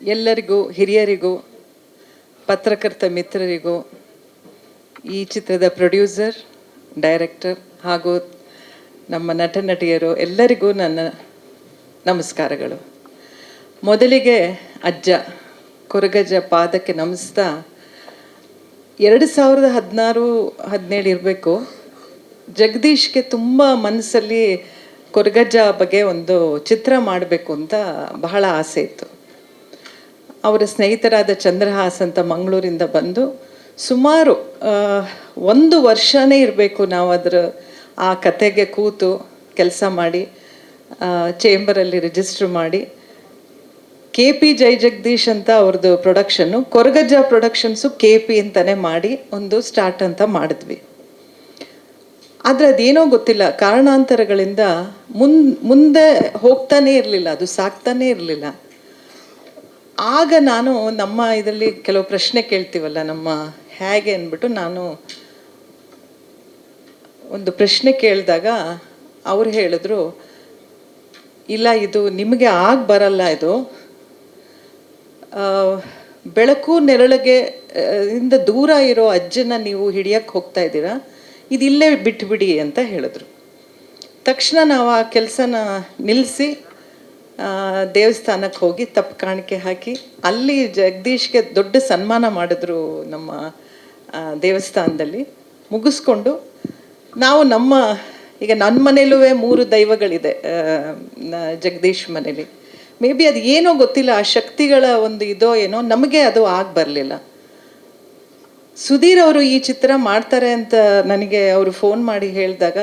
ಎಲ್ಲರಿಗೂ, ಹಿರಿಯರಿಗೂ, ಪತ್ರಕರ್ತ ಮಿತ್ರರಿಗೂ, ಈ ಚಿತ್ರದ ಪ್ರೊಡ್ಯೂಸರ್, ಡೈರೆಕ್ಟರ್ ಹಾಗೂ ನಮ್ಮ ನಟ ನಟಿಯರು ಎಲ್ಲರಿಗೂ ನನ್ನ ನಮಸ್ಕಾರಗಳು. ಮೊದಲಿಗೆ ಅಜ್ಜ ಕೊರಗಜ್ಜ ಪಾದಕ್ಕೆ ನಮಿಸ್ತಾ 2016-17 ಇರಬೇಕು, ಜಗದೀಶ್ಗೆ ತುಂಬ ಮನಸ್ಸಲ್ಲಿ ಕೊರಗಜ್ಜ ಬಗ್ಗೆ ಒಂದು ಚಿತ್ರ ಮಾಡಬೇಕು ಅಂತ ಬಹಳ ಆಸೆ ಇತ್ತು. ಅವರ ಸ್ನೇಹಿತರಾದ ಚಂದ್ರಹಾಸ್ ಅಂತ ಮಂಗಳೂರಿಂದ ಬಂದು ಸುಮಾರು 1 ವರ್ಷನೇ ಇರಬೇಕು ನಾವು ಆ ಕತೆಗೆ ಕೂತು ಕೆಲಸ ಮಾಡಿ ಚೇಂಬರಲ್ಲಿ ರಿಜಿಸ್ಟರ್ ಮಾಡಿ KP ಜೈ ಜಗದೀಶ್ ಅಂತ ಅವ್ರದ್ದು ಪ್ರೊಡಕ್ಷನ್ನು, ಕೊರಗಜ್ಜ ಪ್ರೊಡಕ್ಷನ್ಸು KP ಅಂತಲೇ ಮಾಡಿ ಒಂದು ಸ್ಟಾರ್ಟ್ ಅಂತ ಮಾಡಿದ್ವಿ. ಆದರೆ ಅದೇನೋ ಗೊತ್ತಿಲ್ಲ, ಕಾರಣಾಂತರಗಳಿಂದ ಮುಂದೆ ಹೋಗ್ತಾನೇ ಇರಲಿಲ್ಲ, ಅದು ಸಾಕ್ತಾನೇ ಇರಲಿಲ್ಲ. ಆಗ ನಾನು ನಮ್ಮ ಇದರಲ್ಲಿ ಕೆಲವು ಪ್ರಶ್ನೆ ಕೇಳ್ತೀವಲ್ಲ, ನಮ್ಮ ಹೇಗೆ ಅಂದ್ಬಿಟ್ಟು ನಾನು ಒಂದು ಪ್ರಶ್ನೆ ಕೇಳಿದಾಗ ಅವ್ರು ಹೇಳಿದ್ರು, ಇಲ್ಲ ಇದು ನಿಮಗೆ ಬರಲ್ಲ, ಇದು ಬೆಳಕು ನೆರಳಿಗೆ ಇಂದ ದೂರ ಇರೋ ಅಜ್ಜನ ನೀವು ಹಿಡಿಯಕ್ಕೆ ಹೋಗ್ತಾ ಇದ್ದೀರಾ, ಇದಿಲ್ಲೇ ಬಿಟ್ಬಿಡಿ ಅಂತ ಹೇಳಿದ್ರು. ತಕ್ಷಣ ನಾವು ಆ ಕೆಲಸನ ನಿಲ್ಲಿಸಿ ದೇವಸ್ಥಾನಕ್ಕೆ ಹೋಗಿ ತಪ್ಪು ಕಾಣಿಕೆ ಹಾಕಿ ಅಲ್ಲಿ ಜಗದೀಶ್ಗೆ ದೊಡ್ಡ ಸನ್ಮಾನ ಮಾಡಿದ್ರು ನಮ್ಮ ದೇವಸ್ಥಾನದಲ್ಲಿ. ಮುಗಿಸ್ಕೊಂಡು ನಾವು ಈಗ ನನ್ನ ಮನೇಲೂ 3 ದೈವಗಳಿದೆ, ಜಗದೀಶ್ ಮನೇಲಿ. ಮೇ ಬಿ ಅದು ಏನೋ ಗೊತ್ತಿಲ್ಲ, ಆ ಶಕ್ತಿಗಳ ಒಂದು ಇದೋ ಏನೋ, ನಮಗೆ ಅದು ಬರಲಿಲ್ಲ. ಸುಧೀರ್ ಅವರು ಈ ಚಿತ್ರ ಮಾಡ್ತಾರೆ ಅಂತ ನನಗೆ ಅವರು ಫೋನ್ ಮಾಡಿ ಹೇಳಿದಾಗ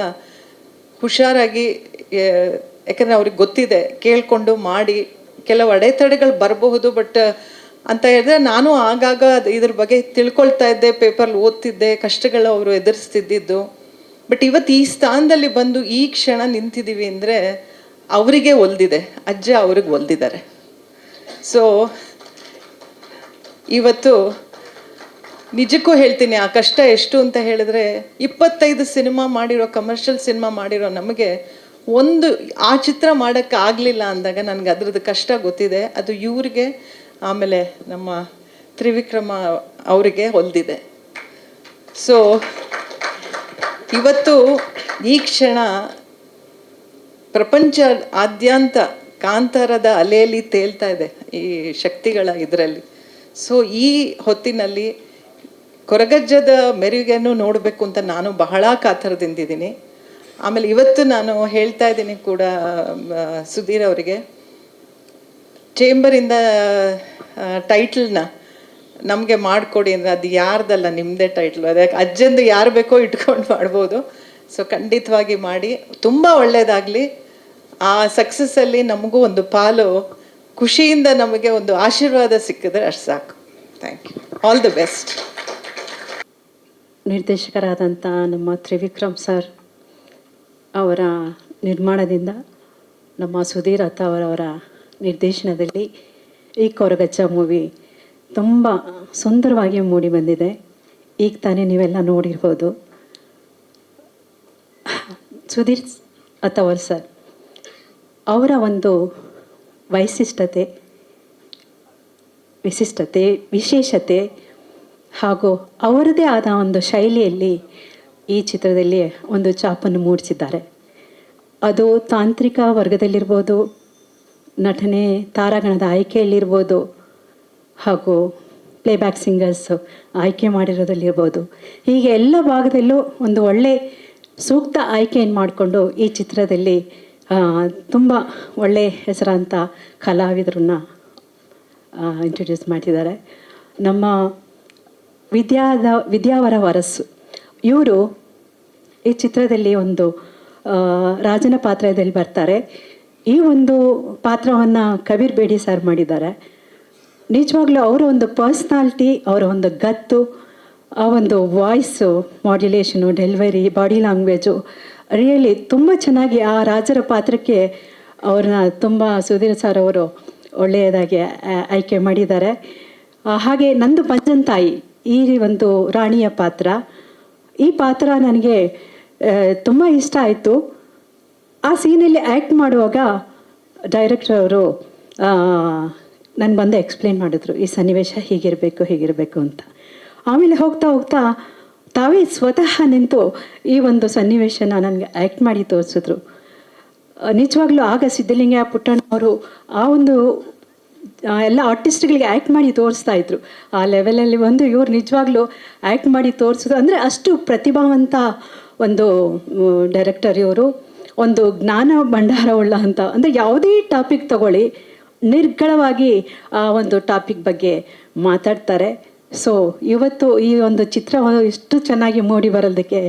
ಹುಷಾರಾಗಿ, ಯಾಕಂದರೆ ಅವ್ರಿಗೆ ಗೊತ್ತಿದೆ, ಕೇಳಿಕೊಂಡು ಮಾಡಿ ಕೆಲವು ಅಡೆತಡೆಗಳು ಬರಬಹುದು, ಬಟ್ ಅಂತ ಹೇಳಿದ್ರೆ ನಾನು ಆಗಾಗ ಇದ್ರ ಬಗ್ಗೆ ತಿಳ್ಕೊಳ್ತಾ ಇದ್ದೆ, ಪೇಪರ್ಲಿ ಓದ್ತಿದ್ದೆ, ಕಷ್ಟಗಳು ಅವರು ಎದುರಿಸ್ತಿದ್ದಿದ್ದು. ಬಟ್ ಇವತ್ತು ಈ ಸ್ಥಾನದಲ್ಲಿ ಬಂದು ಈ ಕ್ಷಣ ನಿಂತಿದ್ದೀವಿ ಅಂದರೆ ಅವರಿಗೆ ಒಲ್ದಿದೆ, ಅಜ್ಜ ಅವ್ರಿಗೆ ಒಲ್ದಿದ್ದಾರೆ. ಸೊ ಇವತ್ತು ನಿಜಕ್ಕೂ ಹೇಳ್ತೀನಿ, ಆ ಕಷ್ಟ ಎಷ್ಟು ಅಂತ ಹೇಳಿದ್ರೆ 25 ಸಿನಿಮಾ ಮಾಡಿರೋ, ಕಮರ್ಷಿಯಲ್ ಸಿನಿಮಾ ಮಾಡಿರೋ ನಮಗೆ ಆ ಚಿತ್ರ ಮಾಡೋಕ್ಕೆ ಆಗಲಿಲ್ಲ ಅಂದಾಗ ನನಗೆ ಅದ್ರದ್ದು ಕಷ್ಟ ಗೊತ್ತಿದೆ. ಅದು ಇವ್ರಿಗೆ, ಆಮೇಲೆ ನಮ್ಮ ತ್ರಿವಿಕ್ರಮ ಅವರಿಗೆ ಹೊಲ್ದಿದೆ. ಸೊ ಇವತ್ತು ಈ ಕ್ಷಣ ಪ್ರಪಂಚ ಆದ್ಯಂತ ಕಾಂತಾರದ ಅಲೆಯಲ್ಲಿ ತೇಲ್ತಾ ಇದೆ ಈ ಶಕ್ತಿಗಳ ಇದರಲ್ಲಿ. ಸೊ ಈ ಹೊತ್ತಿನಲ್ಲಿ ಕೊರಗಜ್ಜದ ಮೆರುಗನ್ನು ನೋಡಬೇಕು ಅಂತ ನಾನು ಬಹಳ ಕಾತರದಿಂದಿದ್ದೀನಿ. ಆಮೇಲೆ ಇವತ್ತು ನಾನು ಹೇಳ್ತಾ ಇದ್ದೀನಿ ಕೂಡ ಸುಧೀರ್ ಅವರಿಗೆ, ಚೇಂಬರಿಂದ ಟೈಟಲ್ನ ನಮಗೆ ಮಾಡಿಕೊಡಿ ಅಂದರೆ ಅದು ಯಾರ್ದಲ್ಲ, ನಿಮ್ಮದೇ ಟೈಟ್ಲು. ಅದಕ್ಕೆ ಅಜ್ಜಂದು ಯಾರು ಬೇಕೋ ಇಟ್ಕೊಂಡು ಮಾಡ್ಬೋದು. ಸೊ ಖಂಡಿತವಾಗಿ ಮಾಡಿ, ತುಂಬ ಒಳ್ಳೆಯದಾಗಲಿ. ಆ ಸಕ್ಸಸ್ಸಲ್ಲಿ ನಮಗೂ ಒಂದು ಪಾಲು, ಖುಷಿಯಿಂದ ನಮಗೆ ಒಂದು ಆಶೀರ್ವಾದ ಸಿಕ್ಕಿದ್ರೆ ಅಷ್ಟು ಸಾಕು. Thank you, all the best. ನಿರ್ದೇಶಕರಾದಂಥ ನಮ್ಮ ತ್ರಿವಿಕ್ರಮ್ ಸರ್ ಅವರ ನಿರ್ಮಾಣದಿಂದ ನಮ್ಮ ಸುಧೀರ್ ಅವರವರ ನಿರ್ದೇಶನದಲ್ಲಿ ಈ ಕೊರಗಜ್ಜ ಮೂವಿ ತುಂಬ ಸುಂದರವಾಗಿ ಮೂಡಿ ಬಂದಿದೆ. ಈಗ ತಾನೇ ನೀವೆಲ್ಲ ನೋಡಿರ್ಬೋದು. ಸುಧೀರ್ ಅಥವರ್ ಸರ್ ಅವರ ಒಂದು ವಿಶೇಷತೆ ಹಾಗೂ ಅವರದೇ ಆದ ಒಂದು ಶೈಲಿಯಲ್ಲಿ ಈ ಚಿತ್ರದಲ್ಲಿ ಒಂದು ಛಾಪನ್ನು ಮೂಡಿಸಿದ್ದಾರೆ. ಅದು ತಾಂತ್ರಿಕ ವರ್ಗದಲ್ಲಿರ್ಬೋದು, ನಟನೆ ತಾರಾಗಣದ ಆಯ್ಕೆಯಲ್ಲಿರ್ಬೋದು, ಹಾಗೂ ಪ್ಲೇಬ್ಯಾಕ್ ಸಿಂಗರ್ಸ್ ಆಯ್ಕೆ ಮಾಡಿರೋದಲ್ಲಿರ್ಬೋದು, ಹೀಗೆ ಎಲ್ಲ ಭಾಗದಲ್ಲೂ ಒಂದು ಒಳ್ಳೆ ಸೂಕ್ತ ಆಯ್ಕೆಯನ್ನು ಮಾಡಿಕೊಂಡು ಈ ಚಿತ್ರದಲ್ಲಿ ತುಂಬ ಒಳ್ಳೆಯ ಹೆಸರಾಂತ ಕಲಾವಿದರನ್ನ ಇಂಟ್ರೊಡ್ಯೂಸ್ ಮಾಡಿದ್ದಾರೆ. ನಮ್ಮ ವಿದ್ಯಾವರ ವರಸ್ಸು ಇವರು ಈ ಚಿತ್ರದಲ್ಲಿ ಒಂದು ರಾಜನ ಪಾತ್ರದಲ್ಲಿ ಬರ್ತಾರೆ. ಈ ಒಂದು ಪಾತ್ರವನ್ನು ಕಬೀರ್ ಬೇಡಿ ಸರ್ ಮಾಡಿದ್ದಾರೆ. ನಿಜವಾಗ್ಲೂ ಅವರ ಒಂದು ಪರ್ಸ್ನಾಲಿಟಿ, ಅವರ ಒಂದು ಗತ್ತು, ಆ ಒಂದು voice modulation, delivery, body language really ತುಂಬ ಚೆನ್ನಾಗಿ ಆ ರಾಜರ ಪಾತ್ರಕ್ಕೆ ಅವ್ರನ್ನ ತುಂಬ ಸುಧೀರ್ ಸರ್ ಅವರು ಒಳ್ಳೆಯದಾಗಿ ಆಯ್ಕೆ ಮಾಡಿದ್ದಾರೆ. ಹಾಗೆ ನಂದು ಪಂಚಂತಾಯಿ ಈ ಒಂದು ರಾಣಿಯ ಪಾತ್ರ, ಈ ಪಾತ್ರ ನನಗೆ ತುಂಬ ಇಷ್ಟ ಆಯಿತು. ಆ ಸೀನಲ್ಲಿ ಆ್ಯಕ್ಟ್ ಮಾಡುವಾಗ ಡೈರೆಕ್ಟರ್ ಅವರು ನಾನು ಬಂದು ಎಕ್ಸ್ಪ್ಲೇನ್ ಮಾಡಿದ್ರು, ಈ ಸನ್ನಿವೇಶ ಹೀಗಿರಬೇಕು ಅಂತ. ಆಮೇಲೆ ಹೋಗ್ತಾ ಹೋಗ್ತಾ ತಾವೇ ಸ್ವತಃ ನಿಂತು ಈ ಒಂದು ಸನ್ನಿವೇಶನ ನನಗೆ ಆ್ಯಕ್ಟ್ ಮಾಡಿ ತೋರಿಸಿದ್ರು. ನಿಜವಾಗ್ಲೂ ಆಗ ಸಿದ್ಧಲಿಂಗ ಪುಟ್ಟಣ್ಣ ಅವರು ಆ ಒಂದು ಎಲ್ಲ ಆರ್ಟಿಸ್ಟ್ಗಳಿಗೆ ಆ್ಯಕ್ಟ್ ಮಾಡಿ ತೋರಿಸ್ತಾ ಇದ್ರು. ಆ ಲೆವೆಲಲ್ಲಿ ಒಂದು ಇವ್ರು ನಿಜವಾಗ್ಲೂ ಆ್ಯಕ್ಟ್ ಮಾಡಿ ತೋರಿಸಿದ್ರು. ಅಂದರೆ ಅಷ್ಟು ಪ್ರತಿಭಾವಂತ ಒಂದು ಡೈರೆಕ್ಟರ್ ಇವರು. ಒಂದು ಜ್ಞಾನ ಭಂಡಾರವುಳ್ಳ ಅಂತ, ಅಂದರೆ ಯಾವುದೇ ಟಾಪಿಕ್ ತಗೊಳ್ಳಿ ನಿರ್ಗಳವಾಗಿ ಆ ಒಂದು ಟಾಪಿಕ್ ಬಗ್ಗೆ ಮಾತಾಡ್ತಾರೆ. ಸೊ ಇವತ್ತು ಈ ಒಂದು ಚಿತ್ರ ಇಷ್ಟು ಚೆನ್ನಾಗಿ ಮೂಡಿ ಬರೋದಕ್ಕೆ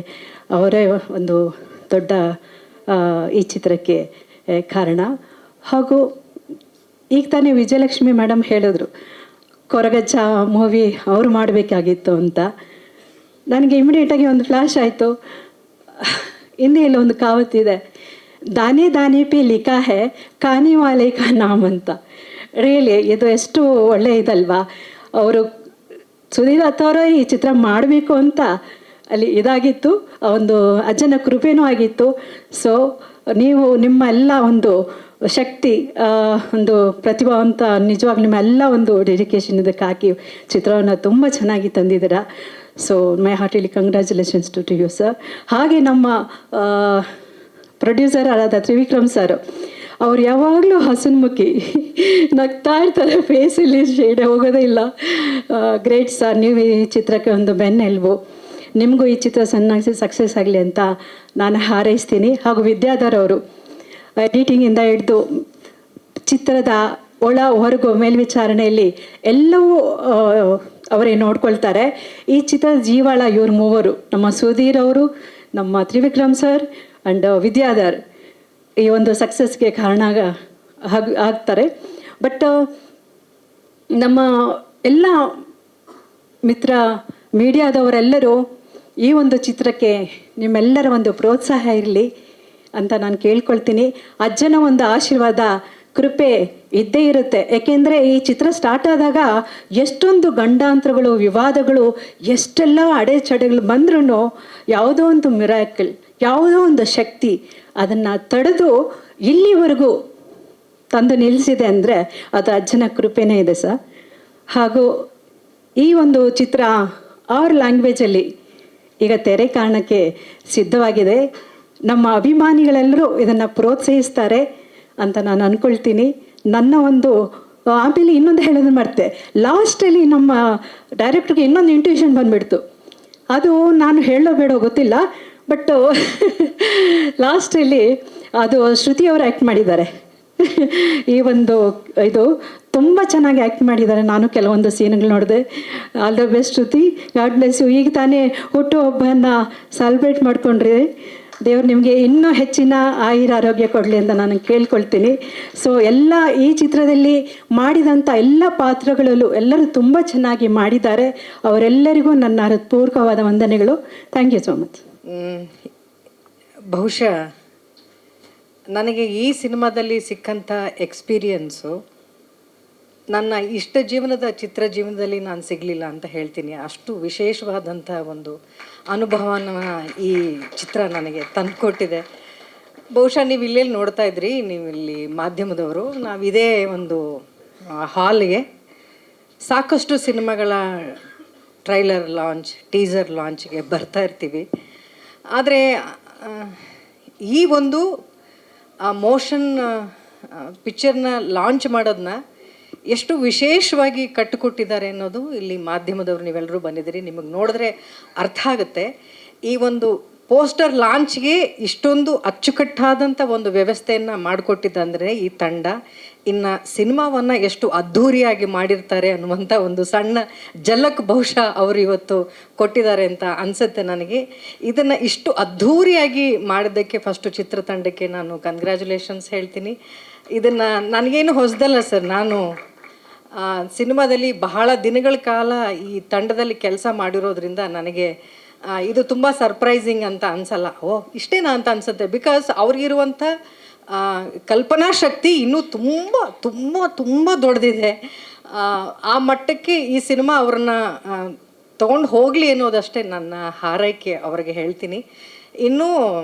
ಅವರೇ ಒಂದು ದೊಡ್ಡ ಈ ಚಿತ್ರಕ್ಕೆ ಕಾರಣ. ಹಾಗೂ ಈಗ ತಾನೇ ವಿಜಯಲಕ್ಷ್ಮಿ ಮೇಡಮ್ ಹೇಳಿದ್ರು, ಕೊರಗಜ್ಜ ಮೂವಿ ಅವರು ಮಾಡಬೇಕಾಗಿತ್ತು ಅಂತ. ನನಗೆ ಇಮಿಡಿಯೇಟಾಗಿ ಒಂದು ಫ್ಲ್ಯಾಶ್ ಆಯಿತು. ಹಿಂದಿಯಲ್ಲಿ ಒಂದು ಕಾವತ್ತಿದೆ, ದಾನೆ ದಾನೆ ಪೇ ಲಿಖಾ ಹೇ ಕಾನೆ ವಾಲೆ ಕಾ ನಾಮ್ ಅಂತ. ರಿಯಲಿ ಇದು ಎಷ್ಟು ಒಳ್ಳೆಯ ಇದಲ್ವಾ. ಅವರು ಸುಧೀರ್ ಅವರ ಈ ಚಿತ್ರ ಮಾಡಬೇಕು ಅಂತ ಅಲ್ಲಿ ಇದಾಗಿತ್ತು, ಒಂದು ಅಜ್ಜನ ಕೃಪೆನೂ ಆಗಿತ್ತು. ಸೊ ನೀವು ನಿಮ್ಮ ಎಲ್ಲ ಒಂದು ಶಕ್ತಿ, ಒಂದು ಪ್ರತಿಭಾವಂತ, ನಿಜವಾಗ್ಲೂ ನಿಮ್ಮ ಎಲ್ಲ ಒಂದು ಡೆಡಿಕೇಶನ್ ಇದಕ್ಕೆ ಹಾಕಿ ಚಿತ್ರವನ್ನು ತುಂಬ ಚೆನ್ನಾಗಿ ತಂದಿದ್ದೀರಾ. So my heartily congratulations to you sir. ಹಾಗೆ ನಮ್ಮ ಪ್ರೊಡ್ಯೂಸರ್ ಆದ ತ್ರಿವಿಕ್ರಮ್ ಸರ್, ಅವ್ರು ಯಾವಾಗಲೂ ಹಸನ್ಮುಖಿ, ನಗ್ತಾ ಇರ್ತಾರೆ, ಫೇಸಲ್ಲಿ ಶೇಡೆ ಹೋಗೋದೇ ಇಲ್ಲ. ಗ್ರೇಟ್ ಸರ್, ನೀವು ಈ ಚಿತ್ರಕ್ಕೆ ಒಂದು ಬೆನ್ನೆಲುಬು. ನಿಮಗೂ ಈ ಚಿತ್ರ ಚೆನ್ನಾಗಿ ಸಕ್ಸಸ್ ಆಗಲಿ ಅಂತ ನಾನು ಹಾರೈಸ್ತೀನಿ. ಹಾಗೂ ವಿದ್ಯಾಧರ್ ಅವರು ಎಡಿಟಿಂಗಿಂದ ಹಿಡಿದು ಚಿತ್ರದ ಒಳ ಹೊರಗು ಮೇಲ್ವಿಚಾರಣೆಯಲ್ಲಿ ಎಲ್ಲವೂ ಅವರೇ ನೋಡ್ಕೊಳ್ತಾರೆ. ಈ ಚಿತ್ರದ ಜೀವಾಳ ಇವ್ರು ಮೂವರು, ನಮ್ಮ ಸುಧೀರ್ ಅವರು, ನಮ್ಮ ತ್ರಿವಿಕ್ರಮ್ ಸರ್ ಆ್ಯಂಡ್ ವಿದ್ಯಾಧರ್, ಈ ಒಂದು ಸಕ್ಸಸ್ಗೆ ಕಾರಣ ಆಗ್ತಾರೆ. ಬಟ್ ನಮ್ಮ ಎಲ್ಲ ಮಿತ್ರ ಮೀಡಿಯಾದವರೆಲ್ಲರೂ ಈ ಒಂದು ಚಿತ್ರಕ್ಕೆ ನಿಮ್ಮೆಲ್ಲರ ಒಂದು ಪ್ರೋತ್ಸಾಹ ಇರಲಿ ಅಂತ ನಾನು ಕೇಳ್ಕೊಳ್ತೀನಿ. ಅಜ್ಜನ ಒಂದು ಆಶೀರ್ವಾದ, ಕೃಪೆ ಇದ್ದೇ ಇರುತ್ತೆ. ಏಕೆಂದರೆ ಈ ಚಿತ್ರ ಸ್ಟಾರ್ಟ್ ಆದಾಗ ಎಷ್ಟೊಂದು ಗಂಡಾಂತರಗಳು, ವಿವಾದಗಳು, ಎಷ್ಟೆಲ್ಲ ಅಡೆಚಡೆಗಳು ಬಂದ್ರೂ ಯಾವುದೋ ಒಂದು ಮಿರಾಕಲ್, ಯಾವುದೋ ಒಂದು ಶಕ್ತಿ ಅದನ್ನು ತಡೆದು ಇಲ್ಲಿವರೆಗೂ ತಂದು ನಿಲ್ಲಿಸಿದೆ ಅಂದರೆ ಅದು ಅಜ್ಜನ ಕೃಪೆನೇ ಇದೆ ಸರ್. ಹಾಗೂ ಈ ಒಂದು ಚಿತ್ರ 6 ಲ್ಯಾಂಗ್ವೇಜಲ್ಲಿ ಈಗ ತೆರೆ ಕಾರಣಕ್ಕೆ ಸಿದ್ಧವಾಗಿದೆ. ನಮ್ಮ ಅಭಿಮಾನಿಗಳೆಲ್ಲರೂ ಇದನ್ನು ಪ್ರೋತ್ಸಾಹಿಸ್ತಾರೆ ಅಂತ ನಾನು ಅಂದ್ಕೊಳ್ತೀನಿ. ನನ್ನ ಒಂದು ಆಮೇಲೆ ಇನ್ನೊಂದು ಹೇಳೋದು ಮಾಡ್ತೆ, ಲಾಸ್ಟಲ್ಲಿ ನಮ್ಮ ಡೈರೆಕ್ಟ್ರಿಗೆ ಇನ್ನೊಂದು ಇಂಟ್ಯೂಷನ್ ಬಂದುಬಿಡ್ತು. ಅದು ನಾನು ಹೇಳೋ ಬೇಡೋ ಗೊತ್ತಿಲ್ಲ, ಬಟ್ ಲಾಸ್ಟಲ್ಲಿ ಅದು ಶ್ರುತಿಯವರು ಆ್ಯಕ್ಟ್ ಮಾಡಿದ್ದಾರೆ. ಈ ಒಂದು ಇದು ತುಂಬ ಚೆನ್ನಾಗಿ ಆ್ಯಕ್ಟ್ ಮಾಡಿದ್ದಾರೆ. ನಾನು ಕೆಲವೊಂದು ಸೀನ್ಗಳು ನೋಡಿದೆ. All the best Shruti, God bless you. ಈಗ ತಾನೇ ಹುಟ್ಟುಹಬ್ಬನ ಸೆಲೆಬ್ರೇಟ್ ಮಾಡ್ಕೊಂಡ್ರಿ. ದೇವ್ರು ನಿಮಗೆ ಇನ್ನೂ ಹೆಚ್ಚಿನ ಆರೋಗ್ಯ ಕೊಡಲಿ ಅಂತ ನಾನು ಕೇಳ್ಕೊಳ್ತೀನಿ. ಸೊ ಎಲ್ಲ ಈ ಚಿತ್ರದಲ್ಲಿ ಮಾಡಿದಂಥ ಎಲ್ಲ ಪಾತ್ರಗಳಲ್ಲೂ ಎಲ್ಲರೂ ತುಂಬ ಚೆನ್ನಾಗಿ ಮಾಡಿದ್ದಾರೆ. ಅವರೆಲ್ಲರಿಗೂ ನನ್ನ ಹೃತ್ಪೂರ್ವಕವಾದ ವಂದನೆಗಳು. Thank you so much. ಬಹುಶಃ ನನಗೆ ಈ ಸಿನಿಮಾದಲ್ಲಿ ಸಿಕ್ಕಂಥ ಎಕ್ಸ್ಪೀರಿಯನ್ಸು ನನ್ನ ಇಷ್ಟ ಜೀವನದ ಚಿತ್ರ ಜೀವನದಲ್ಲಿ ನಾನು ಸಿಗಲಿಲ್ಲ ಅಂತ ಹೇಳ್ತೀನಿ. ಅಷ್ಟು ವಿಶೇಷವಾದಂಥ ಒಂದು ಅನುಭವನ ಈ ಚಿತ್ರ ನನಗೆ ತಂದುಕೊಟ್ಟಿದೆ. ಬಹುಶಃ ನೀವು ಇಲ್ಲೆಲ್ಲಿ ನೋಡ್ತಾ ಇದ್ರಿ, ನೀವು ಇಲ್ಲಿ ಮಾಧ್ಯಮದವರು, ನಾವು ಇದೇ ಒಂದು ಹಾಲ್ಗೆ ಸಾಕಷ್ಟು ಸಿನಿಮಾಗಳ ಟ್ರೈಲರ್ ಲಾಂಚ್, ಟೀಸರ್ ಲಾಂಚ್ಗೆ ಬರ್ತಾ ಇರ್ತೀವಿ. ಆದರೆ ಈ ಒಂದು ಮೋಷನ್ ಪಿಕ್ಚರ್ನ ಲಾಂಚ್ ಮಾಡೋದನ್ನ ಎಷ್ಟು ವಿಶೇಷವಾಗಿ ಕಟ್ಟಿಕೊಟ್ಟಿದ್ದಾರೆ ಅನ್ನೋದು ಇಲ್ಲಿ ಮಾಧ್ಯಮದವರು ನೀವೆಲ್ಲರೂ ಬಂದಿದ್ದೀರಿ, ನಿಮಗೆ ನೋಡಿದ್ರೆ ಅರ್ಥ ಆಗುತ್ತೆ. ಈ ಒಂದು ಪೋಸ್ಟರ್ ಲಾಂಚ್ಗೆ ಇಷ್ಟೊಂದು ಅಚ್ಚುಕಟ್ಟಾದಂಥ ಒಂದು ವ್ಯವಸ್ಥೆಯನ್ನು ಮಾಡಿಕೊಟ್ಟಿದ್ದಂದರೆ ಈ ತಂಡ, ಇನ್ನು ಸಿನಿಮಾವನ್ನು ಎಷ್ಟು ಅದ್ಧೂರಿಯಾಗಿ ಮಾಡಿರ್ತಾರೆ ಅನ್ನುವಂಥ ಒಂದು ಸಣ್ಣ ಜಲಕ್ ಬಹುಶಃ ಅವರು ಇವತ್ತು ಕೊಟ್ಟಿದ್ದಾರೆ ಅಂತ ಅನಿಸುತ್ತೆ ನನಗೆ. ಇದನ್ನು ಇಷ್ಟು ಅದ್ಧೂರಿಯಾಗಿ ಮಾಡಿದ್ದಕ್ಕೆ ಫಸ್ಟು ಚಿತ್ರತಂಡಕ್ಕೆ ನಾನು ಕಂಗ್ರ್ಯಾಚುಲೇಷನ್ಸ್ ಹೇಳ್ತೀನಿ. ಇದನ್ನು ನನಗೇನು ಹೊಸದಲ್ಲ ಸರ್, ನಾನು ಸಿನಿಮಾದಲ್ಲಿ ಬಹಳ ದಿನಗಳ ಕಾಲ ಈ ತಂಡದಲ್ಲಿ ಕೆಲಸ ಮಾಡಿರೋದ್ರಿಂದ ನನಗೆ ಇದು ತುಂಬ ಸರ್ಪ್ರೈಸಿಂಗ್ ಅಂತ ಅನಿಸಲ್ಲ. ಇಷ್ಟೇನಾ ಅಂತ ಅನಿಸುತ್ತೆ. ಬಿಕಾಸ್ ಅವ್ರಿಗಿರುವಂಥ ಕಲ್ಪನಾ ಶಕ್ತಿ ಇನ್ನೂ ತುಂಬ ತುಂಬ ತುಂಬ ದೊಡ್ಡದಿದೆ. ಆ ಮಟ್ಟಕ್ಕೆ ಈ ಸಿನಿಮಾ ಅವ್ರನ್ನ ತೊಗೊಂಡು ಹೋಗಲಿ ಅನ್ನೋದಷ್ಟೇ ನನ್ನ ಹಾರೈಕೆ ಅವ್ರಿಗೆ ಹೇಳ್ತೀನಿ. ಇನ್ನೂ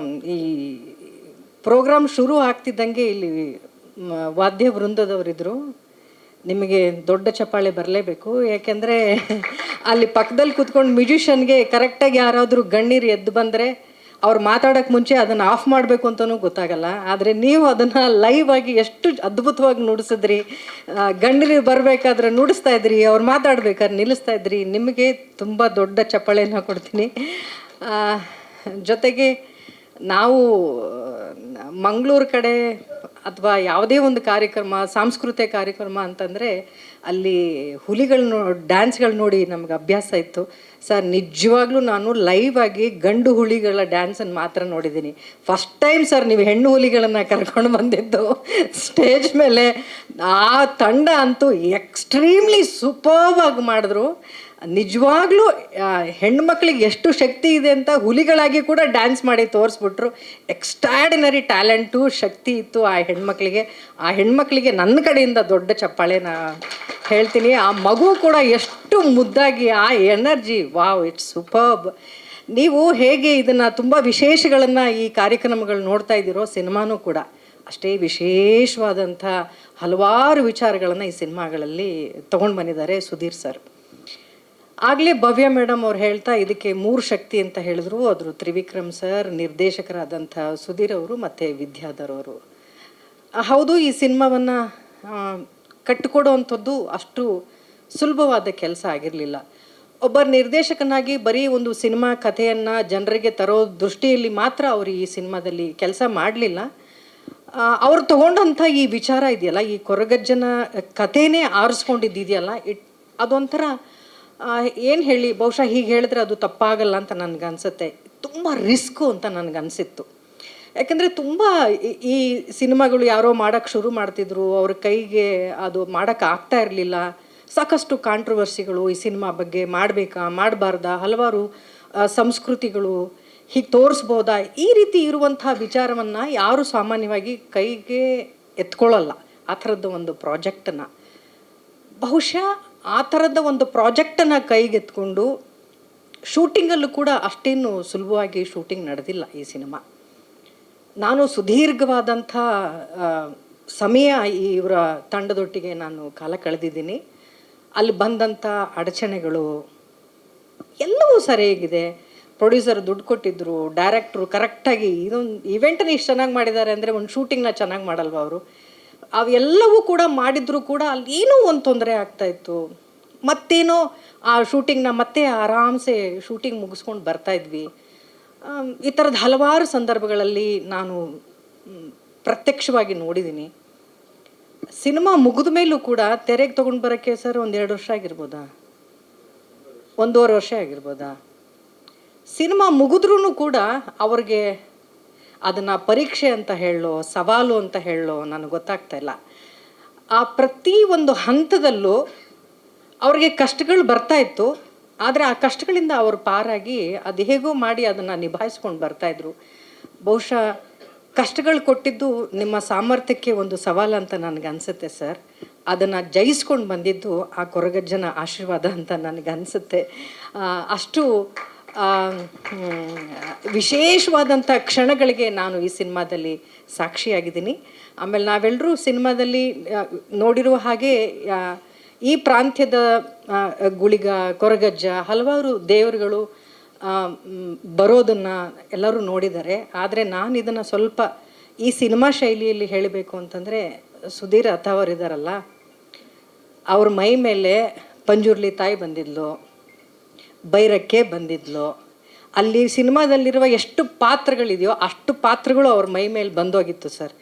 ಈ ಪ್ರೋಗ್ರಾಮ್ ಶುರು ಆಗ್ತಿದ್ದಂಗೆ ಇಲ್ಲಿ ವಾದ್ಯ ವೃಂದದವರಿದ್ದರು, ನಿಮಗೆ ದೊಡ್ಡ ಚಪ್ಪಾಳೆ ಬರಲೇಬೇಕು. ಯಾಕೆಂದರೆ ಅಲ್ಲಿ ಪಕ್ಕದಲ್ಲಿ ಕೂತ್ಕೊಂಡು ಮ್ಯೂಸಿಷಿಯನ್ಗೆ ಕರೆಕ್ಟಾಗಿ ಯಾರಾದರೂ ಗಣ್ಣೀರು ಎದ್ದು ಬಂದರೆ ಅವ್ರು ಮಾತಾಡೋಕ್ಕೆ ಮುಂಚೆ ಅದನ್ನು ಆಫ್ ಮಾಡಬೇಕು ಅಂತಲೂ ಗೊತ್ತಾಗಲ್ಲ. ಆದರೆ ನೀವು ಅದನ್ನು ಲೈವ್ ಆಗಿ ಎಷ್ಟು ಅದ್ಭುತವಾಗಿ ನುಡಿಸಿದ್ರಿ. ಗಣ್ಣೀರು ಬರಬೇಕಾದ್ರೆ ನುಡಿಸ್ತಾ ಇದ್ರಿ, ಅವ್ರು ಮಾತಾಡ್ಬೇಕಾದ್ರೆ ನಿಲ್ಲಿಸ್ತಾ ಇದ್ರಿ. ನಿಮಗೆ ತುಂಬ ದೊಡ್ಡ ಚಪ್ಪಾಳೆನ ಕೊಡ್ತೀನಿ. ಜೊತೆಗೆ ನಾವು ಮಂಗಳೂರು ಕಡೆ ಅಥವಾ ಯಾವುದೇ ಒಂದು ಕಾರ್ಯಕ್ರಮ, ಸಾಂಸ್ಕೃತಿಕ ಕಾರ್ಯಕ್ರಮ ಅಂತಂದರೆ ಅಲ್ಲಿ ಹುಲಿಗಳು ಡ್ಯಾನ್ಸ್ಗಳು ನೋಡಿ ನಮ್ಗೆ ಅಭ್ಯಾಸ ಇತ್ತು ಸರ್. ನಿಜವಾಗ್ಲೂ ನಾನು ಲೈವ್ ಆಗಿ ಗಂಡು ಹುಲಿಗಳ ಡ್ಯಾನ್ಸನ್ನು ಮಾತ್ರ ನೋಡಿದ್ದೀನಿ. ಫಸ್ಟ್ ಟೈಮ್ ಸರ್ ನೀವು ಹೆಣ್ಣು ಹುಲಿಗಳನ್ನು ಕರ್ಕೊಂಡು ಬಂದಿದ್ದು ಸ್ಟೇಜ್ ಮೇಲೆ. ಆ ತಂಡ ಅಂತೂ ಎಕ್ಸ್ಟ್ರೀಮ್ಲಿ ಸೂಪರ್ವಾಗಿ ಮಾಡಿದ್ರು. ನಿಜವಾಗ್ಲೂ ಹೆಣ್ಮಕ್ಳಿಗೆ ಎಷ್ಟು ಶಕ್ತಿ ಇದೆ ಅಂತ ಹುಲಿಗಳಾಗಿ ಕೂಡ ಡ್ಯಾನ್ಸ್ ಮಾಡಿ ತೋರಿಸ್ಬಿಟ್ರು. ಎಕ್ಸ್ಟ್ರಾಡಿನರಿ ಟ್ಯಾಲೆಂಟು, ಶಕ್ತಿ ಇತ್ತು ಆ ಹೆಣ್ಮಕ್ಳಿಗೆ ನನ್ನ ಕಡೆಯಿಂದ ದೊಡ್ಡ ಚಪ್ಪಾಳೆನ ಹೇಳ್ತೀನಿ. ಆ ಮಗು ಕೂಡ ಎಷ್ಟು ಮುದ್ದಾಗಿ, ಆ ಎನರ್ಜಿ, ವಾವ್, ಇಟ್ಸ್ ಸೂಪರ್ಬ್. ನೀವು ಹೇಗೆ ಇದನ್ನು ತುಂಬ ವಿಶೇಷಗಳನ್ನು ಈ ಕಾರ್ಯಕ್ರಮಗಳು ನೋಡ್ತಾ ಇದ್ದೀರೋ, ಸಿನಿಮಾನೂ ಕೂಡ ಅಷ್ಟೇ ವಿಶೇಷವಾದಂಥ ಹಲವಾರು ವಿಚಾರಗಳನ್ನು ಈ ಸಿನಿಮಾಗಳಲ್ಲಿ ತೊಗೊಂಡು ಬಂದಿದ್ದಾರೆ ಸುಧೀರ್ ಸರ್. ಆಗಲೇ ಭವ್ಯ ಮೇಡಮ್ ಅವ್ರು ಹೇಳ್ತಾ ಇದಕ್ಕೆ 3 ಶಕ್ತಿ ಅಂತ ಹೇಳಿದ್ರು. ಅದ್ರ ತ್ರಿವಿಕ್ರಮ್ ಸರ್, ನಿರ್ದೇಶಕರಾದಂಥ ಸುಧೀರ್ ಅವರು ಮತ್ತು ವಿದ್ಯಾಧರ್ ಅವರು. ಹೌದು, ಈ ಸಿನಿಮಾವನ್ನು ಕಟ್ಟಿಕೊಡೋವಂಥದ್ದು ಅಷ್ಟು ಸುಲಭವಾದ ಕೆಲಸ ಆಗಿರಲಿಲ್ಲ. ಒಬ್ಬ ನಿರ್ದೇಶಕನಾಗಿ ಬರೀ ಒಂದು ಸಿನಿಮಾ ಕಥೆಯನ್ನು ಜನರಿಗೆ ತರೋ ದೃಷ್ಟಿಯಲ್ಲಿ ಮಾತ್ರ ಅವರು ಈ ಸಿನಿಮಾದಲ್ಲಿ ಕೆಲಸ ಮಾಡಲಿಲ್ಲ. ಅವ್ರು ತಗೊಂಡಂಥ ಈ ವಿಚಾರ ಇದೆಯಲ್ಲ, ಈ ಕೊರಗಜ್ಜನ ಕಥೆನೇ ಆರಿಸ್ಕೊಂಡಿದ್ದಿದೆಯಲ್ಲ, ಅದೊಂಥರ ಏನು ಹೇಳಿ, ಬಹುಶಃ ಹೀಗೆ ಹೇಳಿದ್ರೆ ಅದು ತಪ್ಪಾಗಲ್ಲ ಅಂತ ನನಗನ್ಸುತ್ತೆ. ತುಂಬ ರಿಸ್ಕು ಅಂತ ನನಗನ್ಸಿತ್ತು. ಯಾಕೆಂದರೆ ತುಂಬ ಈ ಸಿನಿಮಾಗಳು ಯಾರೋ ಮಾಡೋಕ್ಕೆ ಶುರು ಮಾಡ್ತಿದ್ರು, ಅವ್ರ ಕೈಗೆ ಅದು ಮಾಡೋಕ್ಕೆ ಆಗ್ತಾ ಇರಲಿಲ್ಲ. ಸಾಕಷ್ಟು ಕಾಂಟ್ರವರ್ಸಿಗಳು ಈ ಸಿನಿಮಾ ಬಗ್ಗೆ, ಮಾಡಬೇಕಾ ಮಾಡಬಾರ್ದಾ, ಹಲವಾರು ಸಂಸ್ಕೃತಿಗಳು ಹೀಗೆ ತೋರಿಸ್ಬೋದಾ, ಈ ರೀತಿ ಇರುವಂಥ ವಿಚಾರವನ್ನು ಯಾರು ಸಾಮಾನ್ಯವಾಗಿ ಕೈಗೆ ಎತ್ಕೊಳ್ಳಲ್ಲ. ಆ ಥರದ್ದು ಒಂದು ಪ್ರಾಜೆಕ್ಟನ್ನು, ಬಹುಶಃ ಆ ಥರದ ಒಂದು ಪ್ರಾಜೆಕ್ಟನ್ನು ಕೈಗೆತ್ಕೊಂಡು ಶೂಟಿಂಗಲ್ಲೂ ಕೂಡ ಅಷ್ಟೇನು ಸುಲಭವಾಗಿ ಶೂಟಿಂಗ್ ನಡೆದಿಲ್ಲ ಈ ಸಿನಿಮಾ. ನಾನು ಸುದೀರ್ಘವಾದಂಥ ಸಮಯ ಇವರ ತಂಡದೊಟ್ಟಿಗೆ ನಾನು ಕಾಲ ಕಳೆದಿದ್ದೀನಿ. ಅಲ್ಲಿ ಬಂದಂಥ ಅಡಚಣೆಗಳು ಎಲ್ಲವೂ ಸರಿಯಾಗಿದೆ. ಪ್ರೊಡ್ಯೂಸರ್ ದುಡ್ಡು ಕೊಟ್ಟಿದ್ದರು, ಡೈರೆಕ್ಟ್ರು ಕರೆಕ್ಟಾಗಿ ಇದೊಂದು ಇವೆಂಟನ್ನು ಇಷ್ಟು ಚೆನ್ನಾಗಿ ಮಾಡಿದ್ದಾರೆ ಅಂದರೆ ಒಂದು ಶೂಟಿಂಗ್ನ ಚೆನ್ನಾಗಿ ಮಾಡಲ್ವ ಅವರು. ಅವೆಲ್ಲವೂ ಕೂಡ ಮಾಡಿದರೂ ಕೂಡ ಅಲ್ಲಿ ಏನೋ ಒಂದು ತೊಂದರೆ ಆಗ್ತಾಯಿತ್ತು. ಮತ್ತೇನೋ ಆ ಶೂಟಿಂಗ್ನ ಮತ್ತೆ ಆರಾಮ್ಸೆ ಶೂಟಿಂಗ್ ಮುಗಿಸ್ಕೊಂಡು ಬರ್ತಾಯಿದ್ವಿ. ಈ ಥರದ ಹಲವಾರು ಸಂದರ್ಭಗಳಲ್ಲಿ ನಾನು ಪ್ರತ್ಯಕ್ಷವಾಗಿ ನೋಡಿದ್ದೀನಿ. ಸಿನಿಮಾ ಮುಗಿದ ಮೇಲೂ ಕೂಡ ತೆರೆಗೆ ತೊಗೊಂಡು ಬರೋಕ್ಕೆ ಸರ್ 1-2 ವರ್ಷ ಆಗಿರ್ಬೋದಾ, 1.5 ವರ್ಷ ಆಗಿರ್ಬೋದಾ. ಸಿನಿಮಾ ಮುಗಿದ್ರೂ ಕೂಡ ಅವ್ರಿಗೆ ಅದನ್ನು ಪರೀಕ್ಷೆ ಅಂತ ಹೇಳೋ, ಸವಾಲು ಅಂತ ಹೇಳೋ ನನಗೆ ಗೊತ್ತಾಗ್ತಾ ಇಲ್ಲ. ಆ ಪ್ರತಿ ಒಂದು ಹಂತದಲ್ಲೂ ಅವ್ರಿಗೆ ಕಷ್ಟಗಳು ಬರ್ತಾಯಿತ್ತು. ಆದರೆ ಆ ಕಷ್ಟಗಳಿಂದ ಅವರು ಪಾರಾಗಿ ಅದು ಹೇಗೋ ಮಾಡಿ ಅದನ್ನು ನಿಭಾಯಿಸ್ಕೊಂಡು ಬರ್ತಾಯಿದ್ರು. ಬಹುಶಃ ಕಷ್ಟಗಳು ಕೊಟ್ಟಿದ್ದು ನಿಮ್ಮ ಸಾಮರ್ಥ್ಯಕ್ಕೆ ಒಂದು ಸವಾಲು ಅಂತ ನನಗೆ ಅನಿಸುತ್ತೆ ಸರ್. ಅದನ್ನು ಜಯಿಸ್ಕೊಂಡು ಬಂದಿದ್ದು ಆ ಕೊರಗಜ್ಜನ ಆಶೀರ್ವಾದ ಅಂತ ನನಗೆ ಅನಿಸುತ್ತೆ. ಅಷ್ಟು ವಿಶೇಷವಾದಂಥ ಕ್ಷಣಗಳಿಗೆ ನಾನು ಈ ಸಿನಿಮಾದಲ್ಲಿ ಸಾಕ್ಷಿಯಾಗಿದ್ದೀನಿ. ಆಮೇಲೆ ನಾವೆಲ್ಲರೂ ಸಿನಿಮಾದಲ್ಲಿ ನೋಡಿರುವ ಹಾಗೆ ಈ ಪ್ರಾಂತ್ಯದ ಗುಳಿಗ, ಕೊರಗಜ್ಜ, ಹಲವಾರು ದೇವರುಗಳು ಬರೋದನ್ನು ಎಲ್ಲರೂ ನೋಡಿದ್ದಾರೆ. ಆದರೆ ನಾನು ಇದನ್ನು ಸ್ವಲ್ಪ ಈ ಸಿನಿಮಾ ಶೈಲಿಯಲ್ಲಿ ಹೇಳಬೇಕು ಅಂತಂದರೆ, ಸುಧೀರ್ ಅಥವರಿದ್ದಾರಲ್ಲ, ಅವ್ರ ಮೈ ಮೇಲೆ ಪಂಜುರ್ಲಿ ತಾಯಿ ಬಂದಿದ್ಲು, ಬೈರಕ್ಕೆ ಬಂದಿದ್ಲು. ಅಲ್ಲಿ ಸಿನಿಮಾದಲ್ಲಿರುವ ಎಷ್ಟು ಪಾತ್ರಗಳಿದೆಯೋ ಅಷ್ಟು ಪಾತ್ರಗಳು ಅವ್ರ ಮೈ ಮೇಲೆ ಬಂದೋಗಿತ್ತು ಸರ್.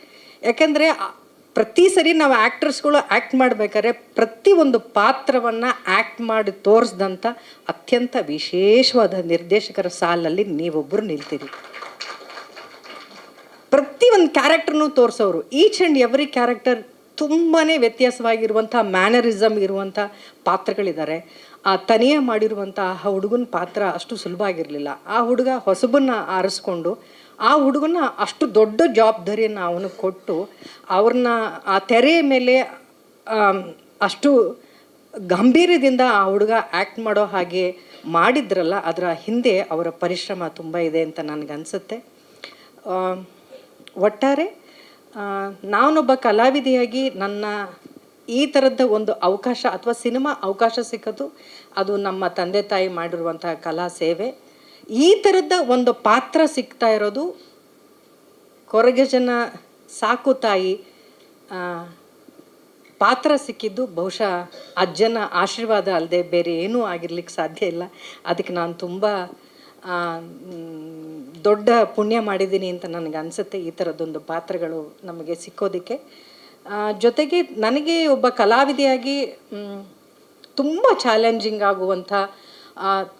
ಯಾಕೆಂದರೆ ಪ್ರತಿ ಸರಿ ನಾವು ಆ್ಯಕ್ಟರ್ಸ್ಗಳು ಆ್ಯಕ್ಟ್ ಮಾಡಬೇಕಾದ್ರೆ ಪ್ರತಿಯೊಂದು ಪಾತ್ರವನ್ನು ಆ್ಯಕ್ಟ್ ಮಾಡಿ ತೋರಿಸ್ದಂಥ ಅತ್ಯಂತ ವಿಶೇಷವಾದ ನಿರ್ದೇಶಕರ ಸಾಲಲ್ಲಿ ನೀವೊಬ್ಬರು ನಿಲ್ತೀರಿ. ಪ್ರತಿಯೊಂದು ಕ್ಯಾರೆಕ್ಟರ್ನೂ ತೋರಿಸೋರು. ಈಚ್ ಆ್ಯಂಡ್ ಎವ್ರಿ ಕ್ಯಾರೆಕ್ಟರ್ ತುಂಬಾ ವ್ಯತ್ಯಾಸವಾಗಿರುವಂಥ ಮ್ಯಾನರಿಸಮ್ ಇರುವಂಥ ಪಾತ್ರಗಳಿದ್ದಾರೆ. ಆ ತನಿಯ ಮಾಡಿರುವಂಥ ಆ ಹುಡುಗನ ಪಾತ್ರ ಅಷ್ಟು ಸುಲಭ ಆಗಿರಲಿಲ್ಲ. ಆ ಹುಡುಗ ಹೊಸಬನ್ನ ಆರಿಸ್ಕೊಂಡು ಆ ಹುಡುಗನ ಅಷ್ಟು ದೊಡ್ಡ ಜವಾಬ್ದಾರಿಯನ್ನು ಅವನು ಕೊಟ್ಟು ಅವ್ರನ್ನ ಆ ತೆರೆಯ ಮೇಲೆ ಅಷ್ಟು ಗಂಭೀರ್ಯದಿಂದ ಆ ಹುಡುಗ ಆ್ಯಕ್ಟ್ ಮಾಡೋ ಹಾಗೆ ಮಾಡಿದ್ರಲ್ಲ, ಅದರ ಹಿಂದೆ ಅವರ ಪರಿಶ್ರಮ ತುಂಬ ಇದೆ ಅಂತ ನನಗನ್ಸುತ್ತೆ. ಒಟ್ಟಾರೆ ನಾನೊಬ್ಬ ಕಲಾವಿದೆಯಾಗಿ ನನ್ನ ಈ ಥರದ ಒಂದು ಅವಕಾಶ ಅಥವಾ ಸಿನಿಮಾ ಅವಕಾಶ ಸಿಕ್ಕೋದು ಅದು ನಮ್ಮ ತಂದೆ ತಾಯಿ ಮಾಡಿರುವಂತಹ ಕಲಾ ಸೇವೆ. ಈ ಥರದ ಒಂದು ಪಾತ್ರ ಸಿಗ್ತಾ ಇರೋದು ಕೊರಗಜ್ಜನ ಸಾಕು ತಾಯಿ ಪಾತ್ರ ಸಿಕ್ಕಿದ್ದು ಬಹುಶಃ ಅಜ್ಜನ ಆಶೀರ್ವಾದ ಅಲ್ಲದೆ ಬೇರೆ ಏನೂ ಆಗಿರ್ಲಿಕ್ಕೆ ಸಾಧ್ಯ ಇಲ್ಲ. ಅದಕ್ಕೆ ನಾನು ತುಂಬ ದೊಡ್ಡ ಪುಣ್ಯ ಮಾಡಿದ್ದೀನಿ ಅಂತ ನನಗೆ ಅನಿಸುತ್ತೆ ಈ ಥರದ್ದೊಂದು ಪಾತ್ರಗಳು ನಮಗೆ ಸಿಕ್ಕೋದಕ್ಕೆ. ಜೊತೆಗೆ ನನಗೆ ಒಬ್ಬ ಕಲಾವಿದೆಯಾಗಿ ತುಂಬ ಚಾಲೆಂಜಿಂಗ್ ಆಗುವಂಥ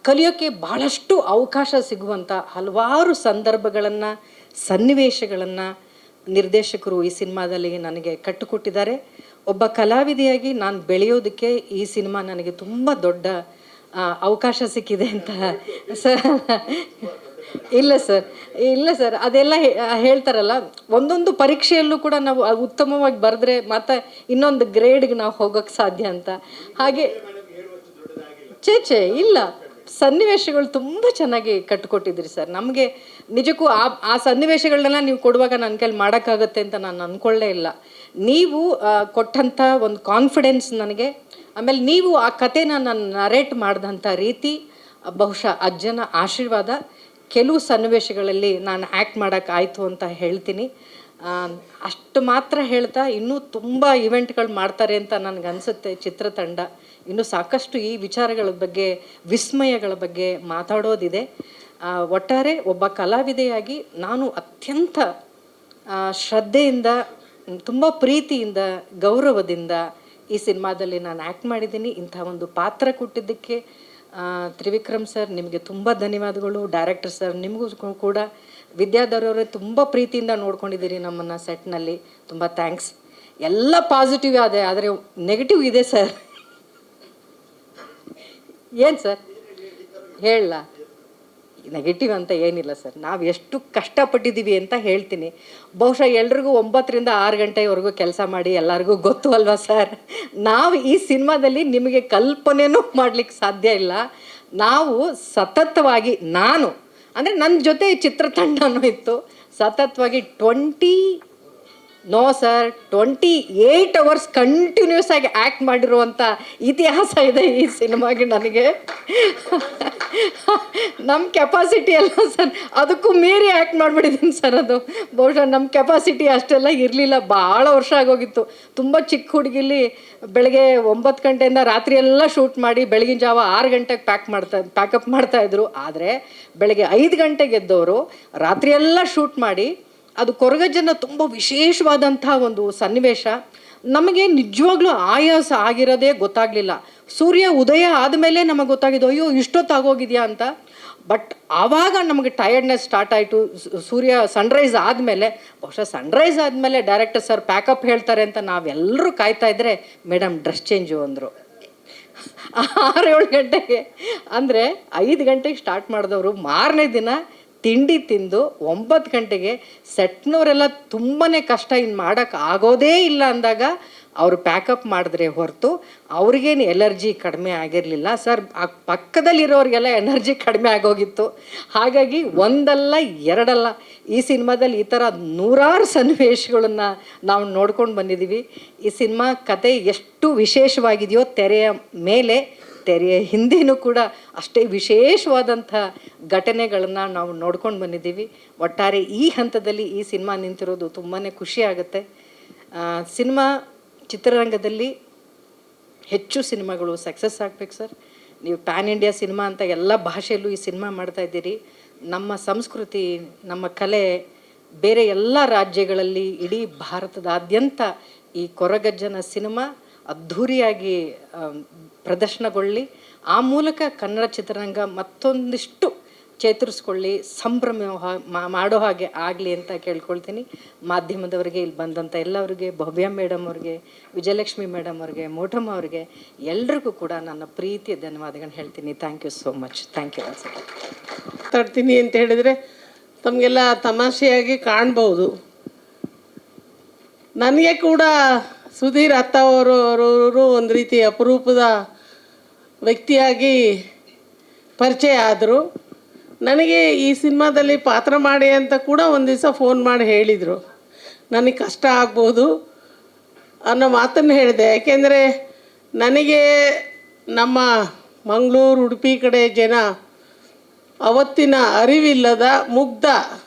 ಕಲಿಯೋಕ್ಕೆ ಭಾಳಷ್ಟು ಅವಕಾಶ ಸಿಗುವಂಥ ಹಲವಾರು ಸಂದರ್ಭಗಳನ್ನು ಸನ್ನಿವೇಶಗಳನ್ನು ನಿರ್ದೇಶಕರು ಈ ಸಿನಿಮಾದಲ್ಲಿ ನನಗೆ ಕಟ್ಟಿಕೊಟ್ಟಿದ್ದಾರೆ. ಒಬ್ಬ ಕಲಾವಿದೆಯಾಗಿ ನಾನು ಬೆಳೆಯೋದಕ್ಕೆ ಈ ಸಿನಿಮಾ ನನಗೆ ತುಂಬ ದೊಡ್ಡ ಅವಕಾಶ ಸಿಕ್ಕಿದೆ ಅಂತ ಸರ್. ಇಲ್ಲ ಸರ್ ಅದೆಲ್ಲ ಹೇಳ್ತಾರಲ್ಲ, ಒಂದೊಂದು ಪರೀಕ್ಷೆಯಲ್ಲೂ ಕೂಡ ನಾವು ಉತ್ತಮವಾಗಿ ಬರೆದ್ರೆ ಮತ್ತೆ ಇನ್ನೊಂದು ಗ್ರೇಡ್ಗೆ ನಾವು ಹೋಗೋಕ್ಕೆ ಸಾಧ್ಯ ಅಂತ. ಹಾಗೆ ಇಲ್ಲ, ಸನ್ನಿವೇಶಗಳು ತುಂಬ ಚೆನ್ನಾಗಿ ಕಟ್ಟಿಕೊಟ್ಟಿದ್ರಿ ಸರ್. ನಮಗೆ ನಿಜಕ್ಕೂ ಆ ಸನ್ನಿವೇಶಗಳನ್ನೆಲ್ಲ ನೀವು ಕೊಡುವಾಗ ನನ್ನ ಕೈಲಿ ಮಾಡೋಕ್ಕಾಗತ್ತೆ ಅಂತ ನಾನು ಅಂದ್ಕೊಳ್ಳೇ ಇಲ್ಲ. ನೀವು ಕೊಟ್ಟಂಥ ಒಂದು ಕಾನ್ಫಿಡೆನ್ಸ್ ನನಗೆ, ಆಮೇಲೆ ನೀವು ಆ ಕಥೆನ ನಾನು ನರೇಟ್ ಮಾಡಿದಂಥ ರೀತಿ ಬಹುಶಃ ಅಜ್ಜನ ಆಶೀರ್ವಾದ. ಕೆಲವು ಸನ್ನಿವೇಶಗಳಲ್ಲಿ ನಾನು ಆ್ಯಕ್ಟ್ ಮಾಡೋಕ್ಕಾಯ್ತು ಅಂತ ಹೇಳ್ತೀನಿ. ಅಷ್ಟು ಮಾತ್ರ ಹೇಳ್ತಾ ಇನ್ನೂ ತುಂಬ ಇವೆಂಟ್ಗಳು ಮಾಡ್ತಾರೆ ಅಂತ ನನಗನ್ಸುತ್ತೆ ಚಿತ್ರತಂಡ. ಇನ್ನೂ ಸಾಕಷ್ಟು ಈ ವಿಚಾರಗಳ ಬಗ್ಗೆ, ವಿಸ್ಮಯಗಳ ಬಗ್ಗೆ ಮಾತಾಡೋದಿದೆ. ಒಟ್ಟಾರೆ ಒಬ್ಬ ಕಲಾವಿದೆಯಾಗಿ ನಾನು ಅತ್ಯಂತ ಶ್ರದ್ಧೆಯಿಂದ, ತುಂಬ ಪ್ರೀತಿಯಿಂದ, ಗೌರವದಿಂದ ಈ ಸಿನಿಮಾದಲ್ಲಿ ನಾನು ಆ್ಯಕ್ಟ್ ಮಾಡಿದ್ದೀನಿ. ಇಂಥ ಒಂದು ಪಾತ್ರ ಕೊಟ್ಟಿದ್ದಕ್ಕೆ ತ್ರಿವಿಕ್ರಮ್ ಸರ್ ನಿಮಗೆ ತುಂಬ ಧನ್ಯವಾದಗಳು. ಡೈರೆಕ್ಟರ್ ಸರ್ ನಿಮಗೂ ಕೂಡ, ವಿದ್ಯಾಧರವರೇ ತುಂಬ ಪ್ರೀತಿಯಿಂದ ನೋಡ್ಕೊಂಡಿದ್ದೀರಿ ನಮ್ಮನ್ನು ಸೆಟ್ನಲ್ಲಿ, ತುಂಬ ಥ್ಯಾಂಕ್ಸ್. ಎಲ್ಲ ಪಾಸಿಟಿವ್ ಇದೆ, ಆದರೆ ನೆಗೆಟಿವ್ ಇದೆ ಸರ್. ಏನು ಸರ್ ಹೇಳಲ್ಲ? ನೆಗೆಟಿವ್ ಅಂತ ಏನಿಲ್ಲ ಸರ್, ನಾವು ಎಷ್ಟು ಕಷ್ಟಪಟ್ಟಿದ್ದೀವಿ ಅಂತ ಹೇಳ್ತೀನಿ. ಬಹುಶಃ ಎಲ್ರಿಗೂ 9 ರಿಂದ 6 ಗಂಟೆವರೆಗೂ ಕೆಲಸ ಮಾಡಿ ಎಲ್ಲರಿಗೂ ಗೊತ್ತು ಅಲ್ವಾ ಸರ್. ನಾವು ಈ ಸಿನಿಮಾದಲ್ಲಿ ನಿಮಗೆ ಕಲ್ಪನೆನೂ ಮಾಡಲಿಕ್ಕೆ ಸಾಧ್ಯ ಇಲ್ಲ. ನಾವು ಸತತವಾಗಿ, ನಾನು ಅಂದರೆ ನನ್ನ ಜೊತೆ ಚಿತ್ರತಂಡನೂ ಇತ್ತು, ಸತತವಾಗಿ 28 ಅವರ್ಸ್ ಕಂಟಿನ್ಯೂಸ್ ಆಗಿ ಆ್ಯಕ್ಟ್ ಮಾಡಿರುವಂಥ ಇತಿಹಾಸ ಇದೆ ಈ ಸಿನಿಮಾಗೆ ನನಗೆ. ನಮ್ಮ ಕೆಪಾಸಿಟಿ ಅಲ್ಲ ಸರ್, ಅದಕ್ಕೂ ಮೀರಿ ಆ್ಯಕ್ಟ್ ಮಾಡಿಬಿಟ್ಟಿದ್ದೀನಿ ಸರ್. ಅದು ಬಹುಶಃ ನಮ್ಮ ಕೆಪಾಸಿಟಿ ಅಷ್ಟೆಲ್ಲ ಇರಲಿಲ್ಲ, ಭಾಳ ವರ್ಷ ಆಗೋಗಿತ್ತು. ತುಂಬ ಚಿಕ್ಕ ಹುಡುಗಿಲಿ ಬೆಳಗ್ಗೆ 9 ಗಂಟೆಯಿಂದ ರಾತ್ರಿ ಎಲ್ಲ ಶೂಟ್ ಮಾಡಿ ಬೆಳಗಿನ ಜಾವ 6 ಗಂಟೆಗೆ ಪ್ಯಾಕಪ್ ಮಾಡ್ತಾಯಿದ್ರು. ಆದರೆ ಬೆಳಗ್ಗೆ 5 ಗಂಟೆಗೆ ಎದ್ದವರು ರಾತ್ರಿ ಎಲ್ಲ ಶೂಟ್ ಮಾಡಿ, ಅದು ಕೊರಗಜ್ಜನ ತುಂಬ ವಿಶೇಷವಾದಂಥ ಒಂದು ಸನ್ನಿವೇಶ. ನಮಗೆ ನಿಜವಾಗ್ಲೂ ಆಯಾಸ ಆಗಿರೋದೇ ಗೊತ್ತಾಗಲಿಲ್ಲ. ಸೂರ್ಯ ಉದಯ ಆದಮೇಲೆ ನಮಗೆ ಗೊತ್ತಾಗಿದ್ದು ಅಯ್ಯೋ ಇಷ್ಟೊತ್ತಾಗೋಗಿದೆಯಾ ಅಂತ. ಬಟ್ ಆವಾಗ ನಮಗೆ ಟಯರ್ಡ್ನೆಸ್ ಸ್ಟಾರ್ಟ್ ಆಯಿತು. ಸೂರ್ಯ ಸನ್ರೈಸ್ ಆದಮೇಲೆ, ಬಹುಶಃ ಸನ್ರೈಸ್ ಆದಮೇಲೆ ಡೈರೆಕ್ಟರ್ ಸರ್ ಪ್ಯಾಕಪ್ ಹೇಳ್ತಾರೆ ಅಂತ ನಾವೆಲ್ಲರೂ ಕಾಯ್ತಾ ಇದ್ದರೆ ಮೇಡಮ್ ಡ್ರೆಸ್ ಚೇಂಜು ಅಂದರು 6-7 ಗಂಟೆಗೆ. ಅಂದರೆ 5 ಗಂಟೆಗೆ ಸ್ಟಾರ್ಟ್ ಮಾಡಿದವರು ಮಾರನೇ ದಿನ ತಿಂಡಿ ತಿಂದು 9 ಗಂಟೆಗೆ ಸೆಟ್ನವರೆಲ್ಲ ತುಂಬಾ ಕಷ್ಟ, ಇನ್ನು ಮಾಡೋಕ್ಕೆ ಆಗೋದೇ ಇಲ್ಲ ಅಂದಾಗ ಅವರು ಪ್ಯಾಕಪ್ ಮಾಡಿದ್ರೆ ಹೊರತು ಅವ್ರಿಗೇನು ಎನರ್ಜಿ ಕಡಿಮೆ ಆಗಿರಲಿಲ್ಲ ಸರ್. ಆ ಪಕ್ಕದಲ್ಲಿರೋರಿಗೆಲ್ಲ ಎನರ್ಜಿ ಕಡಿಮೆ ಆಗೋಗಿತ್ತು. ಹಾಗಾಗಿ ಒಂದಲ್ಲ ಎರಡಲ್ಲ, ಈ ಸಿನಿಮಾದಲ್ಲಿ ಈ ಥರ 100 ಸನ್ನಿವೇಶಗಳನ್ನು ನಾವು ನೋಡ್ಕೊಂಡು ಬಂದಿದ್ದೀವಿ. ಈ ಸಿನಿಮಾ ಕತೆ ಎಷ್ಟು ವಿಶೇಷವಾಗಿದೆಯೋ ತೆರೆಯ ಮೇಲೆ, ತೆರೆಯ ಹಿಂದೆಯೂ ಕೂಡ ಅಷ್ಟೇ ವಿಶೇಷವಾದಂಥ ಘಟನೆಗಳನ್ನು ನಾವು ನೋಡ್ಕೊಂಡು ಬಂದಿದ್ದೀವಿ. ಒಟ್ಟಾರೆ ಈ ಹಂತದಲ್ಲಿ ಈ ಸಿನಿಮಾ ನಿಂತಿರೋದು ತುಂಬಾ ಖುಷಿ ಆಗುತ್ತೆ. ಸಿನಿಮಾ ಚಿತ್ರರಂಗದಲ್ಲಿ ಹೆಚ್ಚು ಸಿನಿಮಾಗಳು ಸಕ್ಸಸ್ ಆಗಬೇಕು ಸರ್. ನೀವು ಪ್ಯಾನ್ ಇಂಡಿಯಾ ಸಿನಿಮಾ ಅಂತ ಎಲ್ಲ ಭಾಷೆಯಲ್ಲೂ ಈ ಸಿನಿಮಾ ಮಾಡ್ತಾಯಿದ್ದೀರಿ. ನಮ್ಮ ಸಂಸ್ಕೃತಿ, ನಮ್ಮ ಕಲೆ ಬೇರೆ ಎಲ್ಲ ರಾಜ್ಯಗಳಲ್ಲಿ, ಇಡೀ ಭಾರತದಾದ್ಯಂತ ಈ ಕೊರಗಜ್ಜನ ಸಿನಿಮಾ ಅದ್ಧೂರಿಯಾಗಿ ಪ್ರದರ್ಶನಗೊಳ್ಳಿ, ಆ ಮೂಲಕ ಕನ್ನಡ ಚಿತ್ರರಂಗ ಮತ್ತೊಂದಿಷ್ಟು ಚೇತರಿಸ್ಕೊಳ್ಳಿ, ಸಂಭ್ರಮ ಮಾಡೋ ಹಾಗೆ ಆಗಲಿ ಅಂತ ಕೇಳ್ಕೊಳ್ತೀನಿ. ಮಾಧ್ಯಮದವರಿಗೆ, ಇಲ್ಲಿ ಬಂದಂಥ ಎಲ್ಲರಿಗೆ, ಭವ್ಯ ಮೇಡಮ್ ಅವ್ರಿಗೆ, ವಿಜಯಲಕ್ಷ್ಮಿ ಮೇಡಮ್ ಅವ್ರಿಗೆ, ಮೋಟಮ್ಮ ಅವ್ರಿಗೆ, ಎಲ್ರಿಗೂ ಕೂಡ ನನ್ನ ಪ್ರೀತಿಯ ಧನ್ಯವಾದಗಳನ್ನ ಹೇಳ್ತೀನಿ. Thank you so much. Thank you. ಮಾತಾಡ್ತೀನಿ ಅಂತ ಹೇಳಿದರೆ ತಮಗೆಲ್ಲ ತಮಾಷೆಯಾಗಿ ಕಾಣ್ಬೋದು. ನನಗೆ ಕೂಡ ಸುಧೀರ್ ಅತ್ತ ಅವರು ಒಂದು ರೀತಿ ಅಪರೂಪದ ವ್ಯಕ್ತಿಯಾಗಿ ಪರಿಚಯ ಆದರು. ನನಗೆ ಈ ಸಿನಿಮಾದಲ್ಲಿ ಪಾತ್ರ ಮಾಡಿ ಅಂತ ಕೂಡ ಒಂದು ದಿವಸ ಫೋನ್ ಮಾಡಿ ಹೇಳಿದರು. ನನಗೆ ಕಷ್ಟ ಆಗ್ಬೋದು, ಅನ್ನೋ ಮಾತನ್ನು ಹೇಳಿದೆ. ಯಾಕೆಂದರೆ ನನಗೆ ನಮ್ಮ ಮಂಗಳೂರು ಉಡುಪಿ ಕಡೆ ಜನ ಅವತ್ತಿನ ಅರಿವಿಲ್ಲದ ಮುಗ್ಧ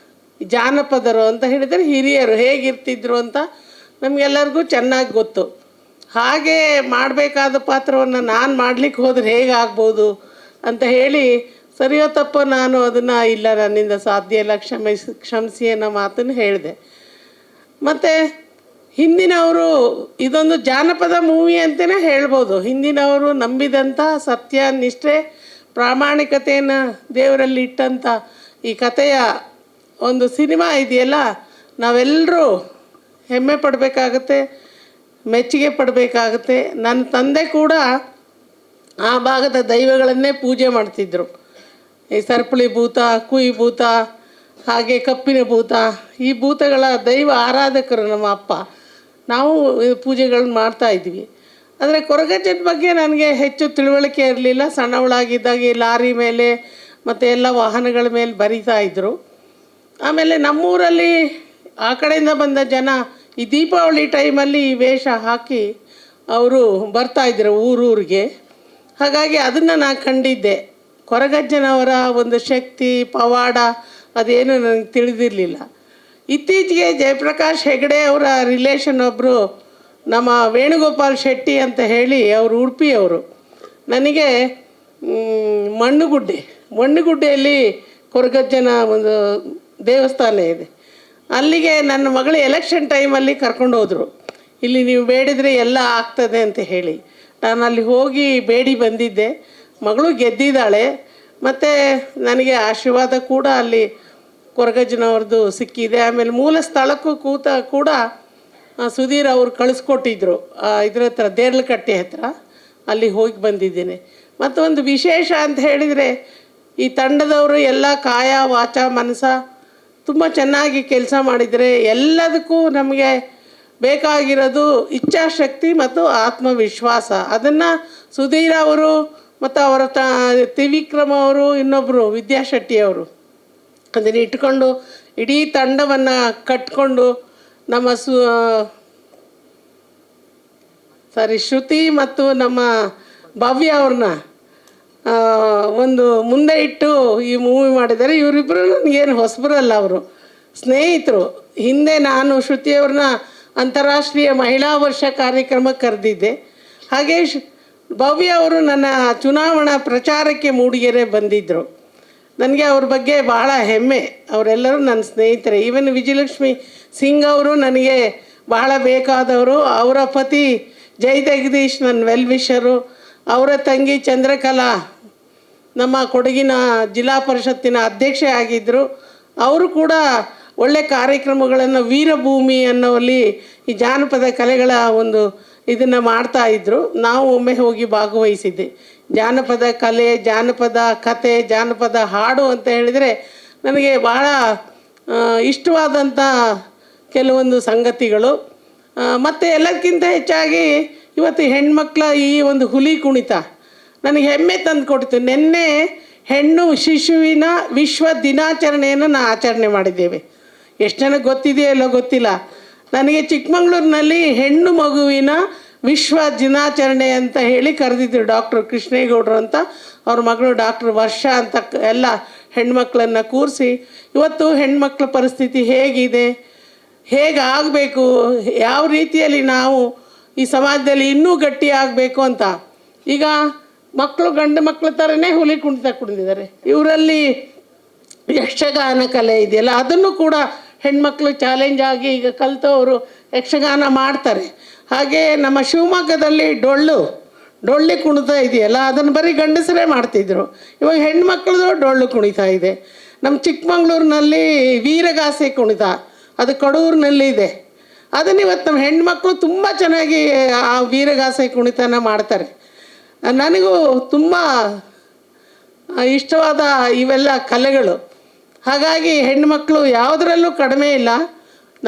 ಜಾನಪದರು ಅಂತ ಹೇಳಿದರೆ ಹಿರಿಯರು ಹೇಗಿರ್ತಿದ್ರು ಅಂತ ನಮಗೆಲ್ಲರಿಗೂ ಚೆನ್ನಾಗಿ ಗೊತ್ತು. ಹಾಗೆ ಮಾಡಬೇಕಾದ ಪಾತ್ರವನ್ನು ನಾನು ಮಾಡಲಿಕ್ಕೆ ಹೋದರೆ ಹೇಗಾಗ್ಬೋದು ಅಂತ ಹೇಳಿ ಸರಿಯೋ ತಪ್ಪೋ ನಾನು ಅದನ್ನು ಇಲ್ಲ ನನ್ನಿಂದ ಸಾಧ್ಯ ಇಲ್ಲ ಕ್ಷಮಿಸಿ ಅನ್ನೋ ಮಾತನ್ನು ಹೇಳಿದೆ. ಮತ್ತು ಹಿಂದಿನವರು ಇದೊಂದು ಜಾನಪದ ಮೂವಿ ಅಂತಲೇ ಹೇಳ್ಬೋದು. ಹಿಂದಿನವರು ನಂಬಿದಂಥ ಸತ್ಯ ನಿಷ್ಠೆ ಪ್ರಾಮಾಣಿಕತೆಯನ್ನು ದೇವರಲ್ಲಿ ಇಟ್ಟಂಥ ಈ ಕಥೆಯ ಒಂದು ಸಿನಿಮಾ ಇದೆಯಲ್ಲ, ನಾವೆಲ್ಲರೂ ಹೆಮ್ಮೆ ಪಡಬೇಕಾಗತ್ತೆ, ಮೆಚ್ಚುಗೆ ಪಡಬೇಕಾಗತ್ತೆ. ನನ್ನ ತಂದೆ ಕೂಡ ಆ ಭಾಗದ ದೈವಗಳನ್ನೇ ಪೂಜೆ ಮಾಡ್ತಿದ್ದರು. ಈ ಸರ್ಪಳಿ ಭೂತ, ಕುಯಿ ಭೂತ, ಹಾಗೆ ಕಪ್ಪಿನ ಭೂತ, ಈ ಭೂತಗಳ ದೈವ ಆರಾಧಕರು ನಮ್ಮ ಅಪ್ಪ. ನಾವು ಪೂಜೆಗಳನ್ನ ಮಾಡ್ತಾಯಿದ್ವಿ. ಆದರೆ ಕೊರಗಜ್ಜನ ಬಗ್ಗೆ ನನಗೆ ಹೆಚ್ಚು ತಿಳುವಳಿಕೆ ಇರಲಿಲ್ಲ. ಸಣ್ಣವಳಾಗಿದ್ದಾಗ ಈ ಲಾರಿ ಮೇಲೆ ಮತ್ತು ಎಲ್ಲ ವಾಹನಗಳ ಮೇಲೆ ಬರಿತಾ ಇದ್ದರು. ಆಮೇಲೆ ನಮ್ಮೂರಲ್ಲಿ ಆ ಕಡೆಯಿಂದ ಬಂದ ಜನ ಈ ದೀಪಾವಳಿ ಟೈಮಲ್ಲಿ ಈ ವೇಷ ಹಾಕಿ ಅವರು ಬರ್ತಾಯಿದ್ರು ಊರೂರಿಗೆ. ಹಾಗಾಗಿ ಅದನ್ನು ನಾನು ಕಂಡಿದ್ದೆ. ಕೊರಗಜ್ಜನವರ ಒಂದು ಶಕ್ತಿ ಪವಾಡ ಅದೇನು ನನಗೆ ತಿಳಿದಿರಲಿಲ್ಲ. ಇತ್ತೀಚೆಗೆ ಜಯಪ್ರಕಾಶ್ ಹೆಗಡೆ ಅವರ ರಿಲೇಷನ್ ಒಬ್ಬರು ನಮ್ಮ ವೇಣುಗೋಪಾಲ್ ಶೆಟ್ಟಿ ಅಂತ ಹೇಳಿ ಅವರು ಉಡುಪಿಯವರು, ನನಗೆ ಮಣ್ಣುಗುಡ್ಡೆಯಲ್ಲಿ ಕೊರಗಜ್ಜನ ಒಂದು ದೇವಸ್ಥಾನ ಇದೆ, ಅಲ್ಲಿಗೆ ನನ್ನ ಮಗಳು ಎಲೆಕ್ಷನ್ ಟೈಮಲ್ಲಿ ಕರ್ಕೊಂಡು ಹೋದರು. ಇಲ್ಲಿ ನೀವು ಬೇಡಿದರೆ ಎಲ್ಲ ಆಗ್ತದೆ ಅಂತ ಹೇಳಿ ನಾನು ಅಲ್ಲಿ ಹೋಗಿ ಬೇಡಿ ಬಂದಿದ್ದೆ. ಮಗಳು ಗೆದ್ದಿದ್ದಾಳೆ. ಮತ್ತು ನನಗೆ ಆಶೀರ್ವಾದ ಕೂಡ ಅಲ್ಲಿ ಕೊರಗಜ್ಜನವ್ರದ್ದು ಸಿಕ್ಕಿದೆ. ಆಮೇಲೆ ಮೂಲ ಸ್ಥಳಕ್ಕೂ ಕೂಡ ಸುಧೀರ್ ಅವರು ಕಳಿಸ್ಕೊಟ್ಟಿದ್ರು. ಇದ್ರ ಹತ್ರ ದೇರ್ಲಕಟ್ಟೆ ಹತ್ರ ಅಲ್ಲಿ ಹೋಗಿ ಬಂದಿದ್ದೇನೆ. ಮತ್ತು ಒಂದು ವಿಶೇಷ ಅಂತ ಹೇಳಿದರೆ ಈ ತಂಡದವರು ಎಲ್ಲ ಕಾಯ ವಾಚ ಮನಸ ತುಂಬ ಚೆನ್ನಾಗಿ ಕೆಲಸ ಮಾಡಿದರೆ. ಎಲ್ಲದಕ್ಕೂ ನಮಗೆ ಬೇಕಾಗಿರೋದು ಇಚ್ಛಾಶಕ್ತಿ ಮತ್ತು ಆತ್ಮವಿಶ್ವಾಸ. ಅದನ್ನು ಸುಧೀರ್ ಅವರು ಮತ್ತು ಅವರ ತ್ರಿವಿಕ್ರಮ ಅವರು, ಇನ್ನೊಬ್ಬರು ವಿದ್ಯಾಶೆಟ್ಟಿಯವರು ಅದನ್ನು ಇಟ್ಕೊಂಡು ಇಡೀ ತಂಡವನ್ನು ಕಟ್ಕೊಂಡು ನಮ್ಮ ಶ್ರುತಿ ಮತ್ತು ನಮ್ಮ ಭವ್ಯ ಅವ್ರನ್ನ ಒಂದು ಮುಂದೆ ಇಟ್ಟು ಈ ಮೂವಿ ಮಾಡಿದ್ದಾರೆ. ಇವರಿಬ್ಬರು ನನಗೇನು ಹೊಸಬರಲ್ಲ, ಅವರು ಸ್ನೇಹಿತರು. ಹಿಂದೆ ನಾನು ಶ್ರುತಿಯವ್ರನ್ನ ಅಂತಾರಾಷ್ಟ್ರೀಯ ಮಹಿಳಾ ವರ್ಷ ಕಾರ್ಯಕ್ರಮಕ್ಕೆ ಕರೆದಿದ್ದೆ. ಹಾಗೆ ಭವ್ಯ ಅವರು ನನ್ನ ಚುನಾವಣಾ ಪ್ರಚಾರಕ್ಕೆ ಮೂಡಿಗೆರೆ ಬಂದಿದ್ದರು. ನನಗೆ ಅವ್ರ ಬಗ್ಗೆ ಬಹಳ ಹೆಮ್ಮೆ. ಅವರೆಲ್ಲರೂ ನನ್ನ ಸ್ನೇಹಿತರೆ. ಈವನ್ ವಿಜಯಲಕ್ಷ್ಮಿ ಸಿಂಗ್ ಅವರು ನನಗೆ ಬಹಳ ಬೇಕಾದವರು. ಅವರ ಪತಿ ಜೈ ಜಗದೀಶ್ ನನ್ನ ವೆಲ್ ವಿಷರು. ಅವರ ತಂಗಿ ಚಂದ್ರಕಲಾ ನಮ್ಮ ಕೊಡಗಿನ ಜಿಲ್ಲಾ ಪರಿಷತ್ತಿನ ಅಧ್ಯಕ್ಷೆ ಆಗಿದ್ದರು. ಅವರು ಕೂಡ ಒಳ್ಳೆ ಕಾರ್ಯಕ್ರಮಗಳನ್ನು ವೀರಭೂಮಿ ಅನ್ನೋಲ್ಲಿ ಈ ಜಾನಪದ ಕಲೆಗಳ ಒಂದು ಇದನ್ನು ಮಾಡ್ತಾಯಿದ್ರು. ನಾವು ಒಮ್ಮೆ ಹೋಗಿ ಭಾಗವಹಿಸಿದ್ದೆ. ಜಾನಪದ ಕಲೆ, ಜಾನಪದ ಕತೆ, ಜಾನಪದ ಹಾಡು ಅಂತ ಹೇಳಿದರೆ ನನಗೆ ಬಹಳ ಇಷ್ಟವಾದಂಥ ಕೆಲವೊಂದು ಸಂಗತಿಗಳು. ಮತ್ತು ಎಲ್ಲದಕ್ಕಿಂತ ಹೆಚ್ಚಾಗಿ ಇವತ್ತು ಹೆಣ್ಮಕ್ಳ ಈ ಒಂದು ಹುಲಿ ಕುಣಿತ ನನಗೆ ಹೆಮ್ಮೆ ತಂದು ಕೊಡ್ತು. ನಿನ್ನೆ ಹೆಣ್ಣು ಶಿಶುವಿನ ವಿಶ್ವ ದಿನಾಚರಣೆಯನ್ನು ನಾವು ಆಚರಣೆ ಮಾಡಿದ್ದೇವೆ. ಎಷ್ಟು ಜನಕ್ಕೆ ಗೊತ್ತಿದೆಯೋ ಇಲ್ಲೋ ಗೊತ್ತಿಲ್ಲ. ನನಗೆ ಚಿಕ್ಕಮಂಗ್ಳೂರಿನಲ್ಲಿ ಹೆಣ್ಣು ಮಗುವಿನ ವಿಶ್ವ ದಿನಾಚರಣೆ ಅಂತ ಹೇಳಿ ಕರೆದಿದ್ರು ಡಾಕ್ಟರ್ ಕೃಷ್ಣೇಗೌಡರು ಅಂತ. ಅವ್ರ ಮಗಳು ಡಾಕ್ಟರ್ ವರ್ಷ ಅಂತ ಎಲ್ಲ ಹೆಣ್ಮಕ್ಳನ್ನು ಕೂರಿಸಿ ಇವತ್ತು ಹೆಣ್ಮಕ್ಳ ಪರಿಸ್ಥಿತಿ ಹೇಗಿದೆ, ಹೇಗಾಗಬೇಕು, ಯಾವ ರೀತಿಯಲ್ಲಿ ನಾವು ಈ ಸಮಾಜದಲ್ಲಿ ಇನ್ನೂ ಗಟ್ಟಿ ಆಗಬೇಕು ಅಂತ. ಈಗ ಮಕ್ಕಳು ಗಂಡು ಮಕ್ಕಳ ಥರನೇ ಹುಲಿ ಕುಣಿತ ಕುಣಿದಿದ್ದಾರೆ. ಇವರಲ್ಲಿ ಯಕ್ಷಗಾನ ಕಲೆ ಇದೆಯಲ್ಲ, ಅದನ್ನು ಕೂಡ ಹೆಣ್ಮಕ್ಳು ಚಾಲೆಂಜ್ ಆಗಿ ಈಗ ಕಲಿತವರು ಯಕ್ಷಗಾನ ಮಾಡ್ತಾರೆ. ಹಾಗೆ ನಮ್ಮ ಶಿವಮೊಗ್ಗದಲ್ಲಿ ಡೊಳ್ಳಿ ಕುಣಿತ ಇದೆಯಲ್ಲ, ಅದನ್ನು ಬರೀ ಗಂಡಸರೇ ಮಾಡ್ತಿದ್ರು. ಇವಾಗ ಹೆಣ್ಮಕ್ಳದು ಡೊಳ್ಳು ಕುಣಿತ ಇದೆ. ನಮ್ಮ ಚಿಕ್ಕಮಂಗ್ಳೂರಿನಲ್ಲಿ ವೀರಗಾಸೆ ಕುಣಿತ, ಅದು ಕಡೂರಿನಲ್ಲಿ ಇದೆ. ಅದನ್ನು ಇವತ್ತು ನಮ್ಮ ಹೆಣ್ಮಕ್ಳು ತುಂಬ ಚೆನ್ನಾಗಿ ಆ ವೀರಗಾಸೆ ಕುಣಿತನ ಮಾಡ್ತಾರೆ. ನನಗೂ ತುಂಬ ಇಷ್ಟವಾದ ಇವೆಲ್ಲ ಕಲೆಗಳು. ಹಾಗಾಗಿ ಹೆಣ್ಣುಮಕ್ಕಳು ಯಾವುದರಲ್ಲೂ ಕಡಿಮೆ ಇಲ್ಲ.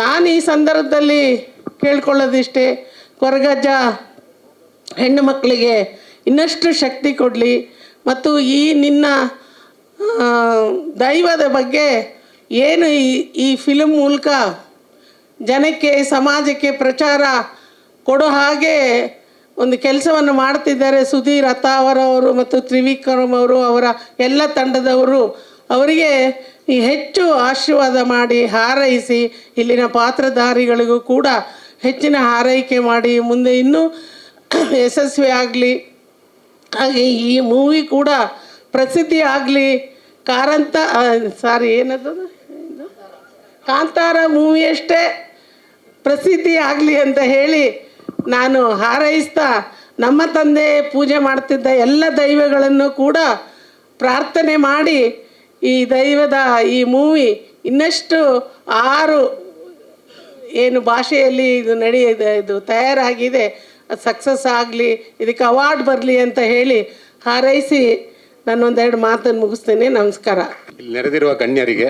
ನಾನು ಈ ಸಂದರ್ಭದಲ್ಲಿ ಕೇಳ್ಕೊಳ್ಳೋದಿಷ್ಟೇ, ಕೊರಗಜ್ಜ ಹೆಣ್ಣು ಮಕ್ಕಳಿಗೆ ಇನ್ನಷ್ಟು ಶಕ್ತಿ ಕೊಡಲಿ ಮತ್ತು ಈ ನಿನ್ನ ದೈವದ ಬಗ್ಗೆ ಏನು ಈ ಫಿಲ್ಮ್ ಮೂಲಕ ಜನಕ್ಕೆ ಸಮಾಜಕ್ಕೆ ಪ್ರಚಾರ ಕೊಡೋ ಹಾಗೆ ಒಂದು ಕೆಲಸವನ್ನು ಮಾಡ್ತಿದ್ದಾರೆ ಸುಧೀರ್ ಅತ್ತಾವರವರು ಮತ್ತು ತ್ರಿವಿಕ್ರಮ್ ಅವರು, ಅವರ ಎಲ್ಲ ತಂಡದವರು. ಅವರಿಗೆ ಈ ಹೆಚ್ಚು ಆಶೀರ್ವಾದ ಮಾಡಿ ಹಾರೈಸಿ, ಇಲ್ಲಿನ ಪಾತ್ರಧಾರಿಗಳಿಗೂ ಕೂಡ ಹೆಚ್ಚಿನ ಹಾರೈಕೆ ಮಾಡಿ ಮುಂದೆ ಇನ್ನೂ ಯಶಸ್ವಿ ಆಗಲಿ. ಹಾಗೆ ಈ ಮೂವಿ ಕೂಡ ಪ್ರಸಿದ್ಧಿ ಆಗಲಿ. ಕಾಂತಾರ ಮೂವಿಯಷ್ಟೇ ಪ್ರಸಿದ್ಧಿ ಆಗಲಿ ಅಂತ ಹೇಳಿ ನಾನು ಹಾರೈಸ್ತಾ, ನಮ್ಮ ತಂದೆ ಪೂಜೆ ಮಾಡ್ತಿದ್ದ ಎಲ್ಲ ದೈವಗಳನ್ನು ಕೂಡ ಪ್ರಾರ್ಥನೆ ಮಾಡಿ ಈ ದೈವದ ಈ ಮೂವಿ ಇನ್ನಷ್ಟು 6 ಏನು ಭಾಷೆಯಲ್ಲಿ ಇದು ತಯಾರಾಗಿದೆ, ಅದು ಸಕ್ಸಸ್ ಆಗಲಿ, ಇದಕ್ಕೆ ಅವಾರ್ಡ್ ಬರಲಿ ಅಂತ ಹೇಳಿ ಹಾರೈಸಿ ನಾನೊಂದೆರಡು ಮಾತನ್ನು ಮುಗಿಸ್ತೇನೆ. ನಮಸ್ಕಾರ. ಇಲ್ಲಿ ನೆರೆದಿರುವ ಗಣ್ಯರಿಗೆ,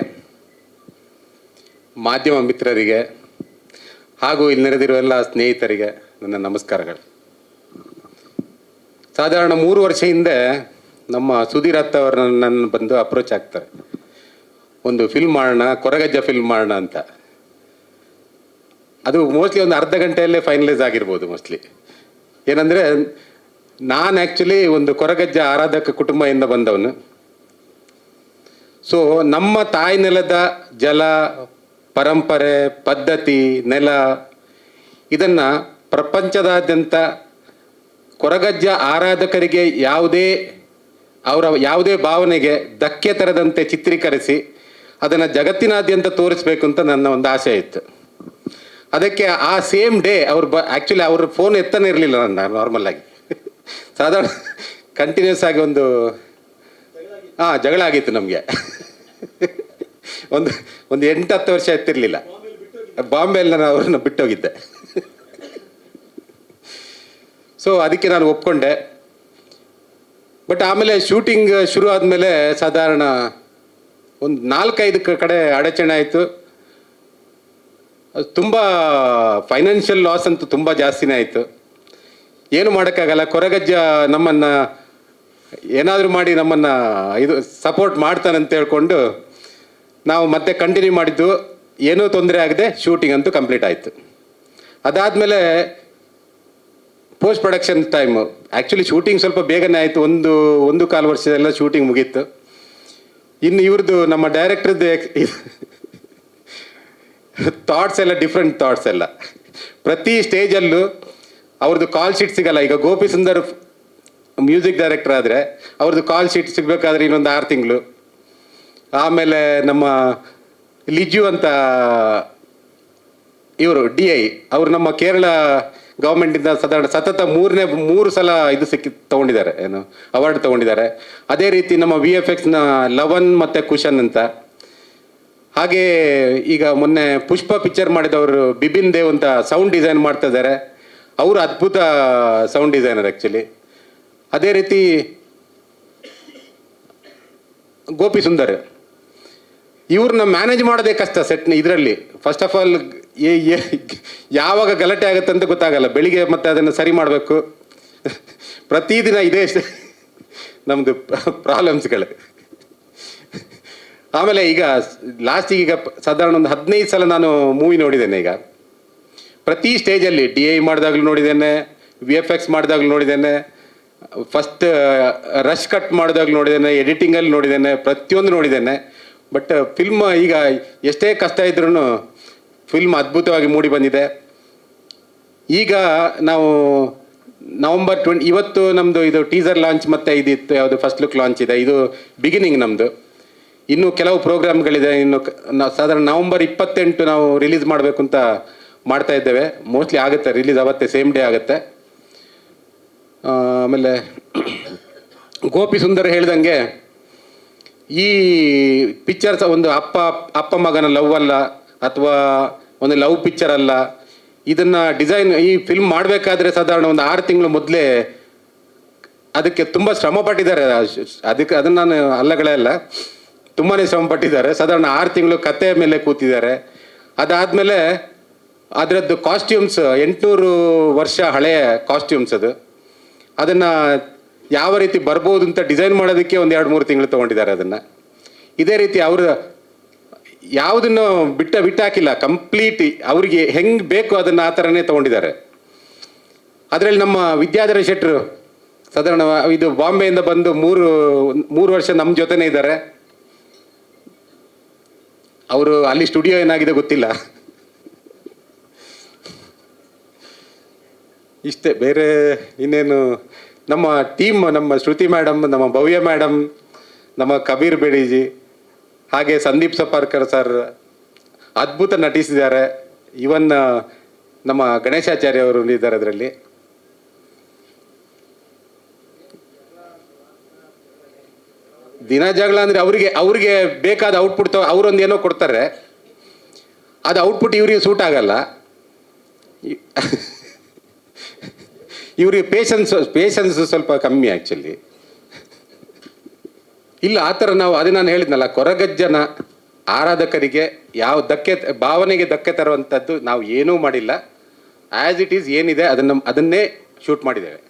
ಮಾಧ್ಯಮ ಮಿತ್ರರಿಗೆ ಹಾಗೂ ಇಲ್ಲಿ ನೆರೆದಿರುವ ಎಲ್ಲ ಸ್ನೇಹಿತರಿಗೆ ನನ್ನ ನಮಸ್ಕಾರಗಳು. ಸಾಧಾರಣ 3 ವರ್ಷ ಹಿಂದೆ ನಮ್ಮ ಸುಧೀರ್ ಅವರು ನನ್ನ ಬಂದು ಅಪ್ರೋಚ್ ಆಗ್ತಾರೆ, ಒಂದು ಫಿಲ್ಮ್ ಮಾಡೋಣ, ಕೊರಗಜ್ಜ ಫಿಲ್ಮ್ ಮಾಡೋಣ ಅಂತ. ಅದು ಮೋಸ್ಟ್ಲಿ ಒಂದು ಅರ್ಧ ಗಂಟೆಯಲ್ಲೇ ಫೈನಲೈಸ್ ಆಗಿರ್ಬೋದು ಮೋಸ್ಟ್ಲಿ. ಏನಂದರೆ ನಾನು ಆ್ಯಕ್ಚುಲಿ ಒಂದು ಕೊರಗಜ್ಜ ಆರಾಧಕ ಕುಟುಂಬದಿಂದ ಬಂದವನು. ಸೊ ನಮ್ಮ ತಾಯಿ ನೆಲದ ಜಲ, ಪರಂಪರೆ, ಪದ್ಧತಿ, ನೆಲ ಇದನ್ನು ಪ್ರಪಂಚದಾದ್ಯಂತ ಕೊರಗಜ್ಜ ಆರಾಧಕರಿಗೆ ಯಾವುದೇ ಭಾವನೆಗೆ ಧಕ್ಕೆ ತರದಂತೆ ಚಿತ್ರೀಕರಿಸಿ ಅದನ್ನು ಜಗತ್ತಿನಾದ್ಯಂತ ತೋರಿಸ್ಬೇಕು ಅಂತ ನನ್ನ ಒಂದು ಆಸೆ ಇತ್ತು. ಅದಕ್ಕೆ ಆ ಸೇಮ್ ಡೇ ಆ್ಯಕ್ಚುಲಿ ಅವ್ರ ಫೋನ್ ಎತ್ತನೇ ಇರಲಿಲ್ಲ ನನ್ನ ನಾರ್ಮಲ್ ಆಗಿ. ಸಾಧಾರಣ ಕಂಟಿನ್ಯೂಸ್ ಆಗಿ ಒಂದು ಜಗಳ ಆಗಿತ್ತು ನಮಗೆ. ಒಂದು 8-10 ವರ್ಷ ಎತ್ತಿರಲಿಲ್ಲ. ಬಾಂಬೆಯಲ್ಲಿ ನಾನು ಅವ್ರನ್ನ ಬಿಟ್ಟೋಗಿದ್ದೆ. ಸೊ ಅದಕ್ಕೆ ನಾನು ಒಪ್ಕೊಂಡೆ. ಬಟ್ ಆಮೇಲೆ ಶೂಟಿಂಗ್ ಶುರು ಆದಮೇಲೆ ಸಾಧಾರಣ ಒಂದು 4-5 ಕಡೆ ಅಡಚಣೆ ಆಯಿತು. ತುಂಬ ಫೈನಾನ್ಷಿಯಲ್ ಲಾಸ್ ಅಂತೂ ತುಂಬ ಜಾಸ್ತಿನೇ ಆಯಿತು. ಏನು ಮಾಡೋಕ್ಕಾಗಲ್ಲ. ಕೊರಗಜ್ಜ ನಮ್ಮನ್ನು ಏನಾದರೂ ಮಾಡಿ ನಮ್ಮನ್ನು ಸಪೋರ್ಟ್ ಮಾಡ್ತಾನಂತ ಹೇಳ್ಕೊಂಡು ನಾವು ಮತ್ತೆ ಕಂಟಿನ್ಯೂ ಮಾಡಿದ್ದು. ಏನೂ ತೊಂದರೆ ಆಗದೆ ಶೂಟಿಂಗ್ ಅಂತೂ ಕಂಪ್ಲೀಟ್ ಆಯಿತು. ಅದಾದಮೇಲೆ post production time, actually shooting ಸ್ವಲ್ಪ ಬೇಗನೆ ಆಯಿತು. 1.25 ವರ್ಷದೆಲ್ಲ ಶೂಟಿಂಗ್ ಮುಗೀತು. ಇನ್ನು ಇವ್ರದ್ದು ನಮ್ಮ ಡೈರೆಕ್ಟ್ರದ್ದು ಥಾಟ್ಸ್ ಎಲ್ಲ ಡಿಫ್ರೆಂಟ್ ಥಾಟ್ಸ್ ಎಲ್ಲ. ಪ್ರತಿ ಸ್ಟೇಜಲ್ಲೂ ಅವ್ರದ್ದು ಕಾಲ್ ಶೀಟ್ ಸಿಗಲ್ಲ. ಈಗ ಗೋಪಿ ಸುಂದರ್ ಮ್ಯೂಸಿಕ್ ಡೈರೆಕ್ಟರ್ ಆದರೆ ಅವ್ರದ್ದು ಕಾಲ್ ಶೀಟ್ ಸಿಗಬೇಕಾದ್ರೆ ಇನ್ನೊಂದು 6 ತಿಂಗಳು. ಆಮೇಲೆ ನಮ್ಮ ಲಿಜು ಅಂತ ಇವರು DI ಅವರು ನಮ್ಮ ಕೇರಳ ಗೌರ್ಮೆಂಟಿಂದ ಸಾಧಾರಣ ಸತತ 3 ಸಲ ತೊಗೊಂಡಿದ್ದಾರೆ, ಏನು ಅವಾರ್ಡ್ ತೊಗೊಂಡಿದ್ದಾರೆ. ಅದೇ ರೀತಿ ನಮ್ಮ VFXನ ಲವನ್ ಮತ್ತು ಕುಶನ್ ಅಂತ. ಹಾಗೆ ಈಗ ಮೊನ್ನೆ ಪುಷ್ಪ ಪಿಕ್ಚರ್ ಮಾಡಿದವರು ಬಿಬಿನ್ ದೇವ್ ಅಂತ ಸೌಂಡ್ ಡಿಸೈನ್ ಮಾಡ್ತಾ ಇದ್ದಾರೆ. ಅವರು ಅದ್ಭುತ ಸೌಂಡ್ ಡಿಸೈನರ್ ಆ್ಯಕ್ಚುಲಿ. ಅದೇ ರೀತಿ ಗೋಪಿ ಸುಂದರ್, ಇವ್ರನ್ನ ಮ್ಯಾನೇಜ್ ಮಾಡೋದೇ ಕಷ್ಟ ಸೆಟ್ನ. ಇದರಲ್ಲಿ ಫಸ್ಟ್ ಆಫ್ ಆಲ್ ಯಾವಾಗ ಗಲಾಟೆ ಆಗುತ್ತೆ ಅಂತ ಗೊತ್ತಾಗಲ್ಲ. ಬೆಳಿಗ್ಗೆ ಮತ್ತೆ ಅದನ್ನು ಸರಿ ಮಾಡಬೇಕು. ಪ್ರತಿದಿನ ಇದೇ ನಮ್ಮದು ಪ್ರಾಬ್ಲಮ್ಸ್ಗಳು. ಆಮೇಲೆ ಈಗ ಲಾಸ್ಟಿಗೆ ಈಗ ಸಾಧಾರಣ ಒಂದು 15 ಸಲ ನಾನು ಮೂವಿ ನೋಡಿದ್ದೇನೆ. ಈಗ ಪ್ರತಿ ಸ್ಟೇಜಲ್ಲಿ DI ಮಾಡಿದಾಗಲೂ ನೋಡಿದ್ದೇನೆ, VFX ಮಾಡಿದಾಗಲೂ ನೋಡಿದ್ದೇನೆ, ಫಸ್ಟ್ ರಶ್ ಕಟ್ ಮಾಡಿದಾಗಲೂ ನೋಡಿದ್ದೇನೆ, ಎಡಿಟಿಂಗಲ್ಲಿ ನೋಡಿದ್ದೇನೆ, ಪ್ರತಿಯೊಂದು ನೋಡಿದ್ದೇನೆ. ಬಟ್ ಫಿಲ್ಮ್ ಈಗ ಎಷ್ಟೇ ಕಷ್ಟ ಇದ್ರೂ ಫಿಲ್ಮ್ ಅದ್ಭುತವಾಗಿ ಮೂಡಿ ಬಂದಿದೆ. ಈಗ ನಾವು November 20 ಇವತ್ತು ನಮ್ಮದು ಇದು ಟೀಸರ್ ಲಾಂಚ್ ಮತ್ತು ಇದಿತ್ತು, ಯಾವುದು ಫಸ್ಟ್ ಲುಕ್ ಲಾಂಚ್ ಇದೆ. ಇದು ಬಿಗಿನಿಂಗ್ ನಮ್ಮದು. ಇನ್ನೂ ಕೆಲವು ಪ್ರೋಗ್ರಾಮ್ಗಳಿದೆ. ಇನ್ನು ಸಾಧಾರಣ November 28 ನಾವು ರಿಲೀಸ್ ಮಾಡಬೇಕು ಅಂತ ಮಾಡ್ತಾ ಇದ್ದೇವೆ. ಮೋಸ್ಟ್ಲಿ ಆಗುತ್ತೆ, ರಿಲೀಸ್ ಆವತ್ತೆ, ಸೇಮ್ ಡೇ ಆಗುತ್ತೆ. ಆಮೇಲೆ ಗೋಪಿ ಸುಂದರ್ ಹೇಳ್ದಂಗೆ ಈ ಪಿಕ್ಚರ್ಸ್ ಒಂದು ಅಪ್ಪ ಮಗನ ಲವ್ ಅಲ್ಲ, ಅಥವಾ ಒಂದು ಲವ್ ಪಿಕ್ಚರ್ ಅಲ್ಲ. ಇದನ್ನು ಈ ಫಿಲ್ಮ್ ಮಾಡಬೇಕಾದ್ರೆ ಸಾಧಾರಣ ಒಂದು 6 ತಿಂಗಳು ಮೊದಲೇ ಅದಕ್ಕೆ ತುಂಬ ಶ್ರಮ ಪಟ್ಟಿದ್ದಾರೆ. ಅದನ್ನು ನಾನು ಅಲ್ಲಗಳೆಲ್ಲ ತುಂಬಾ ಶ್ರಮ ಪಟ್ಟಿದ್ದಾರೆ. ಸಾಧಾರಣ 6 ತಿಂಗಳು ಕತೆ ಮೇಲೆ ಕೂತಿದ್ದಾರೆ. ಅದಾದಮೇಲೆ ಅದರದ್ದು ಕಾಸ್ಟ್ಯೂಮ್ಸ್ 800 ವರ್ಷ ಹಳೆಯ ಕಾಸ್ಟ್ಯೂಮ್ಸ್ ಅದನ್ನು ಯಾವ ರೀತಿ ಬರ್ಬೋದು ಅಂತ ಡಿಸೈನ್ ಮಾಡೋದಕ್ಕೆ ಒಂದು 2-3 ತಿಂಗಳು ತೊಗೊಂಡಿದ್ದಾರೆ ಅದನ್ನು. ಇದೇ ರೀತಿ ಅವರು ಯಾವುದನ್ನು ಬಿಟ್ಟಾಕಿಲ್ಲ. ಕಂಪ್ಲೀಟ್ ಅವ್ರಿಗೆ ಹೆಂಗೆ ಬೇಕು ಅದನ್ನು ಆ ಥರನೇ ತೊಗೊಂಡಿದ್ದಾರೆ. ಅದರಲ್ಲಿ ನಮ್ಮ ವಿದ್ಯಾಧರ ಶೆಟ್ಟರು ಸಾಧಾರಣ ಇದು ಬಾಂಬೆಯಿಂದ ಬಂದು ಮೂರು ವರ್ಷ ನಮ್ಮ ಜೊತೆನೇ ಇದ್ದಾರೆ. ಅವರು ಅಲ್ಲಿ ಸ್ಟುಡಿಯೋ ಏನಾಗಿದೆ ಗೊತ್ತಿಲ್ಲ. ಇಷ್ಟೇ, ಬೇರೆ ಇನ್ನೇನು. ನಮ್ಮ ಟೀಮ್, ನಮ್ಮ ಶ್ರುತಿ ಮೇಡಮ್, ನಮ್ಮ ಭವ್ಯ ಮೇಡಮ್, ನಮ್ಮ ಕಬೀರ್ ಬೇಡಿಜಿ, ಹಾಗೆ ಸಂದೀಪ್ ಸಪಾರ್ಕರ್ ಸರ್ ಅದ್ಭುತ ನಟಿಸಿದ್ದಾರೆ. ಇವನ್ ನಮ್ಮ ಗಣೇಶಾಚಾರ್ಯ ಅವರು ಇದ್ದಾರೆ ಅದರಲ್ಲಿ. ದಿನ ಜಗಳ ಅಂದರೆ ಅವ್ರಿಗೆ ಬೇಕಾದ ಔಟ್ಪುಟ್ ಅವರೊಂದು ಏನೋ ಕೊಡ್ತಾರೆ, ಅದು ಔಟ್ಪುಟ್ ಇವ್ರಿಗೆ ಸೂಟ್ ಆಗಲ್ಲ. ಇವ್ರಿಗೆ ಪೇಷನ್ಸ್ ಸ್ವಲ್ಪ ಕಮ್ಮಿ ಆ್ಯಕ್ಚುಲಿ. ಇಲ್ಲ ಆ ಥರ ಅದೇ ನಾನು ಹೇಳಿದ್ನಲ್ಲ, ಕೊರಗಜ್ಜನ ಆರಾಧಕರಿಗೆ ಭಾವನೆಗೆ ಧಕ್ಕೆ ತರುವಂಥದ್ದು ನಾವು ಏನೂ ಮಾಡಿಲ್ಲ. ಆ್ಯಸ್ ಇಟ್ ಈಸ್ ಏನಿದೆ ಅದನ್ನೇ ಶೂಟ್ ಮಾಡಿದ್ದೇವೆ.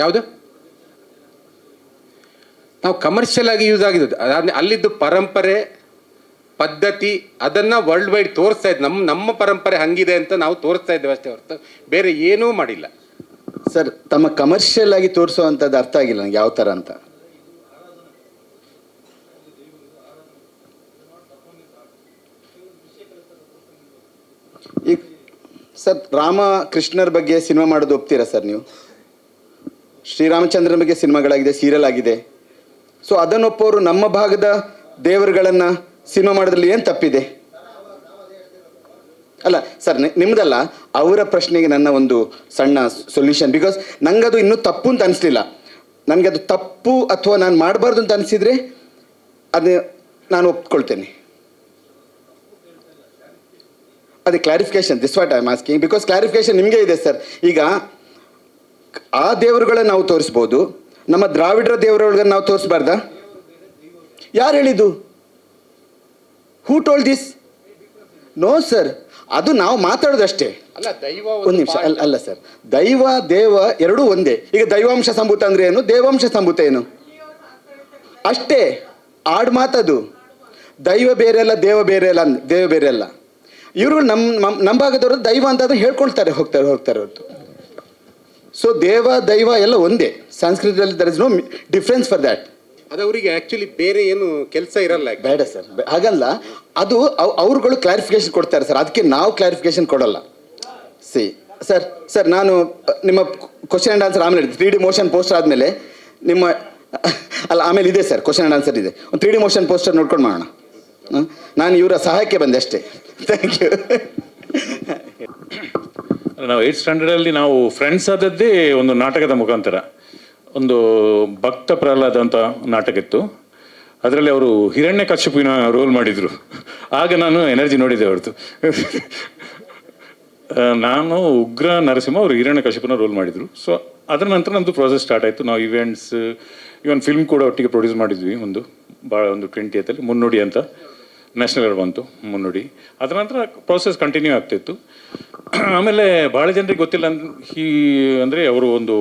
ಯಾವುದು ನಾವು ಕಮರ್ಷಿಯಲ್ ಆಗಿ ಯೂಸ್ ಆಗಿದ್ದು ಅಲ್ಲಿದ್ದು ಪರಂಪರೆ ಪದ್ಧತಿ ಅದನ್ನು ವರ್ಲ್ಡ್ ವೈಡ್ ತೋರಿಸ್ತಾ ಇದ್ದು. ನಮ್ಮ ಪರಂಪರೆ ಹಂಗಿದೆ ಅಂತ ನಾವು ತೋರಿಸ್ತಾ ಇದ್ದೇವೆ ಅಷ್ಟೇ ಹೊರತು ಬೇರೆ ಏನೂ ಮಾಡಿಲ್ಲ. ಸರ್, ತಮ್ಮ ಕಮರ್ಷಿಯಲ್ ಆಗಿ ತೋರಿಸುವಂಥದ್ದು ಅರ್ಥ ಆಗಿಲ್ಲ ನನಗೆ, ಯಾವ ಥರ ಅಂತ. ಈಗ ಸರ್, ರಾಮ ಕೃಷ್ಣರ ಬಗ್ಗೆ ಸಿನಿಮಾ ಮಾಡೋದು ಒಪ್ತೀರಾ ಸರ್ ನೀವು? ಶ್ರೀರಾಮಚಂದ್ರನ ಬಗ್ಗೆ ಸಿನಿಮಾಗಳಾಗಿದೆ, ಸೀರಿಯಲ್ ಆಗಿದೆ. ಸೊ ಅದನ್ನು ಒಪ್ಪೋರು ನಮ್ಮ ಭಾಗದ ದೇವರುಗಳನ್ನು ಸಿನಿಮಾ ಮಾಡೋದ್ರಲ್ಲಿ ಏನು ತಪ್ಪಿದೆ? ಅಲ್ಲ ಸರ್, ನಿಮ್ದಲ್ಲ, ಅವರ ಪ್ರಶ್ನೆಗೆ ನನ್ನ ಒಂದು ಸಣ್ಣ ಸೊಲ್ಯೂಷನ್. ಬಿಕಾಸ್ ನಂಗದು ಇನ್ನೂ ತಪ್ಪು ಅಂತ ಅನಿಸ್ಲಿಲ್ಲ. ನನಗದು ತಪ್ಪು ಅಥವಾ ನಾನು ಮಾಡಬಾರ್ದು ಅಂತ ಅನಿಸಿದರೆ ಅದು ನಾನು ಒಪ್ಕೊಳ್ತೇನೆ. ಅದೇ clarification, this what I am asking. Because clarification ನಿಮಗೆ ಇದೆ ಸರ್. ಈಗ ಆ ದೇವರುಗಳನ್ನ ನಾವು ತೋರಿಸ್ಬೋದು, ನಮ್ಮ ದ್ರಾವಿಡರ ದೇವರುಗಳನ್ನ ನಾವು ತೋರಿಸ್ಬಾರ್ದಾ? ಯಾರು ಹೇಳಿದ್ದು? Who told this? No sir, ಅದು ನಾವು ಮಾತಾಡೋದಷ್ಟೇ. ಒಂದು ನಿಮಿಷ. ಅಲ್ಲ ಸರ್, ದೈವ ದೇವ ಎರಡೂ ಒಂದೇ. ಈಗ ದೈವಾಂಶ ಸಂಭೂತ ಅಂದ್ರೆ ಏನು, ದೇವಾಂಶ ಸಂಭೂತ ಏನು? ಅಷ್ಟೇ. ಆಡ್ ಮಾತದು. ದೈವ ಬೇರೆ ಅಲ್ಲ, ದೇವ ಬೇರೆ ಅಲ್ಲ, ದೇವ ಬೇರೆ ಅಲ್ಲ. ಇವರು ನಮ್ಮ ಭಾಗದವರು ದೈವ ಅಂತ ಹೇಳ್ಕೊಳ್ತಾರೆ ಹೋಗ್ತಾರೆ ಹೊರತು. ಸೊ ದೇವ ದೈವ ಎಲ್ಲ ಒಂದೇ. ಸಂಸ್ಕೃತದಲ್ಲಿ there is no difference for that. ಅದು ಅವರಿಗೆ ಆ್ಯಕ್ಚುಲಿ ಬೇರೆ ಏನು ಕೆಲಸ ಇರಲ್ಲ. ಬೇಡ ಸರ್, ಹಾಗಲ್ಲ. ಅದು ಅವ್ರುಗಳು ಕ್ಲಾರಿಫಿಕೇಶನ್ ಕೊಡ್ತಾರೆ ಸರ್, ಅದಕ್ಕೆ ನಾವು ಕ್ಲಾರಿಫಿಕೇಶನ್ ಕೊಡಲ್ಲ. ಸರ್ ನಾನು ನಿಮ್ಮ ಕ್ವಶನ್ ಆ್ಯಂಡ್ ಆನ್ಸರ್ ಆಮೇಲೆ 3D ಮೋಷನ್ ಪೋಸ್ಟರ್ ಆದಮೇಲೆ ನಿಮ್ಮ ಅಲ್ಲ ಆಮೇಲೆ ಇದೆ ಸರ್, ಕ್ವಶನ್ ಆ್ಯಂಡ್ ಆನ್ಸರ್ ಇದೆ. ಒಂದು 3D ಮೋಷನ್ ಪೋಸ್ಟರ್ ನೋಡ್ಕೊಂಡು ಮಾಡೋಣ. ನಾನು ಇವರ ಸಹಾಯಕ್ಕೆ ಬಂದೆ ಅಷ್ಟೇ. Thank you. ನಾವು 8th ಸ್ಟ್ಯಾಂಡರ್ಡಲ್ಲಿ ನಾವು ಫ್ರೆಂಡ್ಸ್ ಆದದ್ದೇ ಒಂದು ನಾಟಕದ ಮುಖಾಂತರ. ಒಂದು ಭಕ್ತ ಪ್ರಹ್ಲಾದ ಅಂತ ನಾಟಕ ಇತ್ತು. ಅದರಲ್ಲಿ ಅವರು ಹಿರಣ್ಯಕಶ್ಯಪುವಿನ ರೋಲ್ ಮಾಡಿದರು. ಆಗ ನಾನು ಎನರ್ಜಿ ನೋಡಿದ್ದೆ ಹೊರತು. ನಾನು ಉಗ್ರ ನರಸಿಂಹ, ಅವರು ಹಿರಣ್ಯಕಶ್ಯಪುನ ರೋಲ್ ಮಾಡಿದರು. ಸೊ ಅದರ ನಂತರ ನಮ್ಮದು ಪ್ರಾಸೆಸ್ ಸ್ಟಾರ್ಟ್ ಆಯಿತು. ನಾವು ಇವೆಂಟ್ಸ್, ಇವನ್ ಫಿಲ್ಮ್ ಕೂಡ ಒಟ್ಟಿಗೆ ಪ್ರೊಡ್ಯೂಸ್ ಮಾಡಿದ್ವಿ. ಒಂದು 20th ಮುನ್ನುಡಿ ಅಂತ ನ್ಯಾಷನಲ್ ಅವಾರ್ಡ್ ಬಂತು, ಮುನ್ನುಡಿ. ಅದರ ನಂತರ ಪ್ರಾಸೆಸ್ ಕಂಟಿನ್ಯೂ ಆಗ್ತಿತ್ತು. ಆಮೇಲೆ ಭಾಳ ಜನರಿಗೆ ಗೊತ್ತಿಲ್ಲ ಅಂದರೆ ಅವರು ಒಂದು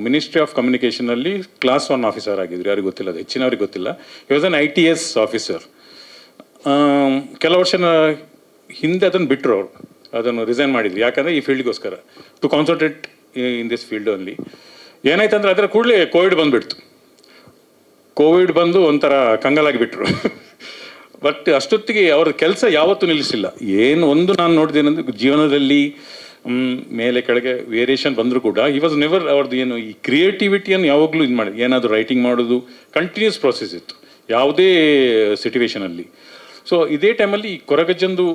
ಮಿನಿಸ್ಟ್ರಿ ಆಫ್ ಕಮ್ಯುನಿಕೇಷನಲ್ಲಿ ಕ್ಲಾಸ್ 1 ಆಫೀಸರ್ ಆಗಿದ್ರು. ಯಾರಿಗೆ ಗೊತ್ತಿಲ್ಲ, ಅದು ಹೆಚ್ಚಿನವ್ರಿಗೆ ಗೊತ್ತಿಲ್ಲ. He was an ITS officer. ಕೆಲವು ವರ್ಷ ಹಿಂದೆ ಅದನ್ನು ಬಿಟ್ಟರು. ಅವರು ಅದನ್ನು ರಿಸೈನ್ ಮಾಡಿದ್ರು. ಯಾಕಂದರೆ ಈ ಫೀಲ್ಡ್ಗೋಸ್ಕರ, to concentrate in this field only. ಏನಾಯ್ತಂದ್ರೆ ಅದರ ಕೂಡಲೇ ಕೋವಿಡ್ ಬಂದುಬಿಡ್ತು. ಕೋವಿಡ್ ಬಂದು ಒಂಥರ ಕಂಗಾಲಾಗಿ ಬಿಟ್ಟರು. ಬಟ್ ಅಷ್ಟೊತ್ತಿಗೆ ಅವ್ರ ಕೆಲಸ ಯಾವತ್ತೂ ನಿಲ್ಲಿಸಿಲ್ಲ. ಏನು ಒಂದು ನಾನು ನೋಡಿದ್ದೇನೆಂದ್ರೆ, ಜೀವನದಲ್ಲಿ ಮೇಲೆ ಕೆಳಗೆ ವೇರಿಯೇಷನ್ ಬಂದರೂ ಕೂಡ ಹಿ ವಾಸ್ ನೆವರ್ ಅವ್ರದ್ದು ಏನು ಈ ಕ್ರಿಯೇಟಿವಿಟಿಯನ್ನು ಯಾವಾಗಲೂ ಇದು ಮಾಡಿ ಏನಾದರೂ ರೈಟಿಂಗ್ ಮಾಡೋದು ಕಂಟಿನ್ಯೂಸ್ ಪ್ರಾಸೆಸ್ ಇತ್ತು ಯಾವುದೇ ಸಿಟುವೇಷನಲ್ಲಿ. ಸೊ ಇದೇ ಟೈಮಲ್ಲಿ ಕೊರಗಜ್ಜಂದು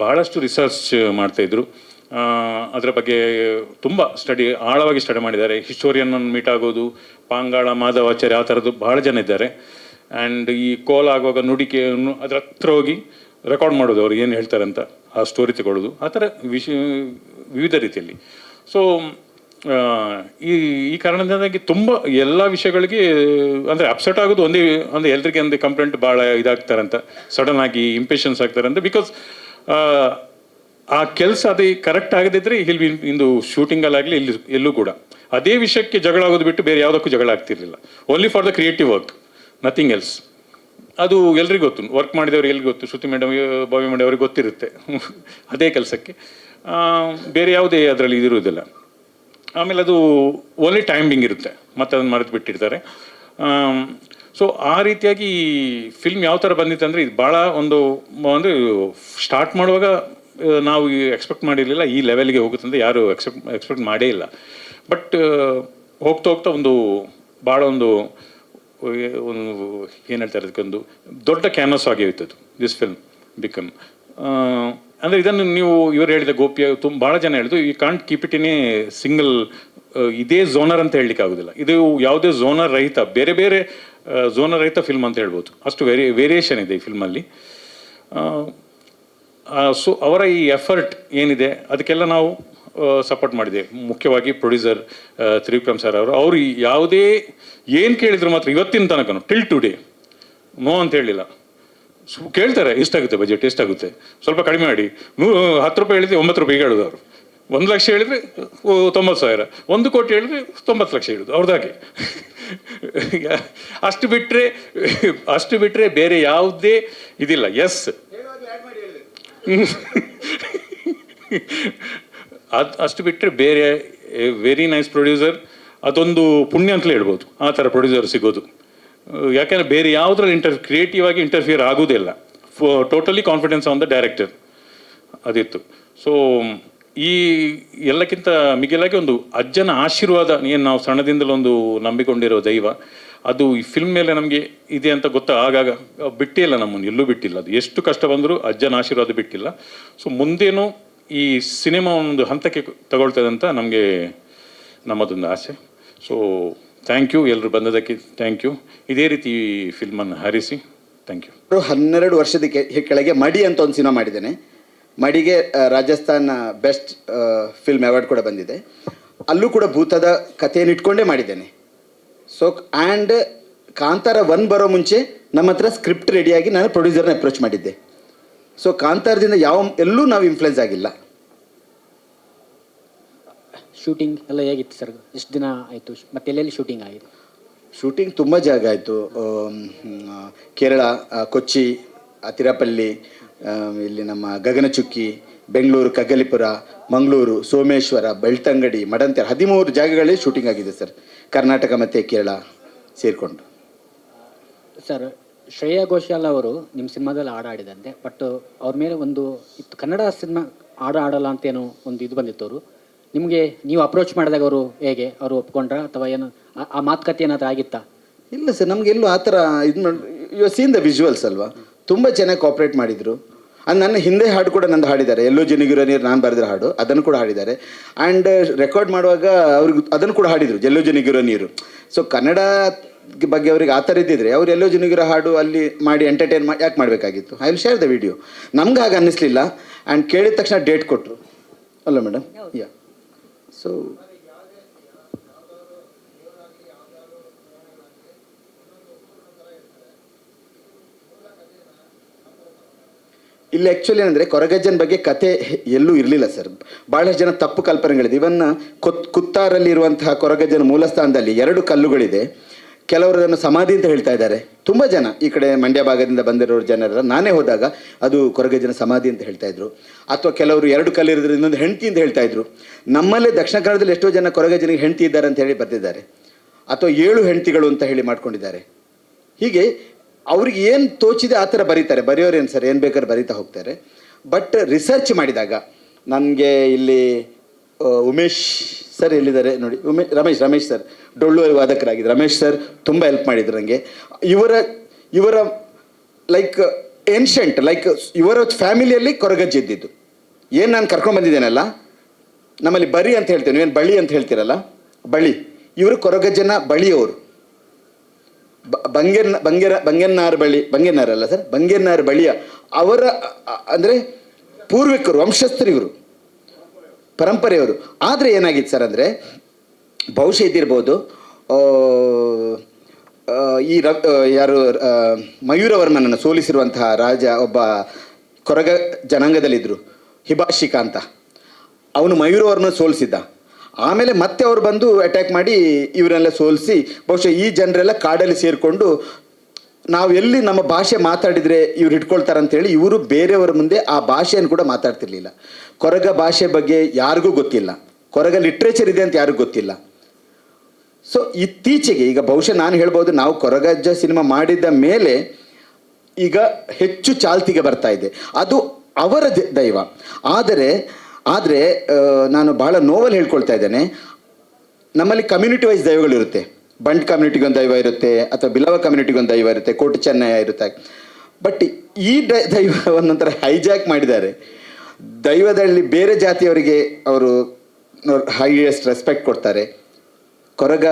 ಭಾಳಷ್ಟು ರಿಸರ್ಚ್ ಮಾಡ್ತಾಯಿದ್ರು. ಅದರ ಬಗ್ಗೆ ತುಂಬ ಆಳವಾಗಿ ಸ್ಟಡಿ ಮಾಡಿದ್ದಾರೆ. ಹಿಸ್ಟೋರಿಯನ್ನನ್ನು ಮೀಟ್ ಆಗೋದು, ಪಾಂಗಾಳ ಮಾಧವಾಚಾರ್ಯ ಆ ಥರದ್ದು ಭಾಳ ಜನ ಇದ್ದಾರೆ. ಆ್ಯಂಡ್ ಈ ಕೋಲ್ ಆಗುವಾಗ ನುಡಿಕೆಯನ್ನು ಅದರ ಹತ್ರ ಹೋಗಿ ರೆಕಾರ್ಡ್ ಮಾಡೋದು, ಅವ್ರು ಏನು ಹೇಳ್ತಾರೆ ಅಂತ ಆ ಸ್ಟೋರಿ ತಗೊಳ್ಳೋದು, ಆ ಥರ ವಿವಿಧ ರೀತಿಯಲ್ಲಿ. ಸೊ ಈ ಕಾರಣದಿಂದಾಗಿ ತುಂಬ ಎಲ್ಲ ವಿಷಯಗಳಿಗೆ ಅಂದರೆ ಅಪ್ಸೆಟ್ ಆಗೋದು ಒಂದೇ, ಅಂದರೆ ಎಲ್ರಿಗೆ ಒಂದು ಕಂಪ್ಲೇಂಟ್ ಭಾಳ ಇದಾಗ್ತಾರಂತ, ಸಡನ್ ಆಗಿ ಇಂಪೇಷನ್ಸ್ ಆಗ್ತಾರಂತ. ಬಿಕಾಸ್ ಆ ಕೆಲಸ ಅದೇ ಕರೆಕ್ಟ್ ಆಗದಿದ್ದರೆ ಇಲ್ಲಿ ಇಂದು ಶೂಟಿಂಗಲ್ಲಾಗಲಿ ಎಲ್ಲೂ ಕೂಡ ಅದೇ ವಿಷಯಕ್ಕೆ ಜಗಳ ಆಗೋದು ಬಿಟ್ಟು ಬೇರೆ ಯಾವುದಕ್ಕೂ ಜಗಳ ಆಗ್ತಿರ್ಲಿಲ್ಲ. Only for the creative work, nothing else. ಅದು ಎಲ್ರಿಗೂ ಗೊತ್ತು, ವರ್ಕ್ ಮಾಡಿದವ್ರಿಗೆ ಎಲ್ರಿಗೂ ಗೊತ್ತು. ಶ್ರುತಿ ಮೇಡಮ್, ಭವ್ಯ ಮೇಡಮ್ ಅವ್ರಿಗೆ ಗೊತ್ತಿರುತ್ತೆ ಅದೇ ಕೆಲಸಕ್ಕೆ. ಬೇರೆ ಯಾವುದೇ ಅದರಲ್ಲಿ ಇದಿರುವುದಿಲ್ಲ. ಆಮೇಲೆ ಅದು ಓನ್ಲಿ ಟೈಮಿಂಗ್ ಇರುತ್ತೆ, ಮತ್ತೆ ಅದನ್ನು ಮರೆತು ಬಿಟ್ಟಿರ್ತಾರೆ. ಸೊ ಆ ರೀತಿಯಾಗಿ ಈ ಫಿಲ್ಮ್ ಯಾವ ಥರ ಬಂದಿತ್ತು ಅಂದರೆ, ಇದು ಭಾಳ ಅಂದರೆ ಸ್ಟಾರ್ಟ್ ಮಾಡುವಾಗ ನಾವು ಎಕ್ಸ್ಪೆಕ್ಟ್ ಮಾಡಿರಲಿಲ್ಲ ಈ ಲೆವೆಲ್ಗೆ ಹೋಗುತ್ತೆ ಅಂತ, ಯಾರು ಎಕ್ಸ್ಪೆಕ್ಟ್ ಮಾಡೇ ಇಲ್ಲ. ಬಟ್ ಹೋಗ್ತಾ ಹೋಗ್ತಾ ಭಾಳ ಒಂದು ಏನು ಹೇಳ್ತಾರೆ, ಅದಕ್ಕೊಂದು ದೊಡ್ಡ ಕ್ಯಾನ್ವಸ್ ಆಗಿ ಹೋಯ್ತದು ದಿಸ್ ಫಿಲ್ಮ್ ಬಿಕಮ್. ಅಂದರೆ ಇದನ್ನು ನೀವು ಇವರು ಹೇಳಿದ ಗೋಪಿಯ ಭಾಳ ಜನ ಹೇಳಿದ್ರು, you can't keep it in a single ಇದೇ ಝೋನರ್ ಅಂತ ಹೇಳಲಿಕ್ಕೆ ಆಗೋದಿಲ್ಲ. ಇದು ಯಾವುದೇ ಝೋನರ್ ರಹಿತ, ಬೇರೆ ಬೇರೆ ಝೋನರ್ ರಹಿತ ಫಿಲ್ಮ್ ಅಂತ ಹೇಳ್ಬೋದು. ಅಷ್ಟು ವೇರಿಯೇಷನ್ ಇದೆ ಈ ಫಿಲ್ಮಲ್ಲಿ. ಸೊ ಅವರ ಈ ಎಫರ್ಟ್ ಏನಿದೆ ಅದಕ್ಕೆಲ್ಲ ನಾವು ಸಪೋರ್ಟ್ ಮಾಡಿದೆ. ಮುಖ್ಯವಾಗಿ ಪ್ರೊಡ್ಯೂಸರ್ ತ್ರಿವಿಕ್ರಮ್ ಸರ್ ಅವರು ಯಾವುದೇ ಏನು ಕೇಳಿದ್ರು ಮಾತ್ರ ಇವತ್ತಿನ ತನಕ ಟಿಲ್ ಟುಡೇ ನೋ ಅಂತ ಹೇಳಿಲ್ಲ. ಕೇಳ್ತಾರೆ ಎಷ್ಟಾಗುತ್ತೆ ಬಜೆಟ್, ಎಷ್ಟಾಗುತ್ತೆ, ಸ್ವಲ್ಪ ಕಡಿಮೆ ಮಾಡಿ. 10 ರೂಪಾಯಿ ಹೇಳಿದ್ರೆ 9 ರೂಪಾಯಿಗೆ ಹೇಳೋದು ಅವರು. 1 ಲಕ್ಷ ಹೇಳಿದ್ರೆ 90,000, 1 ಕೋಟಿ ಹೇಳಿದ್ರೆ 90 ಲಕ್ಷ ಹೇಳೋದು ಅವ್ರದ್ದಾಗೆ. ಅಷ್ಟು ಬಿಟ್ಟರೆ ಬೇರೆ ಯಾವುದೇ ಇದಿಲ್ಲ. ಎಸ್, ಅಷ್ಟು ಬಿಟ್ಟರೆ ಬೇರೆ ವೆರಿ ನೈಸ್ ಪ್ರೊಡ್ಯೂಸರ್, ಅದೊಂದು ಪುಣ್ಯ ಅಂತಲೇ ಹೇಳ್ಬೋದು ಆ ಥರ ಪ್ರೊಡ್ಯೂಸರ್ ಸಿಗೋದು. ಯಾಕೆಂದರೆ ಬೇರೆ ಯಾವುದ್ರಲ್ಲಿ ಕ್ರಿಯೇಟಿವ್ ಆಗಿ ಇಂಟರ್ಫಿಯರ್ ಆಗೋದಿಲ್ಲ. Totally confidence on the director ಅದಿತ್ತು. ಸೊ ಈ ಎಲ್ಲಕ್ಕಿಂತ ಮಿಗಿಲಾಗಿ ಒಂದು ಅಜ್ಜನ ಆಶೀರ್ವಾದ, ಏನು ನಾವು ಸಣ್ಣದಿಂದಲೂ ಒಂದು ನಂಬಿಕೊಂಡಿರೋ ದೈವ, ಅದು ಈ ಫಿಲ್ಮ್ ಮೇಲೆ ನಮಗೆ ಇದೆ ಅಂತ ಆಗಾಗ ಬಿಟ್ಟಿಲ್ಲ, ನಮ್ಮನ್ನು ಎಲ್ಲೂ ಬಿಟ್ಟಿಲ್ಲ. ಅದು ಎಷ್ಟು ಕಷ್ಟ ಬಂದರೂ ಅಜ್ಜನ ಆಶೀರ್ವಾದ ಬಿಟ್ಟಿಲ್ಲ. ಸೊ ಮುಂದೇನು ಈ ಸಿನಿಮಾ ಒಂದು ಹಂತಕ್ಕೆ ತಗೊಳ್ತದೆ ಅಂತ ನಮ್ಮದೊಂದು ಆಸೆ. ಸೊ ಥ್ಯಾಂಕ್ ಯು, ಎಲ್ಲರೂ ಬಂದದಕ್ಕೆ ಥ್ಯಾಂಕ್ ಯು. ಇದೇ ರೀತಿ ಫಿಲ್ಮನ್ನು ಹರಿಸಿ. Thank you. 12 ವರ್ಷದ ಕೆಳಗೆ ಮಡಿ ಅಂತ ಒಂದು ಸಿನಿಮಾ ಮಾಡಿದ್ದೇನೆ. ಮಡಿಗೆ ರಾಜಸ್ಥಾನ್ ಬೆಸ್ಟ್ ಫಿಲ್ಮ್ ಅವಾರ್ಡ್ ಕೂಡ ಬಂದಿದೆ. ಅಲ್ಲೂ ಕೂಡ ಭೂತದ ಕಥೆಯನ್ನು ಇಟ್ಕೊಂಡೇ ಮಾಡಿದ್ದೇನೆ. ಸೊ ಆ್ಯಂಡ್ ಕಾಂತಾರ 1 ಬರೋ ಮುಂಚೆ ನಮ್ಮ ಹತ್ರ ಸ್ಕ್ರಿಪ್ಟ್ ರೆಡಿಯಾಗಿ ನಾನು ಪ್ರೊಡ್ಯೂಸರ್ನ ಅಪ್ರೋಚ್ ಮಾಡಿದ್ದೆ. ಸೊ ಕಾಂತಾರದಿಂದ ಎಲ್ಲೂ ನಾವು ಇನ್ಫ್ಲುಯೆನ್ಸ್ ಆಗಿಲ್ಲ. ಶೂಟಿಂಗ್ ಎಲ್ಲ ಹೇಗಿತ್ತು ಸರ್? ಎಷ್ಟು ದಿನ ಆಯಿತು ಮತ್ತೆ ಎಲ್ಲೆಲ್ಲಿ ಶೂಟಿಂಗ್ ಆಗಿದೆ? ಶೂಟಿಂಗ್ ತುಂಬ ಜಾಗ ಆಯಿತು. ಕೇರಳ, ಕೊಚ್ಚಿ, ತಿರುಪಲ್ಲಿ, ಇಲ್ಲಿ ನಮ್ಮ ಗಗನಚುಕ್ಕಿ, ಬೆಂಗಳೂರು, ಕಗ್ಗಲಿಪುರ, ಮಂಗಳೂರು, ಸೋಮೇಶ್ವರ, ಬೆಳ್ತಂಗಡಿ, ಮಡಂತೆರೆ 13 ಜಾಗಗಳಲ್ಲಿ ಶೂಟಿಂಗ್ ಆಗಿದೆ ಸರ್. ಕರ್ನಾಟಕ ಮತ್ತು ಕೇರಳ ಸೇರಿಕೊಂಡು. ಸರ್, ಶ್ರೇಯಾ ಘೋಷಾಲ್ ಅವರು ನಿಮ್ಮ ಸಿನಿಮಾದಲ್ಲಿ ಆಡಿದಂತೆ, ಬಟ್ ಅವ್ರ ಮೇಲೆ ಒಂದು ಇತ್ತು, ಕನ್ನಡ ಸಿನಿಮಾ ಆಡಲ್ಲ ಅಂತೇನೋ ಒಂದು ಇದು ಬಂದಿತ್ತು. ಅವರು ನಿಮಗೆ ನೀವು ಅಪ್ರೋಚ್ ಮಾಡಿದಾಗ ಹೇಗೆ ಅವರು ಒಪ್ಕೊಂಡ್ರ ಅಥವಾ ಏನು ಆ ಮಾತುಕತೆ ಏನಾದರೂ ಆಗಿತ್ತಾ? ಇಲ್ಲ ಸರ್, ನಮಗೆಲ್ಲೂ ಆ ಥರ ಇದು ಯು ಸೀನ್ ದ ವಿಜುವಲ್ಸ್ ಅಲ್ವಾ, ತುಂಬ ಚೆನ್ನಾಗಿ ಕೋಆಪ್ರೇಟ್ ಮಾಡಿದರು. ನನ್ನ ಹಿಂದೆ ಹಾಡು ಕೂಡ ನಂದು ಹಾಡಿದ್ದಾರೆ, ಎಲ್ಲೋ ಜನಿಗಿರೋ ನೀರು ನಾನು ಬರೆದಿರೋ ಹಾಡು, ಅದನ್ನು ಕೂಡ ಹಾಡಿದ್ದಾರೆ. ಆ್ಯಂಡ್ ರೆಕಾರ್ಡ್ ಮಾಡುವಾಗ ಅವ್ರಿಗೆ ಅದನ್ನು ಕೂಡ ಹಾಡಿದರು, ಎಲ್ಲೋ ಜನಿಗಿರೋ ನೀರು. ಸೊ ಕನ್ನಡ ಬಗ್ಗೆ ಅವ್ರಿಗೆ ಆ ಥರ ಇದ್ದಿದ್ರೆ ಅವ್ರು ಎಲ್ಲೋ ಜನಿಗಿರೋ ಹಾಡು ಅಲ್ಲಿ ಮಾಡಿ ಎಂಟರ್ಟೈನ್ ಯಾಕೆ ಮಾಡಬೇಕಾಗಿತ್ತು? I will share the video. ನಮ್ಗೆ ಹಾಗೆ ಅನ್ನಿಸ್ಲಿಲ್ಲ. ಆ್ಯಂಡ್ ಕೇಳಿದ ತಕ್ಷಣ ಡೇಟ್ ಕೊಟ್ಟರು ಅಲ್ಲ ಮೇಡಮ್? ಯಾ. ಸೊ ಇಲ್ಲಿ ಆ್ಯಕ್ಚುಲಿ ಏನಂದರೆ ಕೊರಗಜ್ಜನ ಬಗ್ಗೆ ಕತೆ ಎಲ್ಲೂ ಇರಲಿಲ್ಲ ಸರ್. ಭಾಳಷ್ಟು ಜನ ತಪ್ಪು ಕಲ್ಪನೆಗಳಿದೆ. ಇವನ್ ಕುತ್ತಾರಲ್ಲಿರುವಂತಹ ಕೊರಗಜ್ಜನ ಮೂಲಸ್ಥಾನದಲ್ಲಿ 2 ಕಲ್ಲುಗಳಿದೆ. ಕೆಲವರು ಅದನ್ನು ಸಮಾಧಿ ಅಂತ ಹೇಳ್ತಾ ಇದ್ದಾರೆ. ತುಂಬ ಜನ ಈ ಕಡೆ ಮಂಡ್ಯ ಭಾಗದಿಂದ ಬಂದಿರೋ ಜನರ ನಾನೇ ಹೋದಾಗ ಅದು ಕೊರಗಜ್ಜನ ಸಮಾಧಿ ಅಂತ ಹೇಳ್ತಾ ಇದ್ರು. ಅಥವಾ ಕೆಲವರು 2 ಕಲ್ಲಿರಿದ್ರೆ ಇನ್ನೊಂದು ಹೆಂಡತಿ ಅಂತ ಹೇಳ್ತಾ ಇದ್ರು. ನಮ್ಮಲ್ಲೇ ದಕ್ಷಿಣ ಕನ್ನಡದಲ್ಲಿ ಎಷ್ಟೋ ಜನ ಕೊರಗಜ್ಜನಿಗೆ ಹೆಂಡತಿ ಇದ್ದಾರೆ ಅಂತ ಹೇಳಿ ಬರ್ತಿದ್ದಾರೆ, ಅಥವಾ 7 ಹೆಂಡತಿಗಳು ಅಂತ ಹೇಳಿ ಮಾಡ್ಕೊಂಡಿದ್ದಾರೆ. ಹೀಗೆ ಅವ್ರಿಗೆ ಏನು ತೋಚಿದೆ ಆ ಥರ ಬರೀತಾರೆ. ಬರೆಯೋರೇನು ಸರ್, ಏನು ಬೇಕಾದ್ರೆ ಬರೀತಾ ಹೋಗ್ತಾರೆ. ಬಟ್ ರಿಸರ್ಚ್ ಮಾಡಿದಾಗ ನನಗೆ ಇಲ್ಲಿ ಉಮೇಶ್ ಸರ್ ಎಲ್ಲಿದ್ದಾರೆ ನೋಡಿ, ರಮೇಶ್ ಸರ್ ಡೊಳ್ಳು ವಾದಕರಾಗಿದ್ದು ರಮೇಶ್ ಸರ್ ತುಂಬ ಹೆಲ್ಪ್ ಮಾಡಿದ್ರು ನನಗೆ. ಇವರ ಲೈಕ್ ಏನ್ಷಂಟ್ ಲೈಕ್ ಇವರ ಫ್ಯಾಮಿಲಿಯಲ್ಲಿ ಕೊರಗಜ್ಜಿ ಇದ್ದಿದ್ದು. ಏನು ನಾನು ಕರ್ಕೊಂಡು ಬಂದಿದ್ದೇನಲ್ಲ, ನಮ್ಮಲ್ಲಿ ಬರಿ ಅಂತ ಹೇಳ್ತೇವೆ, ನೀವೇನು ಬಳಿ ಅಂತ ಹೇಳ್ತೀರಲ್ಲ, ಬಳಿ. ಇವರು ಕೊರಗಜ್ಜನ ಬಳಿಯವರು. ಬಂಗೆನ್ನಾರ್ ಅಲ್ಲ ಸರ್, ಬಂಗೆನ್ನಾರ್ ಬಳಿಯ ಅವರ ಅಂದರೆ ಪೂರ್ವಿಕರು, ವಂಶಸ್ಥರು ಇವರು, ಪರಂಪರೆಯವರು. ಆದರೆ ಏನಾಗಿತ್ತು ಸರ್ ಅಂದರೆ, ಬಹುಶಃ ಇದ್ದಿರ್ಬೋದು, ಈ ಯಾರು ಮಯೂರವರ್ಮನನ್ನು ಸೋಲಿಸಿರುವಂತಹ ರಾಜ ಒಬ್ಬ ಕೊರಗ ಜನಾಂಗದಲ್ಲಿದ್ದರು, ಹಿಬಾಷಿಕ ಅಂತ. ಅವನು ಮಯೂರವರ್ಮನ ಸೋಲಿಸಿದ್ದ. ಆಮೇಲೆ ಮತ್ತೆ ಅವ್ರು ಬಂದು ಅಟ್ಯಾಕ್ ಮಾಡಿ ಇವರೆಲ್ಲ ಸೋಲಿಸಿ, ಬಹುಶಃ ಈ ಜನರೆಲ್ಲ ಕಾಡಲ್ಲಿ ಸೇರಿಕೊಂಡು ನಾವು ಎಲ್ಲಿ ನಮ್ಮ ಭಾಷೆ ಮಾತಾಡಿದರೆ ಇವ್ರು ಇಟ್ಕೊಳ್ತಾರಂತೇಳಿ ಇವರು ಬೇರೆಯವರ ಮುಂದೆ ಆ ಭಾಷೆಯನ್ನು ಕೂಡ ಮಾತಾಡ್ತಿರ್ಲಿಲ್ಲ. ಕೊರಗ ಭಾಷೆ ಬಗ್ಗೆ ಯಾರಿಗೂ ಗೊತ್ತಿಲ್ಲ, ಕೊರಗ ಲಿಟ್ರೇಚರ್ ಇದೆ ಅಂತ ಯಾರಿಗೂ ಗೊತ್ತಿಲ್ಲ. ಸೊ ಇತ್ತೀಚೆಗೆ ಈಗ ಬಹುಶಃ ನಾನು ಹೇಳ್ಬೋದು, ನಾವು ಕೊರಗಜ್ಜ ಸಿನಿಮಾ ಮಾಡಿದ ಮೇಲೆ ಈಗ ಹೆಚ್ಚು ಚಾಲ್ತಿಗೆ ಬರ್ತಾ ಇದೆ. ಅದು ಅವರ ದೈವ. ಆದರೆ ನಾನು ಬಹಳ ನೋವಲ್ಲಿ ಹೇಳ್ಕೊಳ್ತಾ ಇದ್ದೇನೆ, ನಮ್ಮಲ್ಲಿ ಕಮ್ಯುನಿಟಿ ವೈಸ್ ದೈವಗಳಿರುತ್ತೆ. ಬಂಟ್ ಕಮ್ಯುನಿಟಿಗೆ ಒಂದು ದೈವ ಇರುತ್ತೆ, ಅಥವಾ ಬಿಲವ ಕಮ್ಯುನಿಟಿಗೆ ಒಂದು ದೈವ ಇರುತ್ತೆ, ಕೋಟು ಚೆನ್ನಯ್ಯ ಇರುತ್ತೆ. ಬಟ್ ಈ ದೈವವನ್ನೊಂಥರ ಹೈಜಾಕ್ ಮಾಡಿದ್ದಾರೆ. ದೈವದಲ್ಲಿ ಬೇರೆ ಜಾತಿಯವರಿಗೆ ಅವರು ಹೈಯೆಸ್ಟ್ ರೆಸ್ಪೆಕ್ಟ್ ಕೊಡ್ತಾರೆ. ಕೊರಗ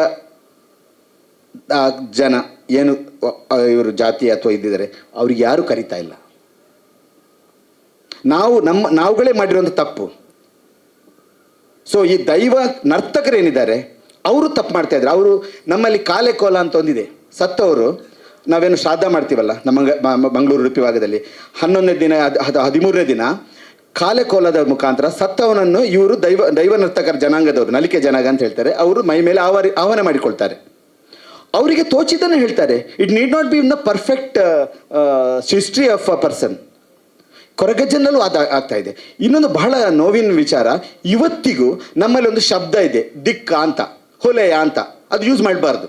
ಜನ ಏನು ಇವರು ಜಾತಿ ಅಥವಾ ಇದ್ದಿದ್ದಾರೆ ಅವ್ರಿಗೆ ಯಾರು ಕರಿತಾ ಇಲ್ಲ. ನಾವುಗಳೇ ಮಾಡಿರುವಂಥ ತಪ್ಪು. ಸೊ ಈ ದೈವ ನರ್ತಕರೇನಿದ್ದಾರೆ ಅವರು ತಪ್ಪು ಮಾಡ್ತಾ ಇದ್ದಾರೆ. ಅವರು ನಮ್ಮಲ್ಲಿ ಕಾಲೆ ಕೋಲ ಅಂತ ಒಂದಿದೆ. ಸತ್ತವರು ನಾವೇನು ಶ್ರಾದ್ದ ಮಾಡ್ತೀವಲ್ಲ ನಮ್ಮ ಮಂಗಳೂರು ಉಡುಪಿ ಭಾಗದಲ್ಲಿ 11ನೇ ದಿನ 13ನೇ ದಿನ ಕಾಲೆ ಕೋಲದ ಮುಖಾಂತರ ಸತ್ತವನನ್ನು ಇವರು ದೈವ ನರ್ತಕರ ಜನಾಂಗದವರು, ನಲಿಕೆ ಜನಾಂಗ ಅಂತ ಹೇಳ್ತಾರೆ, ಅವರು ಮೈ ಮೇಲೆ ಆಹ್ವಾನ ಮಾಡಿಕೊಳ್ತಾರೆ. ಅವರಿಗೆ ತೋಚಿದ್ದನ್ನು ಹೇಳ್ತಾರೆ. It need not be in the perfect history of a person. ಕೊರಗಜ್ಜನಲ್ಲೂ ಆಗ್ತಾ ಇದೆ. ಇನ್ನೊಂದು ಬಹಳ ನೋವಿನ ವಿಚಾರ, ಇವತ್ತಿಗೂ ನಮ್ಮಲ್ಲಿ ಒಂದು ಶಬ್ದ ಇದೆ, ದಿಕ್ಕ ಅಂತ, ಹೊಲೆಯ ಅಂತ. ಅದು ಯೂಸ್ ಮಾಡಬಾರ್ದು,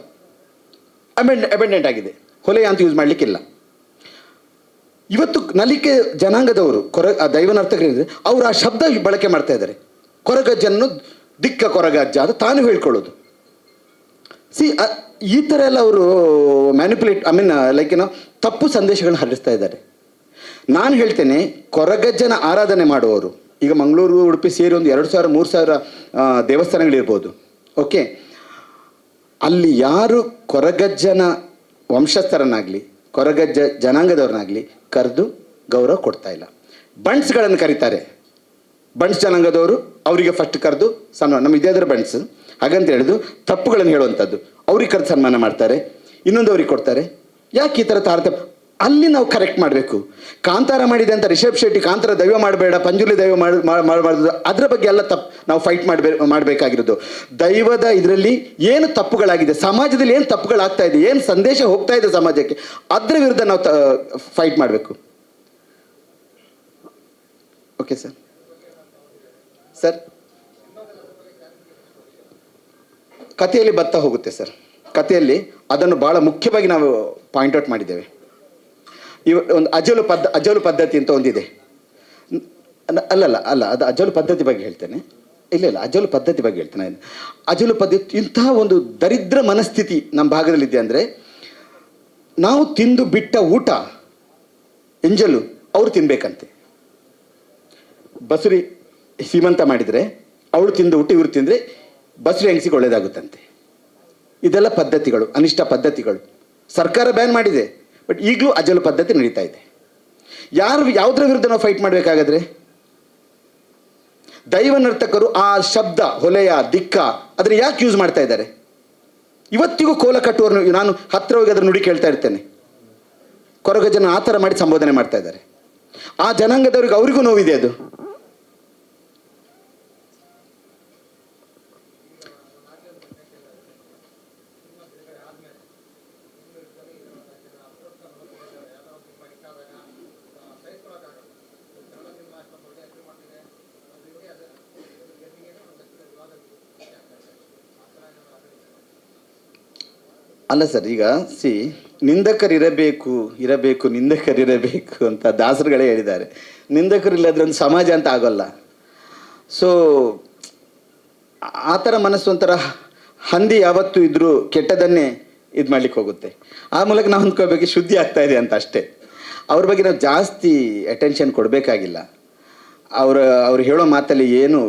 ಅಬೆಂಡೆಂಟ್ ಆಗಿದೆ. ಹೊಲೆಯ ಅಂತ ಯೂಸ್ ಮಾಡಲಿಕ್ಕಿಲ್ಲ. ಇವತ್ತು ನಲಿಕೆ ಜನಾಂಗದವರು ದೈವ ನರ್ತಕರಿದ್ದಾರೆ, ಅವರು ಆ ಶಬ್ದ ಬಳಕೆ ಮಾಡ್ತಾ ಇದ್ದಾರೆ. ಕೊರಗಜ್ಜನ್ನು ದಿಕ್ಕ ಕೊರಗಜ್ಜ ಅಂತ ತಾನು ಹೇಳ್ಕೊಳ್ಳೋದು. ಈ ಥರ ಎಲ್ಲ ಅವರು ಮ್ಯಾನಿಪುಲೇಟ್ ಲೈಕ್ ತಪ್ಪು ಸಂದೇಶಗಳನ್ನ ಹರಡಿಸ್ತಾ ಇದ್ದಾರೆ. ನಾನು ಹೇಳ್ತೇನೆ, ಕೊರಗಜ್ಜನ ಆರಾಧನೆ ಮಾಡುವವರು ಈಗ ಮಂಗಳೂರು ಉಡುಪಿ ಸೇರಿ ಒಂದು 2000-3000 ದೇವಸ್ಥಾನಗಳಿರ್ಬೋದು. ಓಕೆ, ಅಲ್ಲಿ ಯಾರು ಕೊರಗಜ್ಜನ ವಂಶಸ್ಥರನ್ನಾಗಲಿ ಕೊರಗಜ್ಜ ಜನಾಂಗದವ್ರನ್ನಾಗಲಿ ಕರೆದು ಗೌರವ ಕೊಡ್ತಾ ಇಲ್ಲ. ಬಂಟ್ಸ್ಗಳನ್ನು ಕರೀತಾರೆ. ಬಂಟ್ಸ್ ಜನಾಂಗದವರು ಅವರಿಗೆ ಫಸ್ಟ್ ಕರೆದು ಸನ್ಮಾನ, ನಮ್ಮ ಇದ್ಯಾದ್ರ ಬಂಟ್ಸ್ ಹಾಗಂತ ಹೇಳಿದು ತಪ್ಪುಗಳನ್ನು ಹೇಳುವಂಥದ್ದು, ಅವ್ರಿಗೆ ಕರೆದು ಸನ್ಮಾನ ಮಾಡ್ತಾರೆ, ಇನ್ನೊಂದು ಅವ್ರಿಗೆ ಕೊಡ್ತಾರೆ. ಯಾಕೆ ಈ ಥರ ತಾರತಮ್ಯ? ಅಲ್ಲಿ ನಾವು ಕರೆಕ್ಟ್ ಮಾಡಬೇಕು. ಕಾಂತಾರ ಮಾಡಿದೆ ಅಂತ ರಿಷಬ್ ಶೆಟ್ಟಿ ಕಾಂತಾರ ದೈವ ಮಾಡಬೇಡ, ಪಂಜುರ್ಲಿ ದೈವ ಮಾಡಬಾರ್ದು, ಅದರ ಬಗ್ಗೆ ಎಲ್ಲ ನಾವು ಫೈಟ್ ಮಾಡಬೇಕಾಗಿರೋದು. ದೈವದ ಇದರಲ್ಲಿ ಏನು ತಪ್ಪುಗಳಾಗಿದೆ, ಸಮಾಜದಲ್ಲಿ ಏನು ತಪ್ಪುಗಳಾಗ್ತಾ ಇದೆ, ಏನು ಸಂದೇಶ ಹೋಗ್ತಾ ಇದೆ ಸಮಾಜಕ್ಕೆ, ಅದರ ವಿರುದ್ಧ ನಾವು ಫೈಟ್ ಮಾಡಬೇಕು. Okay sir. ಕಥೆಯಲ್ಲಿ ಬರ್ತಾ ಹೋಗುತ್ತೆ ಸರ್. ಕಥೆಯಲ್ಲಿ ಅದನ್ನು ಭಾಳ ಮುಖ್ಯವಾಗಿ ನಾವು ಪಾಯಿಂಟ್ ಔಟ್ ಮಾಡಿದ್ದೇವೆ. ಒಂದು ಅಜಲು ಪದ್ಧತಿ ಅಂತ ಒಂದಿದೆ. ಅಲ್ಲ ಅದು ಅಜಲು ಪದ್ಧತಿ ಬಗ್ಗೆ ಹೇಳ್ತೇನೆ. ಇಲ್ಲ ಅಜಲು ಪದ್ಧತಿ ಬಗ್ಗೆ ಹೇಳ್ತೇನೆ. ಅಜಲು ಪದ್ಧತಿ ಇಂತಹ ಒಂದು ದರಿದ್ರ ಮನಸ್ಥಿತಿ ನಮ್ಮ ಭಾಗದಲ್ಲಿದೆ. ಅಂದರೆ ನಾವು ತಿಂದು ಬಿಟ್ಟ ಊಟ ಎಂಜಲು ಅವರು ತಿನ್ಬೇಕಂತೆ. ಬಸುರಿ ಸೀಮಂತ ಮಾಡಿದರೆ ಅವಳು ತಿಂದು ಊಟ ಇವರು ತಿಂದರೆ ಬಸುರಿ ಹೆಂಗಸಿಗೆ ಒಳ್ಳೇದಾಗುತ್ತಂತೆ. ಇದೆಲ್ಲ ಪದ್ಧತಿಗಳು, ಅನಿಷ್ಟ ಪದ್ಧತಿಗಳು. ಸರ್ಕಾರ ಬ್ಯಾನ್ ಮಾಡಿದೆ, ಬಟ್ ಈಗಲೂ ಅಜಲು ಪದ್ಧತಿ ನಡೀತಾ ಇದೆ. ಯಾವುದರ ವಿರುದ್ಧ ನಾವು ಫೈಟ್ ಮಾಡಬೇಕಾಗಾದ್ರೆ? ದೈವ ನರ್ತಕರು ಆ ಶಬ್ದ ಹೊಲೆಯ ದಿಕ್ಕ ಅದನ್ನು ಯಾಕೆ ಯೂಸ್ ಮಾಡ್ತಾ ಇದ್ದಾರೆ? ಇವತ್ತಿಗೂ ಕೋಲ ಕಟ್ಟುವವರು ನಾನು ಹತ್ತಿರ ಹೋಗಿ ಅದರ ನುಡಿ ಕೇಳ್ತಾ ಇರ್ತೇನೆ. ಕೊರಗಜ್ಜನ ಆ ಥರ ಮಾಡಿ ಸಂಬೋಧನೆ ಮಾಡ್ತಾ ಇದ್ದಾರೆ. ಆ ಜನಾಂಗದವ್ರಿಗೆ ಅವರಿಗೂ ನೋವಿದೆ. ಅದು ಅಲ್ಲ ಸರ್, ಈಗ ನಿಂದಕರಿರಬೇಕು ನಿಂದಕರಿರಬೇಕು ಅಂತ ದಾಸರುಗಳೇ ಹೇಳಿದ್ದಾರೆ. ನಿಂದಕರಿಲ್ಲದ್ರೆ ಒಂದು ಸಮಾಜ ಅಂತ ಆಗೋಲ್ಲ. ಸೊ ಆ ಥರ ಮನಸ್ಸು ಒಂಥರ ಹಂದಿ ಯಾವತ್ತೂ ಇದ್ರೂ ಕೆಟ್ಟದನ್ನೇ ಇದು ಮಾಡ್ಲಿಕ್ಕೆ ಹೋಗುತ್ತೆ. ಆ ಮೂಲಕ ನಾವು ಅಂದ್ಕೋಬೇಕು ಶುದ್ಧಿ ಆಗ್ತಾ ಇದೆ ಅಂತ ಅಷ್ಟೇ. ಅವ್ರ ಬಗ್ಗೆ ನಾವು ಜಾಸ್ತಿ ಅಟೆನ್ಷನ್ ಕೊಡಬೇಕಾಗಿಲ್ಲ. ಅವ್ರು ಹೇಳೋ ಮಾತಲ್ಲಿ ಏನು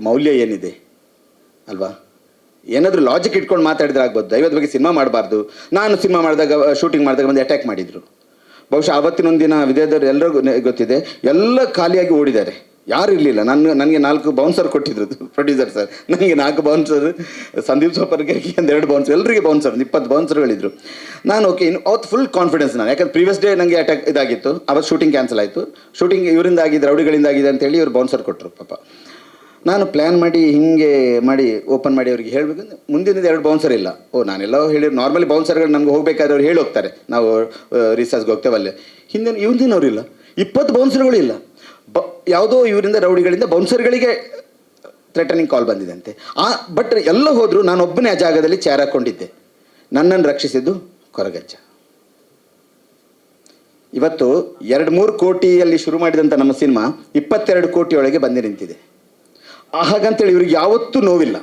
ಮೌಲ್ಯ ಏನಿದೆ ಅಲ್ವಾ? ಏನಾದರೂ ಲಾಜಿಕ್ ಇಟ್ಕೊಂಡು ಮಾತಾಡಿದ್ರೆ ಆಗ್ಬೋದು. ದೈವದ ಬಗ್ಗೆ ಸಿನಿಮಾ ಮಾಡಬಾರ್ದು. ನಾನು ಸಿನಿಮಾ ಮಾಡಿದಾಗ ಶೂಟಿಂಗ್ ಮಾಡಿದಾಗ ಒಂದು ಅಟ್ಯಾಕ್ ಮಾಡಿದರು. ಬಹುಶಃ ಆವತ್ತಿನೊಂದು ದಿನ ವಿಜಯದವ್ರು ಎಲ್ಲರಿಗೂ ಗೊತ್ತಿದೆ, ಎಲ್ಲ ಖಾಲಿಯಾಗಿ ಓಡಿದ್ದಾರೆ, ಯಾರು ಇರಲಿಲ್ಲ. ನನಗೆ 4 ಬೌನ್ಸರ್ ಕೊಟ್ಟಿದ್ರು ಪ್ರೊಡ್ಯೂಸರ್ ಸರ್. ನನಗೆ 4 ಬೌನ್ಸರ್, ಸಂದೀಪ್ ಸೋಪರ್ಗೆ ಒಂದು 2 ಬೌನ್ಸರ್, ಎಲ್ಲರಿಗೆ ಬೌನ್ಸರ್, 20 ಬೌನ್ಸರ್ಗಳಿದ್ರು. ನಾನು ಓಕೆ, ಅವತ್ತು ಫುಲ್ ಕಾನ್ಫಿಡೆನ್ಸ್ ನಾನು, ಯಾಕಂದ್ರೆ ಪ್ರೀವಿಯಸ್ ಡೇ ನನಗೆ ಅಟ್ಯಾಕ್ ಇದಾಗಿತ್ತು. ಅವತ್ತು ಶೂಟಿಂಗ್ ಕ್ಯಾನ್ಸಲ್ ಆಯಿತು. ಶೂಟಿಂಗ್ ಇವರಿಂದ ಆಗಿದೆ, ರೌಡಿಗಳಿಂದ ಆಗಿದೆ ಅಂತೇಳಿ ಇವರು ಬೌನ್ಸರ್ ಕೊಟ್ಟರು ಪಾಪ. ನಾನು ಪ್ಲ್ಯಾನ್ ಮಾಡಿ ಹಿಂಗೆ ಮಾಡಿ ಓಪನ್ ಮಾಡಿ ಅವ್ರಿಗೆ ಹೇಳಬೇಕು, ಮುಂದಿನದು 2 ಬೌನ್ಸರ್ ಇಲ್ಲ. ನಾನೆಲ್ಲ ಹೇಳಿ ನಾರ್ಮಲಿ ಬೌನ್ಸರ್ಗಳು ನಮ್ಗೆ ಹೋಗ್ಬೇಕಾದ್ರೆ ಅವ್ರು ಹೇಳಿ ಹೋಗ್ತಾರೆ, ನಾವು ರಿಸರ್ಚ್ಗೆ ಹೋಗ್ತೇವೆ ಅಲ್ಲೇ. ಹಿಂದಿನವರಿಲ್ಲ, 20 ಬೌನ್ಸರ್ಗಳು ಇಲ್ಲ. ಯಾವುದೋ ಇವರಿಂದ ರೌಡಿಗಳಿಂದ ಬೌನ್ಸರ್ಗಳಿಗೆ ಥ್ರೆಟನಿಂಗ್ ಕಾಲ್ ಬಂದಿದೆ ಬಟ್ ಎಲ್ಲ ಹೋದರೂ ನಾನು ಒಬ್ಬನೇ ಆ ಜಾಗದಲ್ಲಿ ಚೇರ್ ಹಾಕ್ಕೊಂಡಿದ್ದೆ. ನನ್ನನ್ನು ರಕ್ಷಿಸಿದ್ದು ಕೊರಗಜ್ಜ. ಇವತ್ತು 2-3 ಕೋಟಿಯಲ್ಲಿ ಶುರು ಮಾಡಿದಂಥ ನಮ್ಮ ಸಿನಿಮಾ 22 ಕೋಟಿಯೊಳಗೆ ಬಂದು ನಿಂತಿದೆ. ಹಾಗಂತೇಳಿ ಇವ್ರಿಗೆ ಯಾವತ್ತೂ ನೋವಿಲ್ಲ.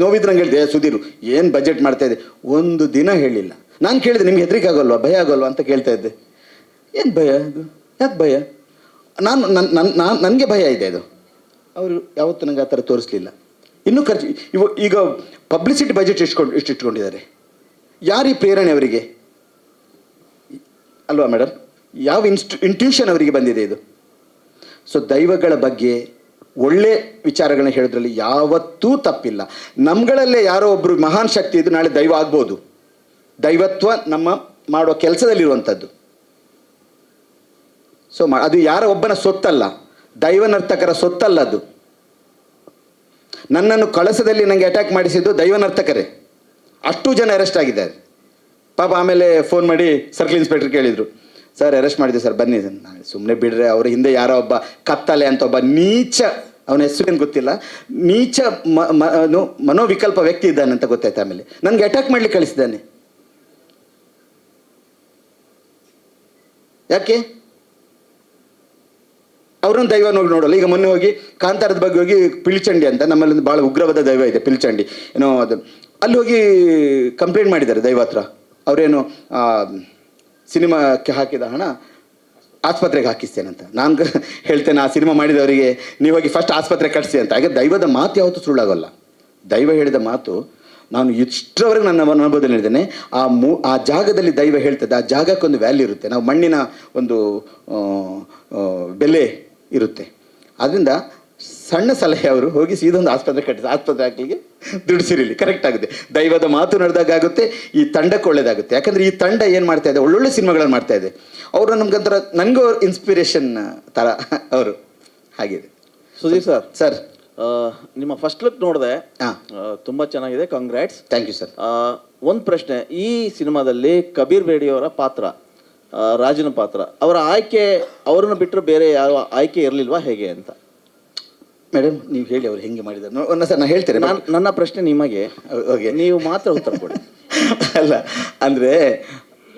ನೋವಿದ್ರೆ ನಂಗೆ ಹೇಳಿದೆ, ಸುಧೀರು ಏನು ಬಜೆಟ್ ಮಾಡ್ತಾ ಇದೆ, ಒಂದು ದಿನ ಹೇಳಿಲ್ಲ. ನಾನು ಕೇಳಿದೆ, ನಿಮ್ಗೆ ಹೆದರಿಕೆ ಆಗೋಲ್ವಾ, ಭಯ ಆಗೋಲ್ವಾ ಅಂತ ಕೇಳ್ತಾ ಇದ್ದೆ. ಏನು ಭಯ ಅದು, ಯಾಕೆ ಭಯ? ನನಗೆ ಭಯ ಇದೆ ಅದು. ಅವರು ಯಾವತ್ತೂ ನನಗೆ ಆ ಥರ ತೋರಿಸ್ಲಿಲ್ಲ. ಇನ್ನೂ ಖರ್ಚು ಈಗ ಪಬ್ಲಿಸಿಟಿ ಬಜೆಟ್ ಎಷ್ಟು ಇಟ್ಕೊಂಡಿದ್ದಾರೆ, ಯಾರೀ ಪ್ರೇರಣೆ ಅವರಿಗೆ ಅಲ್ವಾ ಮೇಡಮ್? ಯಾವ ಇಂಟ್ಯೂಷನ್ ಅವರಿಗೆ ಬಂದಿದೆ ಇದು? ಸೊ ದೈವಗಳ ಬಗ್ಗೆ ಒಳ್ಳೆ ವಿಚಾರಗಳನ್ನ ಹೇಳೋದ್ರಲ್ಲಿ ಯಾವತ್ತೂ ತಪ್ಪಿಲ್ಲ. ನಮ್ಗಳಲ್ಲೇ ಯಾರೋ ಒಬ್ಬರು ಮಹಾನ್ ಶಕ್ತಿ ಇದು ನಾಳೆ ದೈವ ಆಗ್ಬೋದು. ದೈವತ್ವ ನಮ್ಮ ಮಾಡುವ ಕೆಲಸದಲ್ಲಿರುವಂಥದ್ದು. ಸೊ ಅದು ಯಾರ ಒಬ್ಬನ ಸೊತ್ತಲ್ಲ, ದೈವನರ್ತಕರ ಸೊತ್ತಲ್ಲ ಅದು. ನನ್ನನ್ನು ಕಳಸದಲ್ಲಿ ನನಗೆ ಅಟ್ಯಾಕ್ ಮಾಡಿಸಿದ್ದು ದೈವನರ್ತಕರೇ. ಅಷ್ಟು ಜನ ಅರೆಸ್ಟ್ ಆಗಿದ್ದಾರೆ ಪಾಪ. ಆಮೇಲೆ ಫೋನ್ ಮಾಡಿ ಸರ್ಕಲ್ ಇನ್ಸ್ಪೆಕ್ಟರ್ ಕೇಳಿದರು, ಸರ್ ಅರೆಸ್ಟ್ ಮಾಡಿದ್ದೆ ಸರ್, ಬನ್ನಿ. ಸುಮ್ಮನೆ ಬಿಡ್ರೆ, ಅವ್ರ ಹಿಂದೆ ಯಾರೋ ಒಬ್ಬ ಕತ್ತಲೆ ಅಂತ ಒಬ್ಬ ನೀಚ, ಅವನ ಹೆಸರೇನು ಗೊತ್ತಿಲ್ಲ, ನೀಚ ಮನೋವಿಕಲ್ಪ ವ್ಯಕ್ತಿ ಇದ್ದಾನೆ ಅಂತ ಗೊತ್ತಾಯ್ತು. ಆಮೇಲೆ ನನಗೆ ಅಟ್ಯಾಕ್ ಮಾಡ್ಲಿಕ್ಕೆ ಕಳಿಸಿದ್ದಾನೆ. ಯಾಕೆ? ಅವ್ರನ್ನ ದೈವ ನೋಡಲ್ಲ. ಈಗ ಮೊನ್ನೆ ಹೋಗಿ ಕಾಂತಾರದ ಬಗ್ಗೆ ಹೋಗಿ ಪಿಳ್ಚಂಡಿ ಅಂತ, ನಮ್ಮಲ್ಲಿ ಭಾಳ ಉಗ್ರವಾದ ದೈವ ಇದೆ ಪಿಳ್ಚಂಡಿ ಏನೋ, ಅದು ಅಲ್ಲಿ ಹೋಗಿ ಕಂಪ್ಲೇಂಟ್ ಮಾಡಿದ್ದಾರೆ ದೈವ ಹತ್ರ. ಅವರೇನು ಸಿನಿಮಾಕ್ಕೆ ಹಾಕಿದ ಹಣ ಆಸ್ಪತ್ರೆಗೆ ಹಾಕಿಸ್ತೇನಂತ. ನಾನು ಹೇಳ್ತೇನೆ, ಆ ಸಿನಿಮಾ ಮಾಡಿದವರಿಗೆ ನೀವು ಹೋಗಿ ಫಸ್ಟ್ ಆಸ್ಪತ್ರೆ ಕಟ್ಸಿ ಅಂತ. ಹಾಗೆ ದೈವದ ಮಾತು ಯಾವತ್ತೂ ಸುಳ್ಳಾಗೋಲ್ಲ. ದೈವ ಹೇಳಿದ ಮಾತು ನಾನು ಇಷ್ಟರವರೆಗೆ ನನ್ನ ಅನುಭವದಲ್ಲಿ ಹೇಳಿದ್ದೇನೆ. ಆ ಜಾಗದಲ್ಲಿ ದೈವ ಹೇಳ್ತದೆ, ಆ ಜಾಗಕ್ಕೊಂದು ವ್ಯಾಲ್ಯೂ ಇರುತ್ತೆ. ನಾವು ಮಣ್ಣಿನ ಒಂದು ಬೆಲೆ ಇರುತ್ತೆ. ಆದ್ದರಿಂದ ಸಣ್ಣ ಸಲಹೆ ಅವರು ಹೋಗಿ ಸೀದೊಂದು ಆಸ್ಪತ್ರೆ ಕಟ್ಟಿಸಿ, ಆಸ್ಪತ್ರೆ ಹಾಕಲಿಕ್ಕೆ ದುಡ್ಡು ಸಿರಿಲಿ ಕರೆಕ್ಟ್ ಆಗುತ್ತೆ. ದೈವದ ಮಾತು ನಡೆದಾಗ ಆಗುತ್ತೆ, ಈ ತಂಡಕ್ಕೆ ಒಳ್ಳೇದಾಗುತ್ತೆ. ಯಾಕಂದರೆ ಈ ತಂಡ ಏನು ಮಾಡ್ತಾ ಇದೆ, ಒಳ್ಳೊಳ್ಳೆ ಸಿನಿಮಾಗಳನ್ನು ಮಾಡ್ತಾ ಇದೆ. ಅವರು ನಮ್ಗಂತರ ನನಗೂ ಇನ್ಸ್ಪಿರೇಷನ್ ಥರ ಅವರು. ಹಾಗಿದೆ. ಸುಧೀರ್ ಸರ್, ಸರ್ ನಿಮ್ಮ ಫಸ್ಟ್ ಲುಕ್ ನೋಡಿದೆ, ತುಂಬ ಚೆನ್ನಾಗಿದೆ, ಕಾಂಗ್ರಾಟ್ಸ್. Thank you sir. ಒಂದು ಪ್ರಶ್ನೆ, ಈ ಸಿನಿಮಾದಲ್ಲಿ ಕಬೀರ್ ಬೇಡಿಯವರ ಪಾತ್ರ, ರಾಜನ ಪಾತ್ರ, ಅವರ ಆಯ್ಕೆ, ಅವರನ್ನು ಬಿಟ್ಟರೆ ಬೇರೆ ಯಾವ ಆಯ್ಕೆ ಇರಲಿಲ್ವಾ ಹೇಗೆ ಅಂತ? ಮೇಡಮ್ ನೀವು ಹೇಳಿ ಅವ್ರು ಹೆಂಗೆ ಮಾಡಿದ್ದಾರೆ ಒಂದು ಸರ್ ನಾನು ಹೇಳ್ತೇನೆ. ನನ್ನ ಪ್ರಶ್ನೆ ನಿಮಗೆ, ಓಕೆ, ನೀವು ಮಾತ್ರ ಉತ್ತರ ಕೊಡಿ. ಅಲ್ಲ ಅಂದರೆ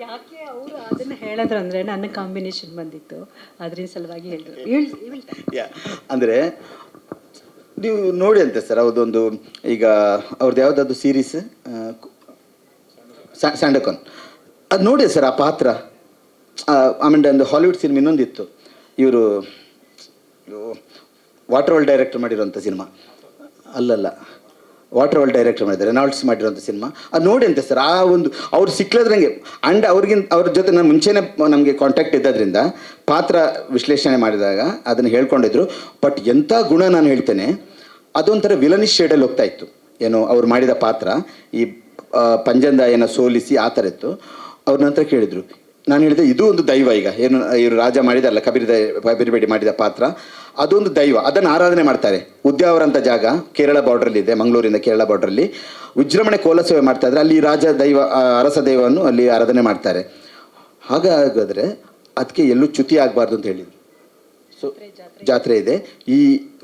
ಯಾಕೆ ಅವರು ಅದನ್ನು ಹೇಳಿದ್ರಂದ್ರೆ ನನ್ನ ಕಾಂಬಿನೇಷನ್ ಬಂದಿತ್ತು, ಅದ್ರ ಸಲುವಾಗಿ ಹೇಳಿದ್ರು. ಅಂದರೆ ನೀವು ನೋಡಿ ಅಂತೆ ಸರ್, ಅವ್ರದ್ದೊಂದು ಈಗ ಅವ್ರದ್ದು ಯಾವುದಾದ್ರು ಸೀರೀಸ್ ಸ್ಯಾಂಡಕಾನ್, ಅದು ನೋಡಿ ಸರ್ ಆ ಪಾತ್ರ. ಆಮೇಲೆ ಒಂದು ಹಾಲಿವುಡ್ ಸಿನಿಮಾ ಇನ್ನೊಂದಿತ್ತು, ಇವರು ವಾಟರ್ ವರ್ಲ್ಡ್ ಡೈರೆಕ್ಟರ್ ಮಾಡಿರುವಂಥ ಸಿನಿಮಾ, ಅಲ್ಲಲ್ಲ ವಾಟರ್ ವರ್ಲ್ಡ್ ಡೈರೆಕ್ಟರ್ ಮಾಡಿದ್ದಾರೆ, ರೆನಾಲ್ಡ್ಸ್ ಮಾಡಿರುವಂಥ ಸಿನಿಮಾ. ಅದು ನೋಡಿ ಅಂತೆ ಸರ್, ಆ ಒಂದು ಅವ್ರು ಸಿಕ್ಲದ್ರಂಗೆ. ಆ್ಯಂಡ್ ಅವ್ರ ಜೊತೆ ನಾನು ಮುಂಚೆನೇ ನಮಗೆ ಕಾಂಟ್ಯಾಕ್ಟ್ ಇದ್ದದ್ರಿಂದ ಪಾತ್ರ ವಿಶ್ಲೇಷಣೆ ಮಾಡಿದಾಗ ಅದನ್ನು ಹೇಳ್ಕೊಂಡಿದ್ರು. ಬಟ್ ಎಂಥ ಗುಣ ನಾನು ಹೇಳ್ತೇನೆ, ಅದೊಂಥರ ವಿಲನಿಶ್ ಶೇಡಲ್ಲಿ ಹೋಗ್ತಾ ಇತ್ತು. ಏನು ಅವ್ರು ಮಾಡಿದ ಪಾತ್ರ, ಈ ಪಂಜಂದಾಯನ ಸೋಲಿಸಿ ಆ ಥರ ಇತ್ತು. ಅವ್ರ ನಂತರ ಕೇಳಿದರು, ನಾನು ಹೇಳಿದೆ ಇದು ಒಂದು ದೈವ. ಈಗ ಏನು ಇವರು ರಾಜ ಮಾಡಿದಾರಲ್ಲ, ಕಬೀರ್ ಬೇಡಿ ಮಾಡಿದ ಪಾತ್ರ, ಅದೊಂದು ದೈವ. ಅದನ್ನು ಆರಾಧನೆ ಮಾಡ್ತಾರೆ. ಉದ್ಯಾವರ ಅಂತ ಜಾಗ ಕೇರಳ ಬಾರ್ಡ್ರಲ್ಲಿ ಇದೆ, ಮಂಗಳೂರಿಂದ ಕೇರಳ ಬಾರ್ಡ್ರಲ್ಲಿ ವಿಜೃಂಭಣೆ ಕೋಲ ಸೇವೆ ಮಾಡ್ತಾ ಇದ್ದಾರೆ. ಅಲ್ಲಿ ರಾಜ ದೈವ, ಅರಸ ದೈವವನ್ನು ಅಲ್ಲಿ ಆರಾಧನೆ ಮಾಡ್ತಾರೆ. ಹಾಗಾದರೆ ಅದಕ್ಕೆ ಎಲ್ಲೂ ಚ್ಯುತಿ ಆಗಬಾರ್ದು ಅಂತ ಹೇಳಿದ್ರು. ಸೊ ಜಾತ್ರೆ ಇದೆ, ಈ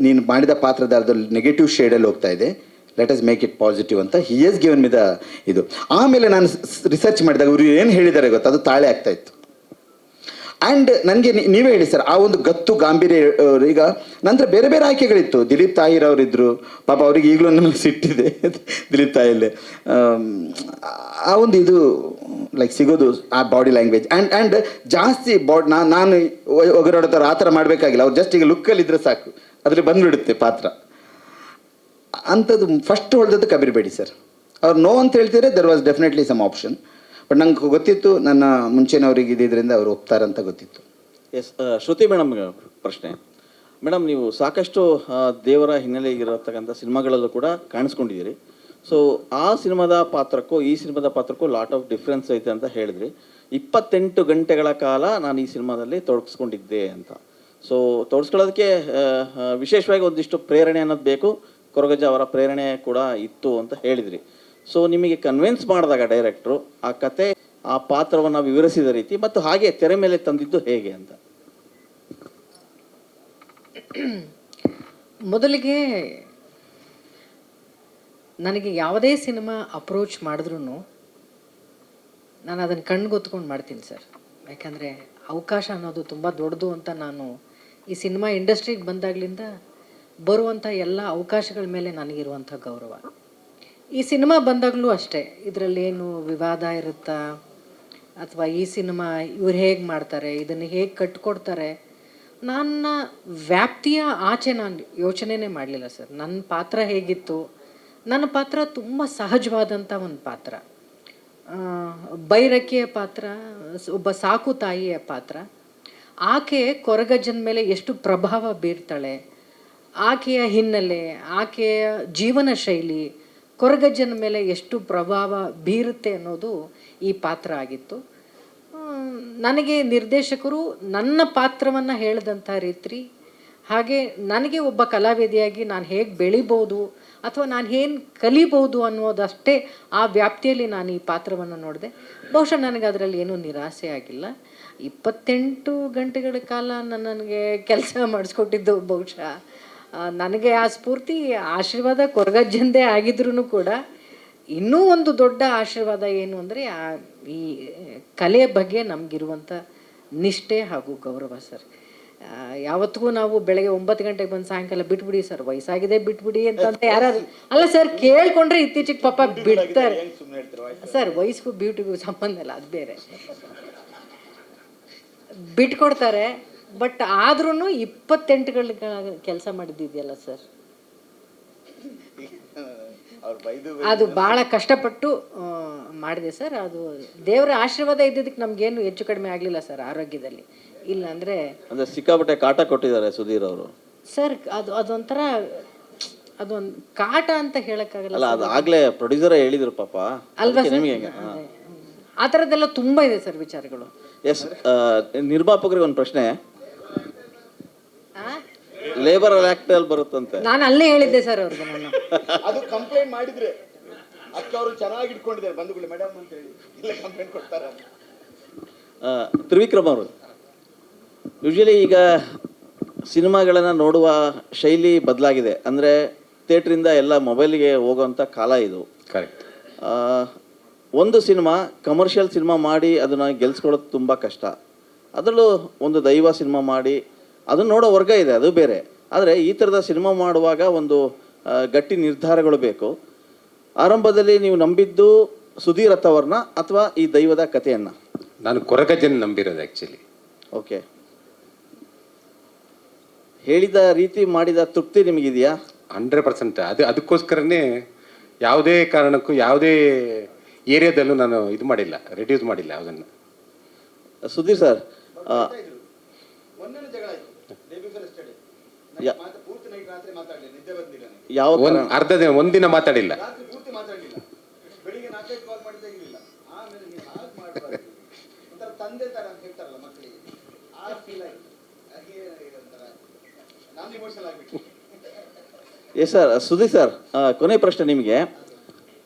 ನೀನು ಮಾಡಿದ ಪಾತ್ರದಲ್ಲಿ ನೆಗೆಟಿವ್ ಶೇಡಲ್ಲಿ ಹೋಗ್ತಾ ಇದೆ, let us make it positive ಅಂತ ಹಿ ಹಸ್ ಗಿವನ್ ಮಿ ದ ಇದು. ಆಮೇಲೆ ನಾನು ರಿಸರ್ಚ್ ಮಾಡಿದಾಗ ಇವರು ಏನು ಹೇಳಿದ್ದಾರೆ ಗೊತ್ತಾ, ಅದು ತಾಳೆ ಆಗ್ತಾ ಇತ್ತು. ಆ್ಯಂಡ್ ನನಗೆ ನೀವೇ ಹೇಳಿ ಸರ್, ಆ ಒಂದು ಗತ್ತು ಗಾಂಭೀರ್ಯ. ಈಗ ನಂತರ ಬೇರೆ ಬೇರೆ ಆಯ್ಕೆಗಳಿತ್ತು. ದಿಲೀಪ್ ತಾಹಿರ್ ಅವರಿದ್ದರು, ಪಾಪ ಅವ್ರಿಗೆ ಈಗಲೂ ನನಗೆ ಸಿಟ್ಟಿದೆ ದಿಲೀಪ್ ತಾಹಿರ್ಲೆ. ಆ ಒಂದು ಇದು ಲೈಕ್ ಸಿಗೋದು ಆ ಬಾಡಿ ಲ್ಯಾಂಗ್ವೇಜ್ ಆ್ಯಂಡ್ ಜಾಸ್ತಿ ನಾನು ಒಗರಾಡೋ ಆ ಥರ ಮಾಡಬೇಕಾಗಿಲ್ಲ. ಅವ್ರು ಜಸ್ಟ್ ಈಗ ಲುಕ್ಕಲ್ಲಿದ್ದರೆ ಸಾಕು, ಅದರಲ್ಲಿ ಬಂದುಬಿಡುತ್ತೆ ಪಾತ್ರ. ಅಂಥದ್ದು ಫಸ್ಟ್ ಹೊಡೆದದ್ದು ಕಬೀರ್ ಬೇಡಿ ಸರ್. ಅವ್ರು ನೋ ಅಂತ ಹೇಳ್ತಿದ್ರೆ there was definitely some option. But ನಂಗೆ ಗೊತ್ತಿತ್ತು, ನನ್ನ ಮುಂಚೆನವ್ರಿಗೆ ಇದ್ದಿದ್ದರಿಂದ ಅವ್ರು ಒಪ್ತಾರಂತ ಗೊತ್ತಿತ್ತು. ಎಸ್, ಶ್ರುತಿ ಮೇಡಮ್ ಪ್ರಶ್ನೆ. ಮೇಡಮ್, ನೀವು ಸಾಕಷ್ಟು ದೇವರ ಹಿನ್ನೆಲೆ ಇರತಕ್ಕಂಥ ಸಿನಿಮಾಗಳಲ್ಲೂ ಕೂಡ ಕಾಣಿಸ್ಕೊಂಡಿದ್ದೀರಿ. ಸೊ ಆ ಸಿನಿಮಾದ ಪಾತ್ರಕ್ಕೂ ಈ ಸಿನಿಮಾದ ಪಾತ್ರಕ್ಕೂ ಲಾಟ್ ಆಫ್ ಡಿಫ್ರೆನ್ಸ್ ಐತೆ ಅಂತ ಹೇಳಿದ್ರಿ. 28 ಗಂಟೆಗಳ ಕಾಲ ನಾನು ಈ ಸಿನಿಮಾದಲ್ಲಿ ತೊಡಗಿಸ್ಕೊಂಡಿದ್ದೆ ಅಂತ. ಸೊ ತೋರಿಸ್ಕೊಳ್ಳೋದಕ್ಕೆ ವಿಶೇಷವಾಗಿ ಒಂದಿಷ್ಟು ಪ್ರೇರಣೆ ಅನ್ನೋದು ಬೇಕು. ಕೊರಗಜ್ಜ ಅವರ ಪ್ರೇರಣೆ ಕೂಡ ಇತ್ತು ಅಂತ ಹೇಳಿದ್ರಿ. ಸೊ ನಿಮಗೆ ಕನ್ವಿನ್ಸ್ ಮಾಡಿದಾಗ ಡೈರೆಕ್ಟ್ರು ಆ ಕತೆ, ಆ ಪಾತ್ರವನ್ನು ವಿವರಿಸಿದ ರೀತಿ ಮತ್ತು ಹಾಗೆ ತೆರೆ ಮೇಲೆ ತಂದಿದ್ದು ಹೇಗೆ ಅಂತ? ಮೊದಲಿಗೆ ನನಗೆ ಯಾವುದೇ ಸಿನಿಮಾ ಅಪ್ರೋಚ್ ಮಾಡಿದ್ರೂ ನಾನು ಅದನ್ನು ಕಣ್ಗೊತ್ಕೊಂಡು ಮಾಡ್ತೀನಿ ಸರ್. ಯಾಕಂದರೆ ಅವಕಾಶ ಅನ್ನೋದು ತುಂಬ ದೊಡ್ಡದು ಅಂತ ನಾನು ಈ ಸಿನಿಮಾ ಇಂಡಸ್ಟ್ರಿಗೆ ಬಂದಾಗಲಿಂದ ಬರುವಂಥ ಎಲ್ಲ ಅವಕಾಶಗಳ ಮೇಲೆ ನನಗಿರುವಂಥ ಗೌರವ. ಈ ಸಿನಿಮಾ ಬಂದಾಗಲೂ ಅಷ್ಟೇ, ಇದರಲ್ಲೇನು ವಿವಾದ ಇರುತ್ತಾ ಅಥವಾ ಈ ಸಿನಿಮಾ ಇವ್ರು ಹೇಗೆ ಮಾಡ್ತಾರೆ, ಇದನ್ನು ಹೇಗೆ ಕಟ್ಕೊಡ್ತಾರೆ, ನನ್ನ ವ್ಯಾಪ್ತಿಯ ಆಚೆ ನಾನು ಯೋಚನೆನೇ ಮಾಡಲಿಲ್ಲ ಸರ್. ನನ್ನ ಪಾತ್ರ ಹೇಗಿತ್ತು, ನನ್ನ ಪಾತ್ರ ತುಂಬ ಸಹಜವಾದಂಥ ಒಂದು ಪಾತ್ರ, ಬೈರಕಿಯ ಪಾತ್ರ, ಒಬ್ಬ ಸಾಕು ತಾಯಿಯ ಪಾತ್ರ. ಆಕೆ ಕೊರಗಜ್ಜನ ಮೇಲೆ ಎಷ್ಟು ಪ್ರಭಾವ ಬೀರ್ತಾಳೆ, ಆಕೆಯ ಹಿನ್ನೆಲೆ, ಆಕೆಯ ಜೀವನ ಶೈಲಿ ಕೊರಗಜ್ಜನ ಮೇಲೆ ಎಷ್ಟು ಪ್ರಭಾವ ಬೀರುತ್ತೆ ಅನ್ನೋದು ಈ ಪಾತ್ರ ಆಗಿತ್ತು. ನನಗೆ ನಿರ್ದೇಶಕರು ನನ್ನ ಪಾತ್ರವನ್ನು ಹೇಳಿದಂಥ ರೀತಿ, ಹಾಗೆ ನನಗೆ ಒಬ್ಬ ಕಲಾವಿದೆಯಾಗಿ ನಾನು ಹೇಗೆ ಬೆಳಿಬೋದು ಅಥವಾ ನಾನು ಏನು ಕಲಿಬೋದು ಅನ್ನೋದಷ್ಟೇ ಆ ವ್ಯಾಪ್ತಿಯಲ್ಲಿ ನಾನು ಈ ಪಾತ್ರವನ್ನು ನೋಡಿದೆ. ಬಹುಶಃ ನನಗೆ ಅದರಲ್ಲಿ ಏನೂ ನಿರಾಸೆ ಆಗಿಲ್ಲ. 28 ಗಂಟೆಗಳ ಕಾಲ ನನಗೆ ಕೆಲಸ ಮಾಡಿಸ್ಕೊಟ್ಟಿದ್ದು ಬಹುಶಃ ನನಗೆ ಆ ಸ್ಫೂರ್ತಿ ಆಶೀರ್ವಾದ ಕೊರಗಜ್ಜಂದೇ ಆಗಿದ್ರೂ ಕೂಡ ಇನ್ನೂ ಒಂದು ದೊಡ್ಡ ಆಶೀರ್ವಾದ ಏನು ಅಂದರೆ ಈ ಕಲೆಯ ಬಗ್ಗೆ ನಮಗಿರುವಂಥ ನಿಷ್ಠೆ ಹಾಗೂ ಗೌರವ ಸರ್. ಯಾವತ್ತಿಗೂ ನಾವು ಬೆಳಗ್ಗೆ 9 ಗಂಟೆಗೆ ಬಂದು ಸಾಯಂಕಾಲ ಬಿಟ್ಬಿಡಿ ಸರ್, ವಯಸ್ಸಾಗಿದೆ ಬಿಟ್ಬಿಡಿ ಅಂತ ಯಾರು ಅಲ್ಲ ಸರ್ ಕೇಳ್ಕೊಂಡ್ರೆ ಇತ್ತೀಚೆಗೆ ಪಾಪ ಬಿಡ್ತಾರೆ ಸರ್. ವಯಸ್ಸಿಗೂ ಬ್ಯೂಟಿಗೂ ಸಂಬಂಧ ಇಲ್ಲ, ಅದು ಬೇರೆ, ಬಿಟ್ಕೊಡ್ತಾರೆ. ಬಟ್ ಆದ್ರೂ 28 ಕೆಲಸ ಮಾಡಿದ್ದಿದೆಯಲ್ಲ ಸರ್, ಅದು ಭಾಳ ಕಷ್ಟಪಟ್ಟು ಮಾಡಿದೆ ಸರ್. ಅದು ದೇವರ ಆಶೀರ್ವಾದ ಇದ್ದಿದ್ದಕ್ಕೆ ನಮಗೇನು ಹೆಚ್ಚು ಕಡಿಮೆ ಆಗಲಿಲ್ಲ ಸರ್ ಆರೋಗ್ಯದಲ್ಲಿ. ಇಲ್ಲ ಅಂದರೆ ಸಿಕ್ಕಾಪಟ್ಟೆ ಕಾಟ ಕೊಟ್ಟಿದ್ದಾರೆ ಸುಧೀರ್ ಅವರು ಸರ್. ಅದೊಂಥರ ಅದೊಂದು ಕಾಟ ಅಂತ ಹೇಳಕ್ಕಾಗಲ್ಲ. ಅಲ್ಲ, ಅದು ಆಗ್ಲೇ ಪ್ರೊಡ್ಯೂಸರ್ ಹೇಳಿದ್ರು ಪಾಪ ಅಲ್ವಾ ಸರ್? ಆ ಥರದ್ದೆಲ್ಲ ತುಂಬ ಇದೆ ಸರ್ ವಿಚಾರಗಳು. ಎಸ್, ನಿರ್ಮಾಪಕರಿಗೆ ಒಂದು ಪ್ರಶ್ನೆ. ಲೇಬರ್ ಆಕ್ಟ್ ಅಲ್ಲಿ ಬರುತ್ತಂತೆ. ನಾನು ಅಲ್ಲೇ ಹೇಳಿದ್ದೆ ಸರ್ ಅವ್ರಿಗೆ. ನಾನು ಅದು ಕಂಪ್ಲೇಂಟ್ ಮಾಡಿದ್ರೆ ಅಕ್ಕ ಅವರು ಚೆನ್ನಾಗಿ ಇಟ್ಕೊಂಡಿದ್ದಾರೆ ಬಂಧುಗಳು ಮೇಡಮ್ ಅಂತ ಹೇಳಿ ಇಲ್ಲ ಕಂಪ್ಲೇಂಟ್ ಕೊಡ್ತಾರೆ. ತ್ರಿವಿಕ್ರಮ್ ಅವರು, ಯೂಶಲಿ ಈಗ ಸಿನಿಮಾಗಳನ್ನು ನೋಡುವ ಶೈಲಿ ಬದಲಾಗಿದೆ. ಅಂದರೆ ಥಿಯೇಟ್ರಿಂದ ಎಲ್ಲ ಮೊಬೈಲಿಗೆ ಹೋಗೋವಂಥ ಕಾಲ ಇದು. ಕರೆಕ್ಟ್. ಒಂದು ಸಿನಿಮಾ ಕಮರ್ಷಿಯಲ್ ಸಿನಿಮಾ ಮಾಡಿ ಅದನ್ನು ಗೆಲ್ಸ್ಕೊಳ್ಳೋದು ತುಂಬ ಕಷ್ಟ. ಅದರಲ್ಲೂ ಒಂದು ದೈವ ಸಿನಿಮಾ ಮಾಡಿ ಅದನ್ನು ನೋಡೋ ವರ್ಗ ಇದೆ, ಅದು ಬೇರೆ. ಆದರೆ ಈ ಥರದ ಸಿನಿಮಾ ಮಾಡುವಾಗ ಒಂದು ಗಟ್ಟಿ ನಿರ್ಧಾರಗಳು ಬೇಕು. ಆರಂಭದಲ್ಲಿ ನೀವು ನಂಬಿದ್ದು ಸುಧೀರ್ ಅವ್ರನ್ನ ಅಥವಾ ಈ ದೈವದ ಕಥೆಯನ್ನು? ನಾನು ಕೊರಗಜ್ಜನ ನಂಬಿರೋದು ಆ್ಯಕ್ಚುಲಿ. ಓಕೆ, ಹೇಳಿದ ರೀತಿ ಮಾಡಿದ ತೃಪ್ತಿ ನಿಮಗಿದೆಯಾ? 100%. ಅದಕ್ಕೋಸ್ಕರನೇ ಯಾವುದೇ ಕಾರಣಕ್ಕೂ ಯಾವುದೇ ಏರಿಯಾದಲ್ಲೂ ನಾನು ಇದು ಮಾಡಿಲ್ಲ, ರೆಡ್ಯೂಸ್ ಮಾಡಿಲ್ಲ ಯಾವುದನ್ನು. ಸುಧೀರ್ ಸರ್, ಯಾವ ಅರ್ಧ ದಿನ ಒಂದಿನ ಮಾತಾಡಿಲ್ಲ. Yes sir. ಸುಧೀರ್ ಸರ್, ಕೊನೆ ಪ್ರಶ್ನೆ ನಿಮಗೆ.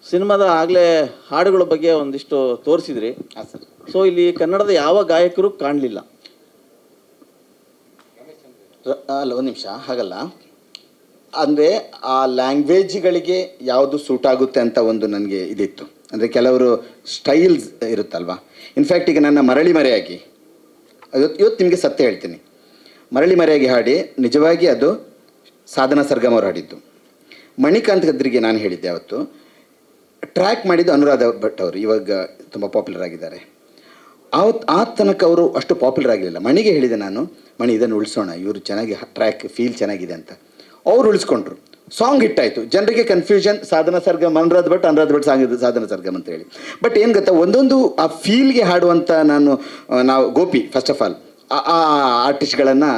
ಸಿನಿಮಾದ ಆಗಲೇ ಹಾಡುಗಳ ಬಗ್ಗೆ ಒಂದಿಷ್ಟು ತೋರಿಸಿದ್ರಿ. ಸೊ ಇಲ್ಲಿ ಕನ್ನಡದ ಯಾವ ಗಾಯಕರು ಕಾಣಲಿಲ್ಲ? ಅಲ್ಲ, ಒಂದು ನಿಮಿಷ, ಹಾಗಲ್ಲ. ಅಂದರೆ ಆ ಲ್ಯಾಂಗ್ವೇಜ್ಗಳಿಗೆ ಯಾವುದು ಸೂಟ್ ಆಗುತ್ತೆ ಅಂತ ಒಂದು ನನಗೆ ಇದಿತ್ತು. ಅಂದರೆ ಕೆಲವರು ಸ್ಟೈಲ್ಸ್ ಇರುತ್ತಲ್ವ. ಇನ್ಫ್ಯಾಕ್ಟ್ ಈಗ ನನ್ನ ಮರಳಿ ಮರೆಯಾಗಿ ಇವತ್ತು ನಿಮಗೆ ಸತ್ಯ ಹೇಳ್ತೀನಿ, ಮರಳಿ ಮರೆಯಾಗಿ ಹಾಡಿ ನಿಜವಾಗಿ ಅದು ಸಾಧನಾ ಸರ್ಗಮ್ ಅವರು ಹಾಡಿದ್ದು. ಮಣಿಕಾಂತ್ ಗದ್ರಿಗೆ ನಾನು ಹೇಳಿದ್ದೆ ಅವತ್ತು. ಟ್ರ್ಯಾಕ್ ಮಾಡಿದ್ದು ಅನುರಾಧ ಭಟ್ ಅವರು, ಇವಾಗ ತುಂಬ ಪಾಪ್ಯುಲರ್ ಆಗಿದ್ದಾರೆ. ಆ ತನಕ ಅವರು ಅಷ್ಟು ಪಾಪ್ಯುಲರ್ ಆಗಲಿಲ್ಲ. ಮಣಿಗೆ ಹೇಳಿದೆ ನಾನು, ಮಣಿ ಇದನ್ನು ಉಳಿಸೋಣ, ಇವರು ಚೆನ್ನಾಗಿ ಟ್ರ್ಯಾಕ್ ಫೀಲ್ ಚೆನ್ನಾಗಿದೆ ಅಂತ. ಅವ್ರು ಉಳಿಸ್ಕೊಂಡ್ರು, ಸಾಂಗ್ ಹಿಟ್ಟಾಯಿತು. ಜನರಿಗೆ ಕನ್ಫ್ಯೂಷನ್, ಸಾಧನಾ ಸರ್ಗಮ್ ಅನುರಾಧ ಭಟ್ ಸಾಂಗ್ ಇದು ಸಾಧನಾ ಸರ್ಗಮ್ ಅಂತ ಹೇಳಿ. ಬಟ್ ಏನು ಗೊತ್ತಾ, ಒಂದೊಂದು ಆ ಫೀಲ್ಗೆ ಹಾಡುವಂಥ ನಾವು ಗೋಪಿ ಫಸ್ಟ್ ಆಫ್ ಆಲ್ ಆ ಆರ್ಟಿಸ್ಟ್ಗಳನ್ನು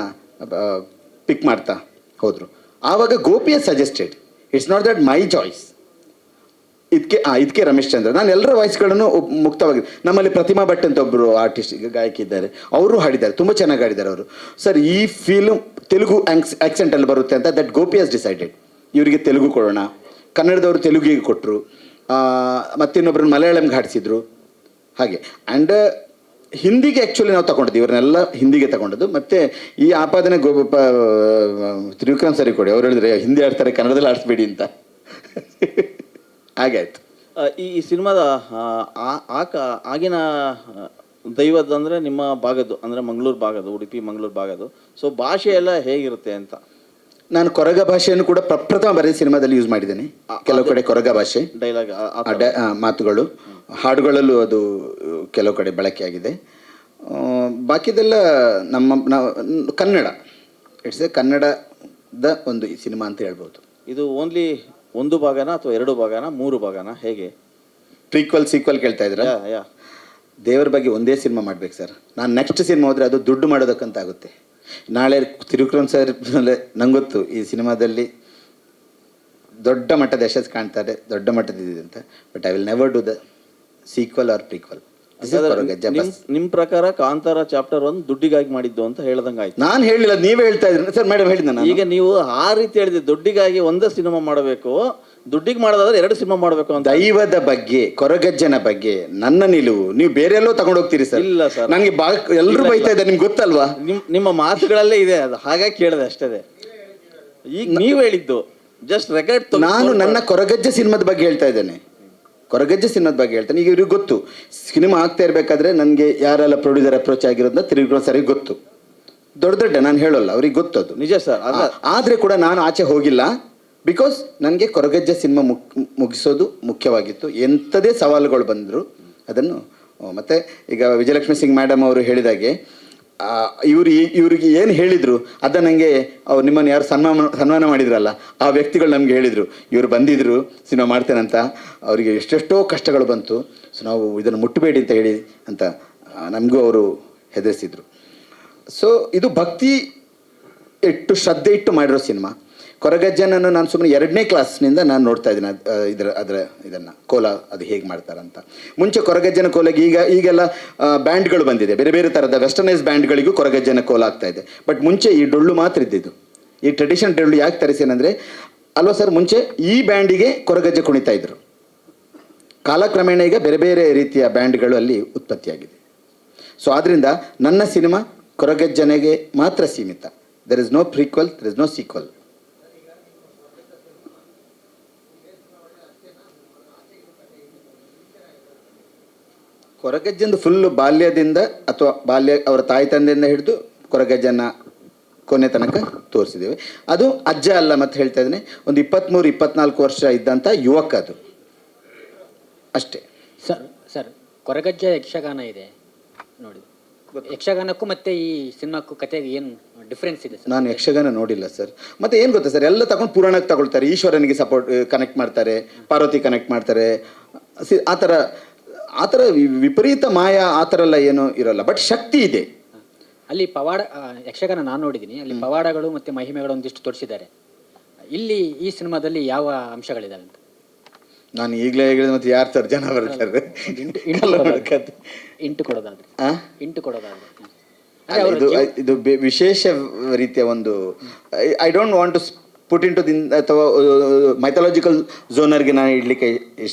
ಪಿಕ್ ಮಾಡ್ತಾ ಹೋದರು. ಆವಾಗ ಗೋಪಿಯ suggested, it's not that my choice. ಇದಕ್ಕೆ ರಮೇಶ್ ಚಂದ್ರ. ನಾನು ಎಲ್ಲರ ವಾಯ್ಸ್ಗಳನ್ನು ಮುಕ್ತವಾಗಿ, ನಮ್ಮಲ್ಲಿ ಪ್ರತಿಮಾ ಭಟ್ ಅಂತ ಒಬ್ಬರು ಆರ್ಟಿಸ್ಟ್ ಗಾಯಕಿ ಇದ್ದಾರೆ, ಅವರು ಹಾಡಿದ್ದಾರೆ, ತುಂಬ ಚೆನ್ನಾಗಿ ಹಾಡಿದ್ದಾರೆ ಅವರು. ಸರ್ ಈ ಫಿಲ್ಮ್ ತೆಲುಗು ಆಕ್ಸೆಂಟಲ್ಲಿ ಬರುತ್ತೆ ಅಂತ ದಟ್ ಗೋಪಿ ಹಸ್ ಡಿಸೈಡೆಡ್. ಇವರಿಗೆ ತೆಲುಗು ಕೊಡೋಣ, ಕನ್ನಡದವರು ತೆಲುಗಿಗೆ ಕೊಟ್ಟರು, ಮತ್ತಿನ್ನೊಬ್ಬರನ್ನ ಮಲಯಾಳಂಗೆ ಹಾಡಿಸಿದ್ರು ಹಾಗೆ. ಆ್ಯಂಡ್ ಹಿಂದಿಗೆ ಆ್ಯಕ್ಚುಲಿ ನಾವು ತಗೊಂಡಿದ್ವಿ, ಇವ್ರನ್ನೆಲ್ಲ ಹಿಂದಿಗೆ ತಗೊಂಡದ್ದು. ಮತ್ತು ಈ ಆಪಾದನೆ ತ್ರಿವಿಕ್ರಮ್ ಸರಿ ಕೊಡಿ, ಅವ್ರು ಹೇಳಿದ್ರೆ ಹಿಂದಿ ಆಡ್ತಾರೆ ಕನ್ನಡದಲ್ಲಿ ಆಡಿಸ್ಬೇಡಿ ಅಂತ. ಹಾಗೆ ಆಯಿತು. ಈ ಸಿನಿಮಾದ ಆಗಿನ ದೈವದ ಅಂದರೆ ನಿಮ್ಮ ಭಾಗದ್ದು, ಅಂದರೆ ಮಂಗಳೂರು ಭಾಗದ್ದು, ಉಡುಪಿ ಮಂಗಳೂರು ಭಾಗದ್ದು. ಸೊ ಭಾಷೆ ಎಲ್ಲ ಹೇಗಿರುತ್ತೆ ಅಂತ. ನಾನು ಕೊರಗ ಭಾಷೆಯನ್ನು ಕೂಡ ಪ್ರಪ್ರಥಮ ಬರೀ ಸಿನಿಮಾದಲ್ಲಿ ಯೂಸ್ ಮಾಡಿದ್ದೇನೆ. ಕೆಲವು ಕಡೆ ಕೊರಗ ಭಾಷೆ ಡೈಲಾಗ್ ಮಾತುಗಳು, ಹಾಡುಗಳಲ್ಲೂ ಅದು ಕೆಲವು ಕಡೆ ಬಳಕೆಯಾಗಿದೆ. ಬಾಕಿದೆಲ್ಲ ನಾವು ಕನ್ನಡ, ಇಟ್ಸ್ ಎ ಕನ್ನಡದ ಒಂದು ಸಿನಿಮಾ ಅಂತ ಹೇಳ್ಬೋದು. ಇದು ಓನ್ಲಿ ಒಂದು ಭಾಗನ ಅಥವಾ 2 ಭಾಗನ 3 ಭಾಗನ ಹೇಗೆ? ಪ್ರೀಕ್ವಲ್ ಸೀಕ್ವಲ್ ಕೇಳ್ತಾ ಇದ್ರ? ದೇವರ ಬಗ್ಗೆ ಒಂದೇ ಸಿನಿಮಾ ಮಾಡ್ಬೇಕು ಸರ್. ನಾನು ನೆಕ್ಸ್ಟ್ ಸಿನಿಮಾ ಹೋದರೆ ಅದು ದುಡ್ಡು ಮಾಡೋದಕ್ಕಂತ ಆಗುತ್ತೆ. ನಾಳೆ ತ್ರಿವಿಕ್ರಮ್ ಸರ್ ನಂಗೆ ಗೊತ್ತು ಈ ಸಿನಿಮಾದಲ್ಲಿ ದೊಡ್ಡ ಮಟ್ಟದ ಯಶಸ್ಸು ಕಾಣ್ತಾರೆ, ದೊಡ್ಡ ಮಟ್ಟದಿದೆ ಅಂತ. But I will never do the sequel or prequel. ನಿಮ್ಮ ಪ್ರಕಾರ ಕಾಂತಾರ ಚಾಪ್ಟರ್ 1 ದುಡ್ಡಿಗಾಗಿ ಮಾಡಿದ್ದು ಅಂತ ಹೇಳ್ದಂಗೆ ಆಯ್ತು. ನಾನು ಹೇಳಿಲ್ಲ, ನೀವೇ ಹೇಳ್ತಾ ಇದ್ರಿ ಸರ್. ಮೇಡಮ್ ಹೇಳಿದ್ದೆ. ಈಗ ನೀವು ಆ ರೀತಿ ಹೇಳಿದ್ರಿ, ದುಡ್ಡಿಗಾಗಿ ಒಂದೇ ಸಿನಿಮಾ ಮಾಡಬೇಕು, ದುಡ್ಡಿಗೆ ಮಾಡೋದಾದ್ರೆ 2 ಸಿನಿಮಾ ಮಾಡಬೇಕು ಅಂತ. ದೈವದ ಬಗ್ಗೆ, ಕೊರಗಜ್ಜನ ಬಗ್ಗೆ ನನ್ನ ನಿಲುವು ನೀವು ಬೇರೆ ಎಲ್ಲೋ ತಗೊಂಡು ಹೋಗ್ತೀರಿ ಸರ್. ಇಲ್ಲ ಸರ್, ನನಗೆ ಎಲ್ಲರೂ ಬೈತಾ ಇದ್ದಾರೆ, ನಿಮ್ಗೆ ಗೊತ್ತಲ್ವಾ? ನಿಮ್ಮ ಮಾತುಗಳಲ್ಲೇ ಇದೆ ಅದು, ಹಾಗಾಗಿ ಕೇಳಿದೆ ಅಷ್ಟೇ. ಈಗ ನೀವು ಹೇಳಿದ್ದು ಜಸ್ಟ್ ರೆಕಾರ್ಡ್. ನಾನು ನನ್ನ ಕೊರಗಜ್ಜ ಸಿನಿಮಾದ ಬಗ್ಗೆ ಹೇಳ್ತಾ ಇದ್ದೇನೆ, ಕೊರಗಜ್ಜ ಸಿನಿಮಾದ ಬಗ್ಗೆ ಹೇಳ್ತೇನೆ. ಈಗ ಇವ್ರಿಗೆ ಗೊತ್ತು ಸಿನಿಮಾ ಆಗ್ತಾ ಇರಬೇಕಾದ್ರೆ ನನಗೆ ಯಾರೆಲ್ಲ ಪ್ರೊಡ್ಯೂಸರ್ ಅಪ್ರೋಚ್ ಆಗಿರೋದನ್ನ ತ್ರಿವಿಕ್ರಮ್ ಸರಿಗೆ ಗೊತ್ತು. ದೊಡ್ಡ ನಾನು ಹೇಳೋಲ್ಲ, ಅವ್ರಿಗೆ ಗೊತ್ತದು ನಿಜ ಸರ್. ಆದರೆ ಕೂಡ ನಾನು ಆಚೆ ಹೋಗಿಲ್ಲ, ಬಿಕಾಸ್ ನನಗೆ ಕೊರಗಜ್ಜ ಸಿನಿಮಾ ಮುಗಿಸೋದು ಮುಖ್ಯವಾಗಿತ್ತು. ಎಂಥದೇ ಸವಾಲುಗಳು ಬಂದರು ಅದನ್ನು. ಮತ್ತು ಈಗ ವಿಜಯಲಕ್ಷ್ಮಿ ಸಿಂಗ್ ಮೇಡಮ್ ಅವರು ಹೇಳಿದಾಗೆ ಇವ್ರಿಗೆ ಏನು ಹೇಳಿದರು ಅದನ್ನು ನನಗೆ ಅವ್ರು ನಿಮ್ಮನ್ನು ಯಾರು ಸನ್ಮಾನ ಮಾಡಿದ್ರಲ್ಲ ಆ ವ್ಯಕ್ತಿಗಳು ನಮಗೆ ಹೇಳಿದರು, ಇವರು ಬಂದಿದ್ದರು ಸಿನಿಮಾ ಮಾಡ್ತೇನಂತ, ಅವರಿಗೆ ಎಷ್ಟೆಷ್ಟೋ ಕಷ್ಟಗಳು ಬಂತು, ಸೊ ನಾವು ಇದನ್ನು ಮುಟ್ಟಬೇಡಿ ಅಂತ ಹೇಳಿ ಅಂತ ನಮಗೂ ಅವರು ಹೆದರಿಸಿದರು. ಸೊ ಇದು ಭಕ್ತಿ ಇಟ್ಟು ಶ್ರದ್ಧೆ ಇಟ್ಟು ಮಾಡಿರೋ ಸಿನಿಮಾ. ಕೊರಗಜ್ಜನನ್ನು ನಾನು ಸುಮ್ಮನೆ 2ನೇ ಕ್ಲಾಸ್ನಿಂದ ನಾನು ನೋಡ್ತಾ ಇದ್ದೀನಿ ಇದನ್ನು ಕೋಲ ಅದು ಹೇಗೆ ಮಾಡ್ತಾರಂತ. ಮುಂಚೆ ಕೊರಗಜ್ಜನ ಕೋಲಗೆ ಈಗೆಲ್ಲ ಬ್ಯಾಂಡ್ಗಳು ಬಂದಿದೆ, ಬೇರೆ ಬೇರೆ ಥರದ ವೆಸ್ಟರ್ನೈಸ್ ಬ್ಯಾಂಡ್ಗಳಿಗೂ ಕೊರಗಜ್ಜನ ಕೋಲ ಆಗ್ತಾ ಇದೆ. ಬಟ್ ಮುಂಚೆ ಈ ಡೊಳ್ಳು ಮಾತ್ರ ಇದ್ದಿದ್ದು. ಈ ಟ್ರೆಡಿಷನ್ ಡೊಳ್ಳು ಯಾಕೆ ತರಿಸೇನೆಂದರೆ ಅಲ್ವಾ ಸರ್, ಮುಂಚೆ ಈ ಬ್ಯಾಂಡಿಗೆ ಕೊರಗಜ್ಜ ಕುಣಿತಾ ಇದ್ರು. ಕಾಲಕ್ರಮೇಣ ಈಗ ಬೇರೆ ಬೇರೆ ರೀತಿಯ ಬ್ಯಾಂಡ್ಗಳು ಅಲ್ಲಿ ಉತ್ಪತ್ತಿಯಾಗಿದೆ. ಸೊ ಆದ್ದರಿಂದ ನನ್ನ ಸಿನಿಮಾ ಕೊರಗಜ್ಜನೆಗೆ ಮಾತ್ರ ಸೀಮಿತ. There is no prequel, there is no sequel. ಕೊರಗಜ್ಜಂದು ಫುಲ್ಲು ಬಾಲ್ಯದಿಂದ ಅಥವಾ ಅವರ ತಾಯಿ ತಂದೆಯಿಂದ ಹಿಡಿದು ಕೊರಗಜ್ಜನ ಕೊನೆ ತನಕ ತೋರಿಸಿದ್ದೇವೆ. ಅದು ಅಜ್ಜ ಅಲ್ಲ, ಮತ್ತೆ ಹೇಳ್ತಾ ಇದ್ದೇನೆ, ಒಂದು 23-24 ವರ್ಷ ಇದ್ದಂಥ ಯುವಕ ಅದು ಅಷ್ಟೇ. ಸರ್ ಕೊರಗಜ್ಜ ಯಕ್ಷಗಾನ ಇದೆ ನೋಡಿ, ಯಕ್ಷಗಾನಕ್ಕೂ ಮತ್ತೆ ಈ ಸಿನಿಮಾಕ್ಕೂ ಕಥೆಗೆ ಏನು ಡಿಫ್ರೆನ್ಸ್ ಇದೆ ಸರ್? ನಾನು ಯಕ್ಷಗಾನ ನೋಡಿಲ್ಲ ಸರ್. ಮತ್ತೆ ಏನು ಗೊತ್ತಾ ಸರ್, ಎಲ್ಲ ತಗೊಂಡು ಪುರಾಣಕ್ಕೆ ತಗೊಳ್ತಾರೆ, ಈಶ್ವರನಿಗೆ ಕನೆಕ್ಟ್ ಮಾಡ್ತಾರೆ, ಪಾರ್ವತಿ ಕನೆಕ್ಟ್ ಮಾಡ್ತಾರೆ, ಆ ಥರ ವಿಪರೀತ ಮಾಯ ಆ ಥರ ಎಲ್ಲ ಏನೂ ಇರೋಲ್ಲ. ಬಟ್ ಶಕ್ತಿ ಇದೆ ಅಲ್ಲಿ. ಪವಾಡ ಯಕ್ಷಗಾನ ನಾನು ನೋಡಿದ್ದೀನಿ, ಅಲ್ಲಿ ಪವಾಡಗಳು ಮತ್ತು ಮಹಿಮೆಗಳು ಒಂದಿಷ್ಟು ತೋರಿಸಿದ್ದಾರೆ. ಇಲ್ಲಿ ಈ ಸಿನಿಮಾದಲ್ಲಿ ಯಾವ ಅಂಶಗಳಿದಾವೆ ಅಂತ ನಾನು ಈಗಲೇ ಹೇಳಿದೆ. ಮತ್ತೆ ಯಾರು ಸರ್ ಜನ ಬರ್ತಾರೆ ಇಂಟು ಕೊಡೋದಾದ್ರೆ ಇದು ವಿಶೇಷ ರೀತಿಯ ಒಂದು I don't want to put in to ಅಥವಾ ಮೈಥಾಲಜಿಕಲ್ ಝೋನರ್ಗೆ ನಾನು ಇಡಲಿಕ್ಕೆ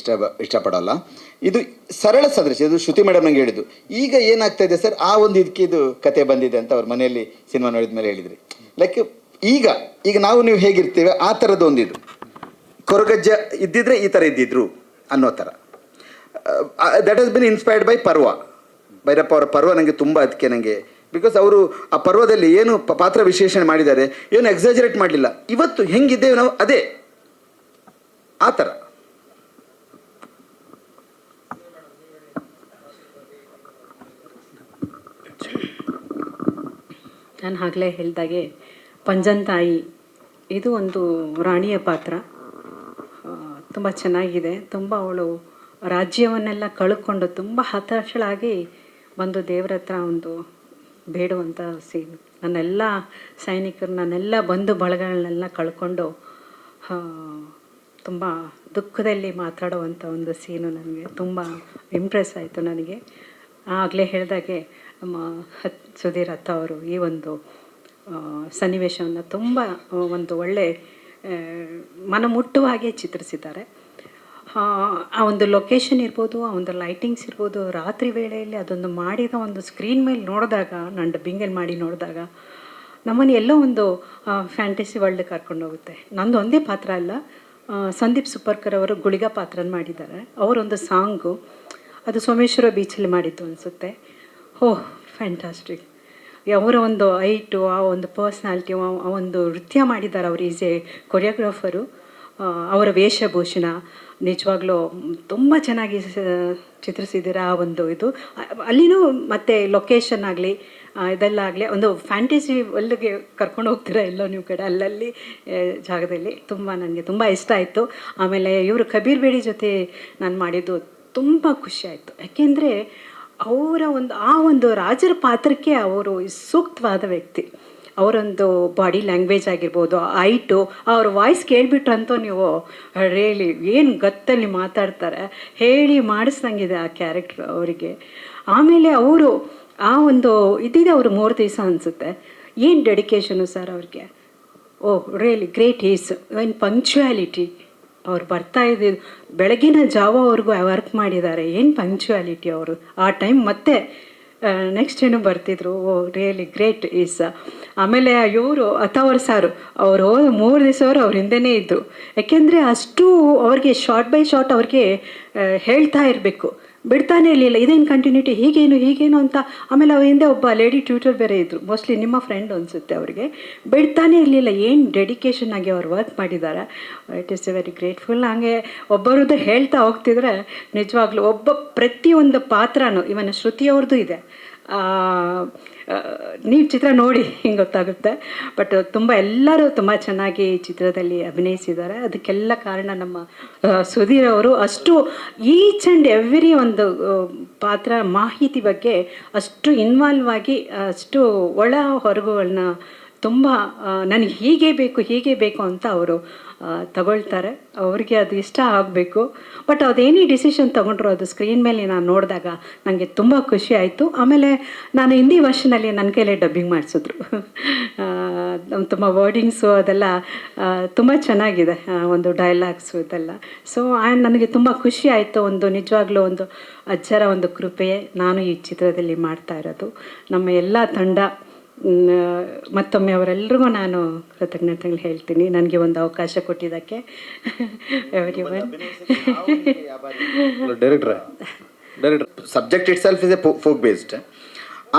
ಇಷ್ಟಪಡಲ್ಲ. ಇದು ಸರಳ ಸದೃಶ. ಇದು ಶ್ರುತಿ ಮೇಡಮ್ ನಂಗೆ ಹೇಳಿದ್ದು. ಈಗ ಏನಾಗ್ತಾ ಇದೆ ಸರ್, ಆ ಒಂದು ಇದಕ್ಕೆ ಇದು ಕತೆ ಬಂದಿದೆ ಅಂತ ಅವ್ರ ಮನೆಯಲ್ಲಿ ಸಿನಿಮಾ ನೋಡಿದ ಮೇಲೆ ಹೇಳಿದ್ರಿ. ಲೈಕ್ ಈಗ ನೀವು ಹೇಗಿರ್ತೇವೆ ಆ ಥರದ್ದು ಒಂದಿದು ಕೊರಗಜ್ಜ ಇದ್ದಿದ್ರೆ ಈ ಥರ ಇದ್ದಿದ್ರು ಅನ್ನೋ ಥರ. That has been inspired by ಪರ್ವ, ಭೈರಪ್ಪ ಅವರ ಪರ್ವ ನನಗೆ ತುಂಬ ಅದಕ್ಕೆ ನನಗೆ, ಬಿಕಾಸ್ ಅವರು ಆ ಪರ್ವದಲ್ಲಿ ಏನು ಪಾತ್ರ ವಿಶ್ಲೇಷಣೆ ಮಾಡಿದ್ದಾರೆ, ಏನು ಎಕ್ಸಾಜರೇಟ್ ಮಾಡಲಿಲ್ಲ. ಇವತ್ತು ಹೆಂಗಿದ್ದೇವೆ ನಾವು ಅದೇ ಆ ಥರ. ನಾನು ಆಗಲೇ ಹೇಳಿದಾಗೆ ಪಂಜಂತಾಯಿ ಇದು ಒಂದು ರಾಣಿಯ ಪಾತ್ರ, ತುಂಬ ಚೆನ್ನಾಗಿದೆ. ತುಂಬ ಅವಳು ರಾಜ್ಯವನ್ನೆಲ್ಲ ಕಳ್ಕೊಂಡು ತುಂಬ ಹತಾಶಳಾಗಿ ಬಂದು ದೇವರ ಹತ್ರ ಒಂದು ಬೇಡುವಂಥ ಸೀನ್. ನನ್ನೆಲ್ಲ ಸೈನಿಕರು, ನನ್ನೆಲ್ಲ ಬಂಧು ಬಳಗಗಳನ್ನೆಲ್ಲ ಕಳ್ಕೊಂಡು ತುಂಬ ದುಃಖದಲ್ಲಿ ಮಾತಾಡುವಂಥ ಒಂದು ಸೀನು ನನಗೆ ತುಂಬ ಇಂಪ್ರೆಸ್ ಆಯಿತು ನನಗೆ. ಆಗಲೇ ಹೇಳಿದಾಗೆ ನಮ್ಮ ಸುಧೀರ್ ಅತ್ತ ಅವರು ಈ ಒಂದು ಸನ್ನಿವೇಶವನ್ನು ತುಂಬ ಒಂದು ಒಳ್ಳೆ ಮನಮುಟ್ಟುವ ಹಾಗೆ ಚಿತ್ರಿಸಿದ್ದಾರೆ. ಆ ಒಂದು ಲೊಕೇಶನ್ ಇರ್ಬೋದು, ಆ ಒಂದು ಲೈಟಿಂಗ್ಸ್ ಇರ್ಬೋದು, ರಾತ್ರಿ ವೇಳೆಯಲ್ಲಿ ಅದೊಂದು ಮಾಡಿದ ಒಂದು ಸ್ಕ್ರೀನ್ ಮೇಲೆ ನೋಡಿದಾಗ, ನಾನು ಡಬ್ಬಿಂಗಲ್ಲಿ ಮಾಡಿ ನೋಡಿದಾಗ ನಮ್ಮನ್ನು ಎಲ್ಲೋ ಒಂದು ಫ್ಯಾಂಟಸಿ ವರ್ಲ್ಡ್ ಕರ್ಕೊಂಡು ಹೋಗುತ್ತೆ. ನಂದು ಒಂದೇ ಪಾತ್ರ ಅಲ್ಲ, ಸಂದೀಪ್ ಸುಪರ್ಕರ್ ಅವರು ಗುಳಿಗ ಪಾತ್ರನ ಮಾಡಿದ್ದಾರೆ. ಅವರೊಂದು ಸಾಂಗು ಅದು ಸೋಮೇಶ್ವರ ಬೀಚಲ್ಲಿ ಮಾಡಿದ್ದು ಅನಿಸುತ್ತೆ. ಓಹ್ ಫ್ಯಾಂಟಾಸ್ಟಿಕ್. ಅವರ ಒಂದು ಐಟು, ಆ ಒಂದು ಪರ್ಸ್ನಾಲಿಟಿ, ಆ ಒಂದು ನೃತ್ಯ ಮಾಡಿದ್ದಾರೆ. ಅವರು ಈಸ್ ಎ ಕೊರಿಯೋಗ್ರಾಫರು. ಅವರ ವೇಷಭೂಷಣ ನಿಜವಾಗ್ಲೂ ತುಂಬ ಚೆನ್ನಾಗಿ ಚಿತ್ರಿಸಿದ್ದೀರ. ಆ ಒಂದು ಇದು ಅಲ್ಲಿನೂ ಮತ್ತು ಲೊಕೇಶನ್ ಆಗಲಿ ಇದೆಲ್ಲ ಆಗಲಿ ಒಂದು ಫ್ಯಾಂಟಸಿ ವರ್ಲ್ಡ್ಗೆ ಕರ್ಕೊಂಡು ಹೋಗ್ತೀರ ಎಲ್ಲೋ ನೀವು ಕಡೆ ಅಲ್ಲಲ್ಲಿ ಜಾಗದಲ್ಲಿ. ನನಗೆ ತುಂಬ ಇಷ್ಟ ಆಯಿತು. ಆಮೇಲೆ ಇವರು ಕಬೀರ್ ಬೇಡಿ ಜೊತೆ ನಾನು ಮಾಡಿದ್ದು ತುಂಬ ಖುಷಿ ಆಯಿತು. ಯಾಕೆಂದರೆ ಅವರ ಆ ಒಂದು ರಾಜರ ಪಾತ್ರಕ್ಕೆ ಅವರು ಸೂಕ್ತವಾದ ವ್ಯಕ್ತಿ. ಅವರೊಂದು ಬಾಡಿ ಲ್ಯಾಂಗ್ವೇಜ್ ಆಗಿರ್ಬೋದು, ಐಟು, ಅವ್ರ ವಾಯ್ಸ್ ಕೇಳಿಬಿಟ್ರಂತೂ ನೀವು ರಿಯಲಿ ಏನು ಗತ್ತಲ್ಲಿ ಮಾತಾಡ್ತಾರೆ, ಹೇಳಿ ಮಾಡಿಸ್ದಂಗಿದೆ ಆ ಕ್ಯಾರೆಕ್ಟ್ರ್ ಅವರಿಗೆ. ಆಮೇಲೆ ಅವರು ಆ ಒಂದು ಇದ್ದಿದೆ ಅವರು 3 ದಿವಸ ಅನಿಸುತ್ತೆ. ಏನು ಡೆಡಿಕೇಶನು ಸರ್ ಅವ್ರಿಗೆ. Oh really great is in punctuality. ಅವ್ರು ಬರ್ತಾ ಇದ್ದಿದ್ದು ಬೆಳಗಿನ ಜಾವವರೆಗೂ ವರ್ಕ್ ಮಾಡಿದ್ದಾರೆ. ಏನು ಪಂಕ್ಚುಯಾಲಿಟಿ ಅವರು ಆ ಟೈಮ್. ಮತ್ತೆ ನೆಕ್ಸ್ಟ್ ಏನು ಬರ್ತಿದ್ರು. Oh really great is. ಆಮೇಲೆ ಇವರು ಅಥವರ್ ಸಾರು ಅವರು 3 ದಿವಸವರು ಅವ್ರ ಹಿಂದೆಯೇ ಇದ್ದರು. ಯಾಕೆಂದರೆ ಅಷ್ಟು ಅವ್ರಿಗೆ ಶಾರ್ಟ್ ಬೈ ಶಾರ್ಟ್ ಅವ್ರಿಗೆ ಹೇಳ್ತಾ ಇರಬೇಕು, ಬಿಡ್ತಾನೆ ಇರಲಿಲ್ಲ. ಇದೇನು ಕಂಟಿನ್ಯೂಟಿ, ಹೀಗೇನು ಅಂತ. ಆಮೇಲೆ ಅವ್ರ ಹಿಂದೆ ಒಬ್ಬ ಲೇಡಿ ಟ್ಯೂಟರ್ ಬೇರೆ ಇದ್ದರು, ಮೋಸ್ಟ್ಲಿ ನಿಮ್ಮ ಫ್ರೆಂಡ್ ಅನಿಸುತ್ತೆ. ಅವ್ರಿಗೆ ಬಿಡ್ತಾನೆ ಇರಲಿಲ್ಲ. ಏನು ಡೆಡಿಕೇಶನ್ ಆಗಿ ಅವ್ರು ವರ್ಕ್ ಮಾಡಿದ್ದಾರೆ. It is A very grateful. ಹಾಗೆ ಒಬ್ಬರದ್ದು ಹೇಳ್ತಾ ಹೋಗ್ತಿದ್ರೆ ನಿಜವಾಗ್ಲೂ ಪ್ರತಿಯೊಂದು ಪಾತ್ರನೂ, ಇವನ ಶ್ರುತಿಯವ್ರದ್ದು ಇದೆ. ನೀವು ಚಿತ್ರ ನೋಡಿ ಹಿಂಗೆ ಗೊತ್ತಾಗುತ್ತೆ. ಬಟ್ ಎಲ್ಲರೂ ತುಂಬ ಚೆನ್ನಾಗಿ ಚಿತ್ರದಲ್ಲಿ ಅಭಿನಯಿಸಿದ್ದಾರೆ. ಅದಕ್ಕೆಲ್ಲ ಕಾರಣ ನಮ್ಮ ಸುಧೀರ್ ಅವರು. ಅಷ್ಟು ಈಚ್ ಆ್ಯಂಡ್ ಎವ್ರಿ ಒಂದು ಪಾತ್ರ ಮಾಹಿತಿ ಬಗ್ಗೆ ಅಷ್ಟು ಇನ್ವಾಲ್ವ್ ಆಗಿ, ಅಷ್ಟು ಒಳ ಹೊರಗುಗಳನ್ನ ತುಂಬ ನನಗೆ ಹೀಗೆ ಬೇಕು ಅಂತ ಅವರು ತಗೊಳ್ತಾರೆ. ಅವ್ರಿಗೆ ಅದು ಇಷ್ಟ ಆಗಬೇಕು. ಬಟ್ ಅದೇನೇ ಡಿಸಿಷನ್ ತೊಗೊಂಡ್ರು ಅದು ಸ್ಕ್ರೀನ್ ಮೇಲೆ ನಾನು ನೋಡಿದಾಗ ನನಗೆ ತುಂಬ ಖುಷಿ ಆಯಿತು. ಆಮೇಲೆ ನಾನು ಹಿಂದಿ ವರ್ಷನಲ್ಲಿ ನನ್ನ ಕೈಲೇ ಡಬ್ಬಿಂಗ್ ಮಾಡಿಸಿದ್ರು. ತುಂಬ ವರ್ಡಿಂಗ್ಸು ಅದೆಲ್ಲ ತುಂಬ ಚೆನ್ನಾಗಿದೆ, ಒಂದು ಡೈಲಾಗ್ಸು ಇದೆಲ್ಲ. ಸೊ ನನಗೆ ತುಂಬ ಖುಷಿ ಆಯಿತು. ಒಂದು ನಿಜವಾಗ್ಲೂ ಒಂದು ಅಜ್ಜರ ಒಂದು ಕೃಪೆ ನಾನು ಈ ಚಿತ್ರದಲ್ಲಿ ಮಾಡ್ತಾ ಇರೋದು. ನಮ್ಮ ಎಲ್ಲ ತಂಡ ಮತ್ತೊಮ್ಮೆ ಅವರೆಲ್ಲರಿಗೂ ನಾನು ಕೃತಜ್ಞತೆಗಳು ಹೇಳ್ತೀನಿ, ನನಗೆ ಒಂದು ಅವಕಾಶ ಕೊಟ್ಟಿದ್ದಕ್ಕೆ. ಡೈರೆಕ್ಟ್ರೆ subject itself is a folk based.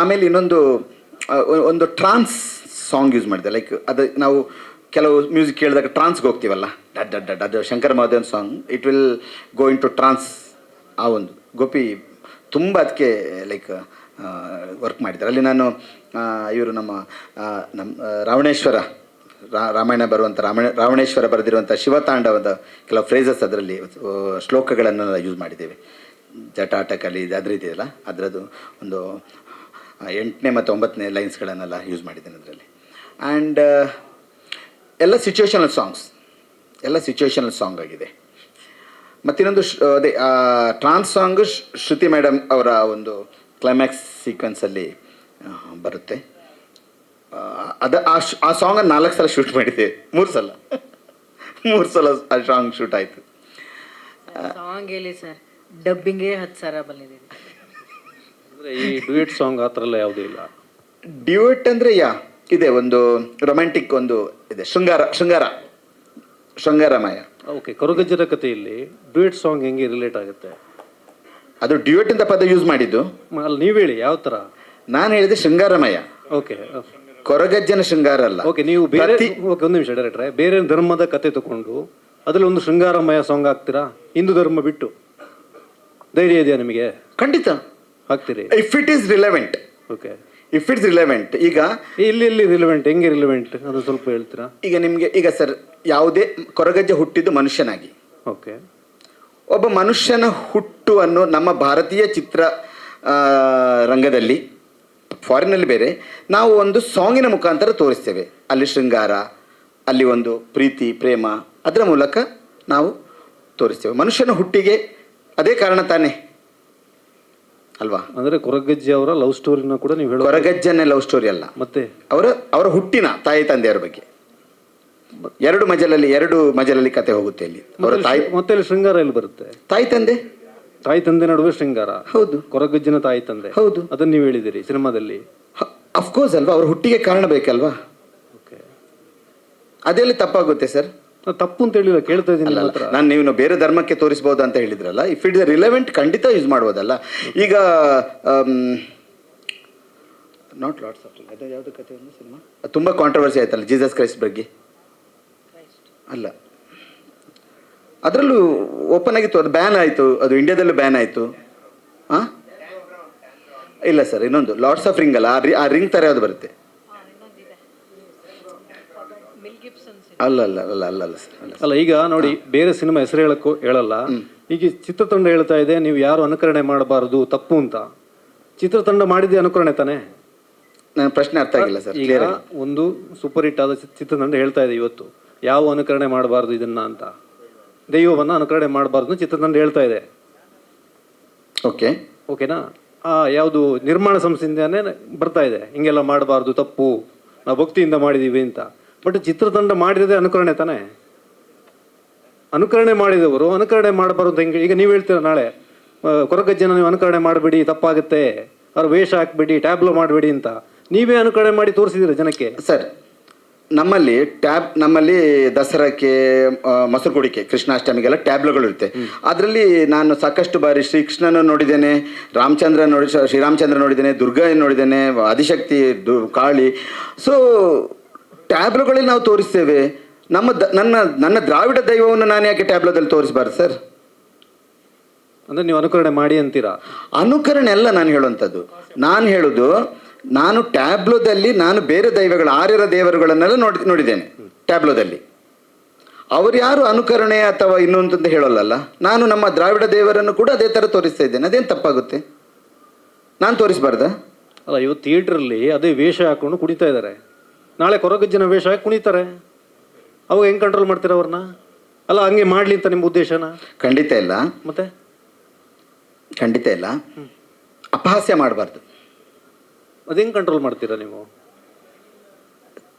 ಆಮೇಲೆ ಒಂದು ಟ್ರಾನ್ಸ್ ಸಾಂಗ್ ಯೂಸ್ ಮಾಡಿದೆ. ಲೈಕ್ ಅದು ನಾವು ಕೆಲವು ಮ್ಯೂಸಿಕ್ ಕೇಳಿದಾಗ ಟ್ರಾನ್ಸ್ಗೆ ಹೋಗ್ತೀವಲ್ಲ, ಅದು Shankar Mahadevan song. It will go into trance. ಆ ಒಂದು ಗೋಪಿ ತುಂಬ ಅದಕ್ಕೆ ಲೈಕ್ ವರ್ಕ್ ಮಾಡಿದ್ದಾರೆ. ಅಲ್ಲಿ ನಾನು ಇವರು ನಮ್ಮ ರಾವಣೇಶ್ವರ ರಾಮಾಯಣ ಬರುವಂಥ ರಾವಣೇಶ್ವರ ಬರೆದಿರುವಂಥ ಶಿವತಾಂಡವದ ಕೆಲವು ಫ್ರೇಸಸ್ ಅದರಲ್ಲಿ ಶ್ಲೋಕಗಳನ್ನು ಯೂಸ್ ಮಾಡಿದ್ದೇವೆ. ಜಟಾಟಕಲಿ ಅದ್ರ ಇದೆಯಲ್ಲ, ಅದರದ್ದು ಒಂದು 8ನೇ ಮತ್ತು 9ನೇ ಲೈನ್ಸ್ಗಳನ್ನೆಲ್ಲ ಯೂಸ್ ಮಾಡಿದ್ದೇನೆ ಅದರಲ್ಲಿ. ಆ್ಯಂಡ್ ಎಲ್ಲ ಸಿಚುವೇಶನಲ್ ಸಾಂಗ್ ಆಗಿದೆ. ಮತ್ತಿನ್ನೊಂದು ಅದೇ ಟ್ರಾನ್ಸ್ ಸಾಂಗು ಶ್ರುತಿ ಮೇಡಮ್ ಅವರ ಒಂದು ಕ್ಲೈಮ್ಯಾಕ್ಸ್ ಸೀಕ್ವೆನ್ಸಲ್ಲಿ ಬರುತ್ತೆ. ಆ ಸಾಂಗನ್ನು 4 ಸಲ ಶೂಟ್ ಮಾಡಿದ್ದೇವೆ. 3 ಸಲ ಆ ಸಾಂಗ್ ಶೂಟ್ ಆಯಿತು. ಸಾಂಗ್ ಹೇಳಿ ಸರ್, ಡಬ್ಬಿಂಗೇ 10 ಸಾವಿರ ಬಂದಿದೆ. ಅಂದರೆ ಈ ಡ್ಯೂಯೆಟ್ ಸಾಂಗ್ ಆ ಥರ ಎಲ್ಲ ಯಾವುದೂ ಇಲ್ಲ. ಡ್ಯೂಯೆಟ್ ಅಂದರೆ ಇದೆ, ಒಂದು ರೊಮ್ಯಾಂಟಿಕ್ ಒಂದು ಇದೆ, ಶೃಂಗಾರಮಯ. ಓಕೆ, ಕೊರಗಜ್ಜರ ಕಥೆಯಲ್ಲಿ ಡ್ಯೂಯೆಟ್ ಸಾಂಗ್ ಹೆಂಗೆ ರಿಲೇಟ್ ಆಗುತ್ತೆ? ಅದು ಡ್ಯೂಯೆಟ್ ಅಂತ ಪದ ಯೂಸ್ ಮಾಡಿದ್ದು. ಅಲ್ಲಿ ನೀವು ಹೇಳಿ ಯಾವ ಥರ. ನಾನು ಹೇಳಿದೆ ಶೃಂಗಾರಮಯ. ಓಕೆ, ಕೊರಗಜ್ಜನ ಶೃಂಗಾರ ಅಲ್ಲ. ಓಕೆ, ನೀವು ಬೇರೆ ಓಕೆ ಒಂದು ನಿಮಿಷ ಡೈರೆಕ್ಟ್ರೆ, ಬೇರೆ ಧರ್ಮದ ಕತೆ ತಗೊಂಡು ಅದರಲ್ಲಿ ಒಂದು ಶೃಂಗಾರಮಯ ಸಾಂಗ್ ಹಾಕ್ತೀರಾ? ಹಿಂದೂ ಧರ್ಮ ಬಿಟ್ಟು ಧೈರ್ಯ ಇದೆಯಾ ನಿಮಗೆ? ಖಂಡಿತ ಹಾಕ್ತೀರಿ, if it is relevant. Okay, if it's relevant. ಈಗ ಇಲ್ಲಿ ರಿಲೆವೆಂಟ್ ಹೆಂಗೆ ರಿಲೆವೆಂಟ್ ಅದು ಸ್ವಲ್ಪ ಹೇಳ್ತೀರಾ? ಈಗ ಸರ್, ಯಾವುದೇ ಕೊರಗಜ್ಜ ಹುಟ್ಟಿದ್ದು ಮನುಷ್ಯನಾಗಿ. ಓಕೆ, ಒಬ್ಬ ಮನುಷ್ಯನ ಹುಟ್ಟುವನ್ನು ನಮ್ಮ ಭಾರತೀಯ ಚಿತ್ರ ರಂಗದಲ್ಲಿ, ಫಾರಿನಲ್ಲಿ ಬೇರೆ, ನಾವು ಒಂದು ಸಾಂಗಿನ ಮುಖಾಂತರ ತೋರಿಸ್ತೇವೆ. ಅಲ್ಲಿ ಶೃಂಗಾರ, ಅಲ್ಲಿ ಒಂದು ಪ್ರೀತಿ ಪ್ರೇಮ, ಅದರ ಮೂಲಕ ನಾವು ತೋರಿಸ್ತೇವೆ. ಮನುಷ್ಯನ ಹುಟ್ಟಿಗೆ ಅದೇ ಕಾರಣ ತಾನೇ ಅಲ್ವಾ? ಅಂದ್ರೆ ಕೊರಗಜ್ಜಿ ಅವರ ಲವ್ ಸ್ಟೋರಿನ ಕೂಡ ನೀವು ಹೇಳೋ ಕೊರಗಜ್ಜನೇ ಲವ್ ಸ್ಟೋರಿ ಅಲ್ಲ, ಮತ್ತೆ ಅವರ ಹುಟ್ಟಿನ ತಾಯಿ ತಂದೆಯರ ಬಗ್ಗೆ ಎರಡು ಮಜಲಲ್ಲಿ ಕತೆ ಹೋಗುತ್ತೆ. ಇಲ್ಲಿ ಅವರ ತಾಯಿ ಮತ್ತೆ ಶೃಂಗಾರ ಎಲ್ಲಿ ಬರುತ್ತೆ? ತಾಯಿ ತಂದೆ ನಡುವೆ ಶೃಂಗಾರ. ಹೌದು. ಕೊರಗಜ್ಜನ ತಾಯಿ ತಂದೆ. ಹೌದು. ಅದನ್ನ ನೀವು ಹೇಳಿದಿರಿ ಸಿನಿಮಾದಲ್ಲಿ. ಅಫ್ಕೋರ್ಸ್ ಅಲ್ವಾ, ಅವ್ರ ಹುಟ್ಟಿಗೆ ಕಾರಣ ಬೇಕಲ್ವಾ? ಅದೆಲ್ಲಿ ತಪ್ಪಾಗುತ್ತೆ ಸರ್? ತಪ್ಪು ಅಂತ ಹೇಳಿಲ್ಲ, ಕೇಳ್ತಾ ಇದ್ದೀನಿ. ನಾನು ನೀವು ಬೇರೆ ಧರ್ಮಕ್ಕೆ ತೋರಿಸಬಹುದು ಅಂತ ಹೇಳಿದ್ರಲ್ಲ, ಇಫ್ ಇಟ್ ಇಸ್ ರಿಲೆವೆಂಟ್ ಖಂಡಿತ ಯೂಸ್ ಮಾಡ್ಬೋದಲ್ಲ. ಈಗ ನಾಟ್ ಲಾಟ್ಸ್ ಆಫ್ ಅದು ಯಾವುದು ಕತೆ ಸಿನಿಮಾ ತುಂಬ ಕಾಂಟ್ರವರ್ಸಿ ಆಯ್ತಲ್ಲ, ಜೀಸಸ್ ಕ್ರೈಸ್ಟ್ ಬಗ್ಗೆ ಅಲ್ಲ, ಅದರಲ್ಲೂ ಓಪನ್ ಆಗಿತ್ತು, ಅದು ಬ್ಯಾನ್ ಆಯಿತು, ಅದು ಇಂಡಿಯಾದಲ್ಲೂ ಬ್ಯಾನ್ ಆಯಿತು. ಹಾಂ ಇಲ್ಲ ಸರ್, ಇನ್ನೊಂದು ಲಾಟ್ಸ್ ಆಫ್ ರಿಂಗ್ ಅಲ್ಲ, ಆ ರಿಂಗ್ ಥರ ಯಾವುದು ಬರುತ್ತೆ? ಅಲ್ಲ ಸರ್ ಅಲ್ಲ. ಈಗ ನೋಡಿ, ಬೇರೆ ಸಿನಿಮಾ ಹೆಸರು ಹೇಳಲ್ಲ. ಈಗ ಚಿತ್ರತಂಡ ಹೇಳ್ತಾ ಇದೆ ನೀವು ಯಾರು ಅನುಕರಣೆ ಮಾಡಬಾರದು, ತಪ್ಪು ಅಂತ. ಚಿತ್ರತಂಡ ಮಾಡಿದ್ದೆ ಅನುಕರಣೆ ತಾನೆ? ನನ್ನ ಪ್ರಶ್ನೆ ಅರ್ಥ ಆಗಿಲ್ಲ ಸರ್. ಈಗ ಒಂದು ಸೂಪರ್ ಹಿಟ್ ಆದ ಚಿತ್ರತಂಡ ಹೇಳ್ತಾ ಇದೆ ಇವತ್ತು ಯಾವ ಅನುಕರಣೆ ಮಾಡಬಾರ್ದು ಇದನ್ನ ಅಂತ, ದೈವವನ್ನ ಅನುಕರಣೆ ಮಾಡಬಾರ್ದು ಚಿತ್ರತಂಡ ಹೇಳ್ತಾ ಇದೆ. ಓಕೆನಾ? ಯಾವುದು ನಿರ್ಮಾಣ ಸಂಸ್ಥೆಯಿಂದಾನೇ ಬರ್ತಾ ಇದೆ ಹಿಂಗೆಲ್ಲ ಮಾಡಬಾರ್ದು, ತಪ್ಪು, ನಾವು ಭಕ್ತಿಯಿಂದ ಮಾಡಿದೀವಿ ಅಂತ. ಬಟ್ ಚಿತ್ರತಂಡ ಮಾಡಿರೋದೇ ಅನುಕರಣೆ ತಾನೆ. ಅನುಕರಣೆ ಮಾಡಿದವರು ಅನುಕರಣೆ ಮಾಡಬಾರ್ದು ಹೆಂಗೆ? ಈಗ ನೀವು ಹೇಳ್ತೀರ ನಾಳೆ ಕೊರಗಜ್ಜನ ನೀವು ಅನುಕರಣೆ ಮಾಡಬೇಡಿ, ತಪ್ಪಾಗುತ್ತೆ, ಅವ್ರ ವೇಷ ಹಾಕ್ಬೇಡಿ, ಟ್ಯಾಬ್ಲೋ ಮಾಡಬೇಡಿ ಅಂತ ನೀವೇ ಅನುಕರಣೆ ಮಾಡಿ ತೋರಿಸಿದಿರ ಜನಕ್ಕೆ. ಸರ್, ನಮ್ಮಲ್ಲಿ ದಸರಾಕ್ಕೆ, ಮೊಸರು ಕುಡಿಕೆ, ಕೃಷ್ಣಾಷ್ಟಮಿಗೆಲ್ಲ ಟ್ಯಾಬ್ಲೋಗಳು ಇರುತ್ತೆ. ಅದರಲ್ಲಿ ನಾನು ಸಾಕಷ್ಟು ಬಾರಿ ಶ್ರೀಕೃಷ್ಣನ ನೋಡಿದ್ದೇನೆ, ಶ್ರೀರಾಮಚಂದ್ರ ನೋಡಿದ್ದೇನೆ, ದುರ್ಗಾ ನೋಡಿದ್ದೇನೆ, ಆದಿಶಕ್ತಿ, ಕಾಳಿ. ಸೊ ಟ್ಯಾಬ್ಲೋಗಳಲ್ಲಿ ನಾವು ತೋರಿಸ್ತೇವೆ. ನನ್ನ ದ್ರಾವಿಡ ದೈವವನ್ನು ನಾನು ಯಾಕೆ ಟ್ಯಾಬ್ಲೋದಲ್ಲಿ ತೋರಿಸಬಾರ್ದು ಸರ್? ಅಂದ್ರೆ ನೀವು ಅನುಕರಣೆ ಮಾಡಿ ಅಂತೀರಾ? ಅನುಕರಣೆ ಅಲ್ಲ ನಾನು ಹೇಳುವಂಥದ್ದು. ನಾನು ಹೇಳುದು, ನಾನು ಟ್ಯಾಬ್ಲೋದಲ್ಲಿ ನಾನು ಬೇರೆ ದೈವಗಳ ಆರ್ಯರ ದೇವರುಗಳನ್ನೆಲ್ಲ ನೋಡಿದ್ದೇನೆ ಟ್ಯಾಬ್ಲೋದಲ್ಲಿ. ಅವ್ರು ಯಾರು ಅನುಕರಣೆ ಅಥವಾ ಇನ್ನೊಂದು ಹೇಳೋಲ್ಲ. ನಾನು ನಮ್ಮ ದ್ರಾವಿಡ ದೇವರನ್ನು ಕೂಡ ಅದೇ ಥರ ತೋರಿಸ್ತಾ ಇದ್ದೇನೆ. ಅದೇನು ತಪ್ಪಾಗುತ್ತೆ? ನಾನು ತೋರಿಸಬಾರ್ದ? ಅಲ್ಲ, ಇವತ್ತು ಥಿಯೇಟ್ರಲ್ಲಿ ಅದೇ ವೇಷ ಹಾಕೊಂಡು ಕುಣಿತಾ ಇದ್ದಾರೆ, ನಾಳೆ ಕೊರಗಜ್ಜನ ವೇಷ ಹಾಕಿ ಕುಣಿತಾರೆ. ಅವಾಗ ಹೆಂಗೆ ಕಂಟ್ರೋಲ್ ಮಾಡ್ತೀರ ಅವ್ರನ್ನ? ಅಲ್ಲ, ಹಂಗೆ ಮಾಡಲಿ ಅಂತ ನಿಮ್ಮ ಉದ್ದೇಶನ? ಖಂಡಿತ ಇಲ್ಲ. ಮತ್ತೆ ಖಂಡಿತ ಇಲ್ಲ. ಅಪಹಾಸ್ಯ ಮಾಡಬಾರ್ದು. ಅದು ಹೆಂಗೆ ಕಂಟ್ರೋಲ್ ಮಾಡ್ತೀರಾ ನೀವು?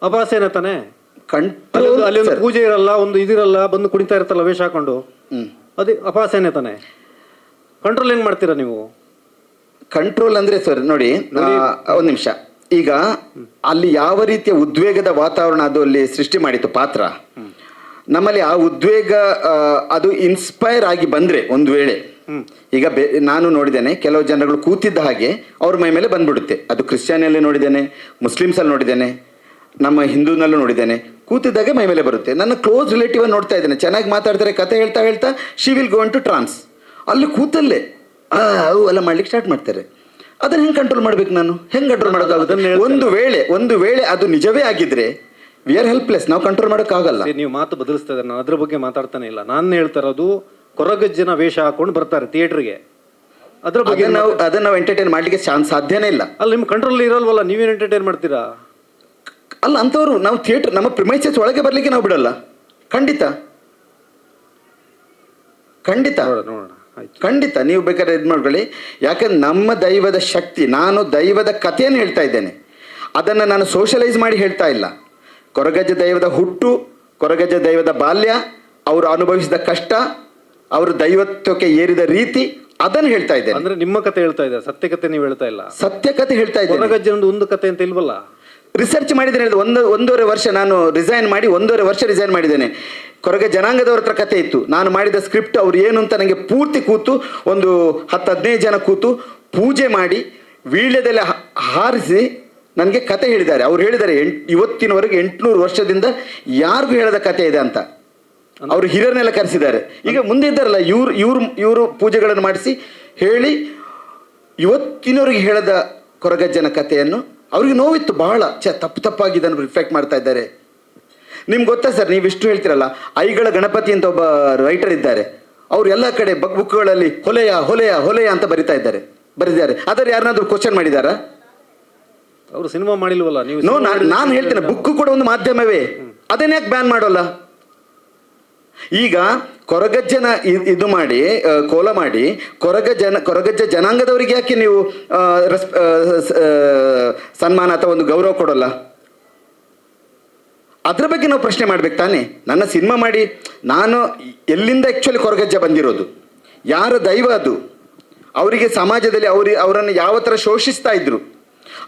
ಅಪಹಾಸ್ಯನ ತಾನೆ. ಅಲ್ಲಿ ಒಂದು ಪೂಜೆ ಇರಲ್ಲ, ಒಂದು ಇದಿರಲ್ಲ, ಬಂದು ಕುಣಿತಾ ಇರ್ತಲ್ಲ ವೇಷ ಹಾಕೊಂಡು, ಅದೇ ಅಪಹಾಸ್ಯನೇ ತಾನೆ. ಕಂಟ್ರೋಲ್ ಹೆಂಗ್ ಮಾಡ್ತೀರಾ ನೀವು? ಕಂಟ್ರೋಲ್ ಅಂದ್ರೆ ಸರ್ ನೋಡಿ, ಒಂದು ನಿಮಿಷ. ಈಗ ಅಲ್ಲಿ ಯಾವ ರೀತಿಯ ಉದ್ವೇಗದ ವಾತಾವರಣ ಅದು ಅಲ್ಲಿ ಸೃಷ್ಟಿ ಮಾಡಿತ್ತು ಪಾತ್ರ, ನಮ್ಮಲ್ಲಿ ಆ ಉದ್ವೇಗ ಅದು ಇನ್ಸ್ಪೈರ್ ಆಗಿ ಬಂದ್ರೆ ಒಂದು ವೇಳೆ, ಈಗ ನಾನು ನೋಡಿದ್ದೇನೆ ಕೆಲವು ಜನಗಳು ಕೂತಿದ್ದ ಹಾಗೆ ಅವ್ರ ಮೈ ಮೇಲೆ ಬಂದ್ಬಿಡುತ್ತೆ. ಅದು ಕ್ರಿಶ್ಚಿಯನಲ್ಲಿ ನೋಡಿದ್ದೇನೆ, ಮುಸ್ಲಿಮ್ಸಲ್ಲಿ ನೋಡಿದ್ದೇನೆ, ನಮ್ಮ ಹಿಂದೂನಲ್ಲೂ ನೋಡಿದ್ದೇನೆ. ಕೂತಿದ್ದಾಗೆ ಮೈ ಮೇಲೆ ಬರುತ್ತೆ. ನನ್ನ ಕ್ಲೋಸ್ ರಿಲೇಟಿವ್ ನೋಡ್ತಾ ಇದ್ದೇನೆ, ಚೆನ್ನಾಗಿ ಮಾತಾಡ್ತಾರೆ, ಕತೆ ಹೇಳ್ತಾ she will go into trance. ಅಲ್ಲಿ ಕೂತಲ್ಲೇ ಅವು ಎಲ್ಲ ಮಾಡ್ಲಿಕ್ಕೆ ಸ್ಟಾರ್ಟ್ ಮಾಡ್ತಾರೆ. ಅದನ್ನ ಹೆಂಗೆ ಕಂಟ್ರೋಲ್ ಮಾಡ್ಬೇಕು? ನಾನು ಹೆಂಗೆ ಕಂಟ್ರೋಲ್ ಮಾಡೋಕ್ಕಾಗುತ್ತೆ? ಒಂದು ವೇಳೆ ಅದು ನಿಜವೇ ಆಗಿದ್ರೆ ವಿ ಆರ್ ಹೆಲ್ಪ್ಲೆಸ್, ನಾವು ಕಂಟ್ರೋಲ್ ಮಾಡೋಕ್ಕಾಗಲ್ಲ. ನೀವು ಮಾತು ಬದಲಿಸ್ತಾ ಇದ್ದಾರೆ, ನಾನು ಅದ್ರ ಬಗ್ಗೆ ಮಾತಾಡ್ತಾನೆ ಇಲ್ಲ. ನಾನು ಹೇಳ್ತಾ ಇರೋದು ಕೊರಗಜ್ಜನ ವೇಷ ಹಾಕೊಂಡು ಬರ್ತಾರೆ ಥಿಯೇಟರ್ಗೆ, ಅದ್ರ ಬಗ್ಗೆ ಅದನ್ನ ನಾವು ಎಂಟರ್ಟೈನ್ ಮಾಡ್ಲಿಕ್ಕೆ ಸಾಧ್ಯನೇ ಇಲ್ಲ. ಅಲ್ಲ, ನಿಮ್ಮ ಕಂಟ್ರೋಲ್ ಇರಲ್ವಲ್ಲ, ನೀವೇನು ಎಂಟರ್ಟೈನ್ ಮಾಡ್ತೀರಾ? ಅಲ್ಲ, ಅಂಥವ್ರು ನಾವು ಥಿಯೇಟರ್ ನಮ್ಮ ಪ್ರಿಮೈಸಸ್ ಒಳಗೆ ಬರ್ಲಿಕ್ಕೆ ನಾವು ಬಿಡಲ್ಲ. ಖಂಡಿತ ನೀವು ಬೇಕಾದ್ರೆ ಇದು ಮಾಡ್ಕೊಳ್ಳಿ. ಯಾಕಂದ್ರೆ ನಮ್ಮ ದೈವದ ಶಕ್ತಿ, ನಾನು ದೈವದ ಕಥೆಯನ್ನು ಹೇಳ್ತಾ ಇದ್ದೇನೆ, ಅದನ್ನು ನಾನು ಸೋಷಲೈಸ್ ಮಾಡಿ ಹೇಳ್ತಾ ಇಲ್ಲ. ಕೊರಗಜ್ಜ ದೈವದ ಹುಟ್ಟು, ಕೊರಗಜ್ಜ ದೈವದ ಬಾಲ್ಯ, ಅವರು ಅನುಭವಿಸಿದ ಕಷ್ಟ, ಅವರು ದೈವತ್ವಕ್ಕೆ ಏರಿದ ರೀತಿ, ಅದನ್ನು ಹೇಳ್ತಾ ಇದ್ದೇನೆ. ಅಂದ್ರೆ ನಿಮ್ಮ ಕತೆ ಹೇಳ್ತಾ ಇದ್ದಾರೆ, ಸತ್ಯ ಕತೆ ನೀವು ಹೇಳ್ತಾ ಇಲ್ಲ. ಸತ್ಯ ಕತೆ ಹೇಳ್ತಾ ಇದ್ದೇನೆ. ಕೊರಗಜ್ಜನದು ಒಂದು ಕತೆ ಅಂತ ಇಲ್ವಲ್ಲ? ರಿಸರ್ಚ್ ಮಾಡಿದ್ದೇನೆ. ಒಂದೂವರೆ ವರ್ಷ ನಾನು ಒಂದೂವರೆ ವರ್ಷ ರಿಸೈನ್ ಮಾಡಿದ್ದೇನೆ. ಕೊರಗ ಜನಾಂಗದವ್ರ ಹತ್ರ ಕತೆ ಇತ್ತು. ನಾನು ಮಾಡಿದ ಸ್ಕ್ರಿಪ್ಟ್ ಅವ್ರು ಏನು ಅಂತ ನನಗೆ ಪೂರ್ತಿ ಕೂತು ಒಂದು 10-15 ಜನ ಕೂತು ಪೂಜೆ ಮಾಡಿ ವೀಳ್ಯದೆಲ್ಲ ಹಾರಿಸಿ ನನಗೆ ಕತೆ ಹೇಳಿದ್ದಾರೆ. ಅವ್ರು ಹೇಳಿದ್ದಾರೆ, ಇವತ್ತಿನವರೆಗೆ 800 ವರ್ಷದಿಂದ ಯಾರಿಗೂ ಹೇಳದ ಕತೆ ಇದೆ ಅಂತ. ಅವರು ಹಿರಿಯರನ್ನೆಲ್ಲ ಕರೆಸಿದ್ದಾರೆ. ಈಗ ಮುಂದೆ ಇದ್ದಾರಲ್ಲ ಇವರು ಪೂಜೆಗಳನ್ನು ಮಾಡಿಸಿ ಹೇಳಿ ಇವತ್ತಿನವರೆಗೆ ಹೇಳದ ಕೊರಗಜ್ಜನ ಕಥೆಯನ್ನು ಅವ್ರಿಗೆ ನೋವಿತ್ತು ಬಹಳ. ತಪ್ಪಾಗಿ ಇದನ್ನು ರಿಫ್ಲೆಕ್ಟ್ ಮಾಡ್ತಾ ಇದ್ದಾರೆ. ನಿಮ್ಗೆ ಗೊತ್ತಾ ಸರ್, ನೀವಿಷ್ಟು ಹೇಳ್ತಿರಲ್ಲ, ಐಗಳ ಗಣಪತಿ ಅಂತ ಒಬ್ಬ ರೈಟರ್ ಇದ್ದಾರೆ. ಅವ್ರು ಎಲ್ಲ ಕಡೆ ಬುಕ್ಗಳಲ್ಲಿ ಹೊಲೆಯ ಹೊಲೆಯ ಹೊಲೆಯ ಅಂತ ಬರಿದ್ದಾರೆ. ಅದರ ಯಾರನ್ನಾದ್ರೂ ಕ್ವಶನ್ ಮಾಡಿದಾರಾ? ಅವರು ಸಿನಿಮಾ ಮಾಡಿಲ್ವಲ್ಲ ನೀವು? ನಾನು ಹೇಳ್ತೇನೆ, ಬುಕ್ ಕೂಡ ಒಂದು ಮಾಧ್ಯಮವೇ, ಅದನ್ನ ಯಾಕೆ ಬ್ಯಾನ್ ಮಾಡೋಲ್ಲ? ಈಗ ಕೊರಗಜ್ಜನ ಇದು ಮಾಡಿ ಕೋಲ ಮಾಡಿ ಕೊರಗಜ್ಜ ಜನಾಂಗದವರಿಗೆ ಯಾಕೆ ನೀವು ಸನ್ಮಾನ ಅಥವಾ ಒಂದು ಗೌರವ ಕೊಡೋಲ್ಲ? ಅದ್ರ ಬಗ್ಗೆ ನಾವು ಪ್ರಶ್ನೆ ಮಾಡ್ಬೇಕು ತಾನೇ. ನನ್ನ ಸಿನಿಮಾ ಮಾಡಿ ನಾನು ಎಲ್ಲಿಂದ ಆ್ಯಕ್ಚುಲಿ ಕೊರಗಜ್ಜ ಬಂದಿರೋದು, ಯಾರ ದೈವ ಅದು, ಅವರಿಗೆ ಸಮಾಜದಲ್ಲಿ ಅವರನ್ನು ಯಾವ ಥರ ಶೋಷಿಸ್ತಾ ಇದ್ರು,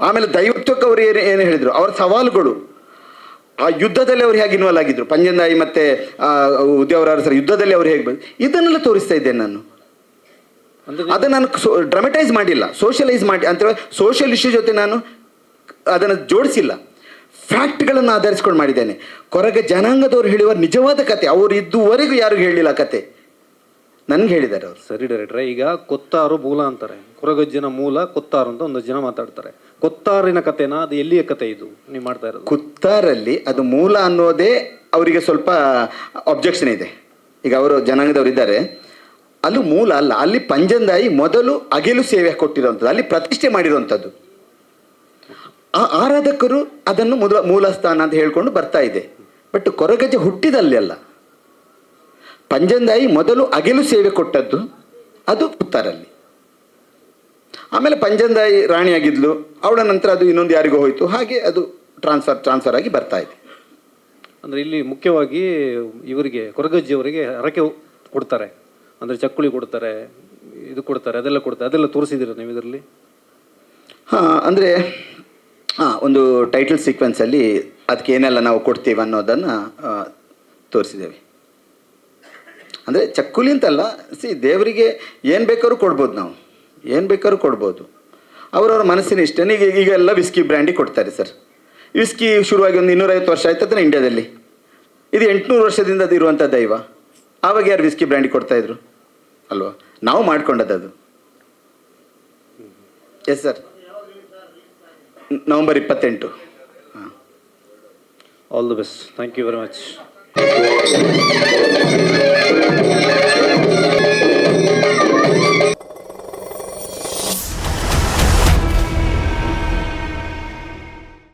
ಆಮೇಲೆ ದೈವತ್ವಕ್ಕೆ ಅವರು ಏನು ಹೇಳಿದರು, ಅವರ ಸವಾಲುಗಳು, ಆ ಯುದ್ಧದಲ್ಲಿ ಅವ್ರು ಹೇಗೆ ಇನ್ವಾಲ್ವ್ ಆಗಿದ್ರು, ಪಂಜಂದಾಯಿ ಮತ್ತು ಉದ್ಯಾವರ ಸರ್ ಯುದ್ಧದಲ್ಲಿ ಅವ್ರು ಹೇಗೆ ಬಂದು, ಇದನ್ನೆಲ್ಲ ತೋರಿಸ್ತಾ ಇದ್ದೇನೆ ನಾನು. ಅದನ್ನು ನಾನು ಡ್ರಾಮಟೈಸ್ ಮಾಡಿಲ್ಲ, ಸೋಷಿಯಲೈಸ್ ಮಾಡಿ ಅಂತ ಸೋಷಿಯಲ್ ಇಶ್ಯೂ ಜೊತೆ ನಾನು ಅದನ್ನು ಜೋಡಿಸಿಲ್ಲ, ಫ್ಯಾಕ್ಟ್ಗಳನ್ನು ಆಧರಿಸ್ಕೊಂಡು ಮಾಡಿದ್ದೇನೆ. ಕೊರಗ ಜನಾಂಗದವ್ರು ಹೇಳುವ ನಿಜವಾದ ಕತೆ, ಅವರು ಇದುವರೆಗೂ ಯಾರಿಗೂ ಹೇಳಿಲ್ಲ ಕತೆ, ನನ್ಗೆ ಹೇಳಿದ್ದಾರೆ ಅವರು. ಸರಿ ಡೈರೆಕ್ಟ್ರೆ, ಈಗ ಕೊತ್ತಾರು ಮೂಲ ಅಂತಾರೆ, ಕೊರಗಜ್ಜನ ಮೂಲ ಕೊತ್ತಾರು ಅಂತ ಒಂದು ಜನ ಮಾತಾಡ್ತಾರೆ. ಕೊತ್ತಾರಿನ ಕತೆನ ಅದು ಎಲ್ಲಿಯ ಕತೆ ಇದು ನೀವು ಮಾಡ್ತಾ ಇರೋದು? ಕುತ್ತಾರಲ್ಲಿ ಅದು ಮೂಲ ಅನ್ನೋದೇ ಅವರಿಗೆ ಸ್ವಲ್ಪ ಅಬ್ಜೆಕ್ಷನ್ ಇದೆ. ಈಗ ಅವರು ಜನಾಂಗದವರು ಇದ್ದಾರೆ, ಅಲ್ಲೂ ಮೂಲ ಅಲ್ಲ, ಅಲ್ಲಿ ಪಂಜಂದಾಯಿ ಮೊದಲು ಅಗೆಲು ಸೇವೆ ಕೊಟ್ಟಿರುವಂಥದ್ದು, ಅಲ್ಲಿ ಪ್ರತಿಷ್ಠೆ ಮಾಡಿರುವಂಥದ್ದು. ಆ ಆರಾಧಕರು ಅದನ್ನು ಮೂಲ ಸ್ಥಾನ ಅಂತ ಹೇಳ್ಕೊಂಡು ಬರ್ತಾ ಇದೆ. ಬಟ್ ಕೊರಗಜ್ಜ ಹುಟ್ಟಿದಲ್ಲಿ ಅಲ್ಲ, ಪಂಜಂದಾಯಿ ಮೊದಲು ಅಗೆಲು ಸೇವೆ ಕೊಟ್ಟದ್ದು ಅದು ಕುತ್ತಾರಲ್ಲಿ. ಆಮೇಲೆ ಪಂಜಂದಾಯಿ ರಾಣಿಯಾಗಿದ್ಲು, ಅವಳ ನಂತರ ಅದು ಇನ್ನೊಂದು ಯಾರಿಗೂ ಹೋಯಿತು, ಹಾಗೆ ಅದು ಟ್ರಾನ್ಸ್ಫರ್ ಆಗಿ ಬರ್ತಾ ಇದೆ. ಅಂದರೆ ಇಲ್ಲಿ ಮುಖ್ಯವಾಗಿ ಇವರಿಗೆ ಕೊರಗಜ್ಜಿಯವರಿಗೆ ಹರಕೆ ಕೊಡ್ತಾರೆ, ಅಂದರೆ ಚಕ್ಕುಳಿ ಕೊಡ್ತಾರೆ, ಇದು ಕೊಡ್ತಾರೆ, ಅದೆಲ್ಲ ಕೊಡ್ತಾರೆ, ಅದೆಲ್ಲ ತೋರಿಸಿದ್ದೀರ ನೀವು ಇದರಲ್ಲಿ? ಹಾಂ, ಅಂದರೆ ಒಂದು ಟೈಟಲ್ ಸೀಕ್ವೆನ್ಸಲ್ಲಿ ಅದಕ್ಕೆ ಏನೆಲ್ಲ ನಾವು ಕೊಡ್ತೀವಿ ಅನ್ನೋದನ್ನು ತೋರಿಸಿದ್ದೇವೆ. ಅಂದರೆ ಚಕ್ಕುಲಿ ಅಂತಲ್ಲ, ದೇವರಿಗೆ ಏನು ಬೇಕಾದ್ರೂ ಕೊಡ್ಬೋದು, ನಾವು ಏನು ಬೇಕಾದ್ರೂ ಕೊಡ್ಬೋದು, ಅವರವ್ರ ಮನಸ್ಸಿನ ಇಷ್ಟ. ಈಗ ಎಲ್ಲ ವಿಸ್ಕಿ ಬ್ರ್ಯಾಂಡಿ ಕೊಡ್ತಾರೆ ಸರ್. ವಿಸ್ಕಿ ಶುರುವಾಗಿ ಒಂದು 250 ವರ್ಷ ಆಯ್ತು ಅದನ್ನ ಇಂಡಿಯಾದಲ್ಲಿ, ಇದು 800 ವರ್ಷದಿಂದ ಅದು ಇರುವಂಥ ದೈವ. ಆವಾಗ ಯಾರು ವಿಸ್ಕಿ ಬ್ರ್ಯಾಂಡಿ ಕೊಡ್ತಾಯಿದ್ರು ಅಲ್ವಾ? ನಾವು ಮಾಡ್ಕೊಂಡದ್ದು. Yes sir, November 28. All the best, thank you very much.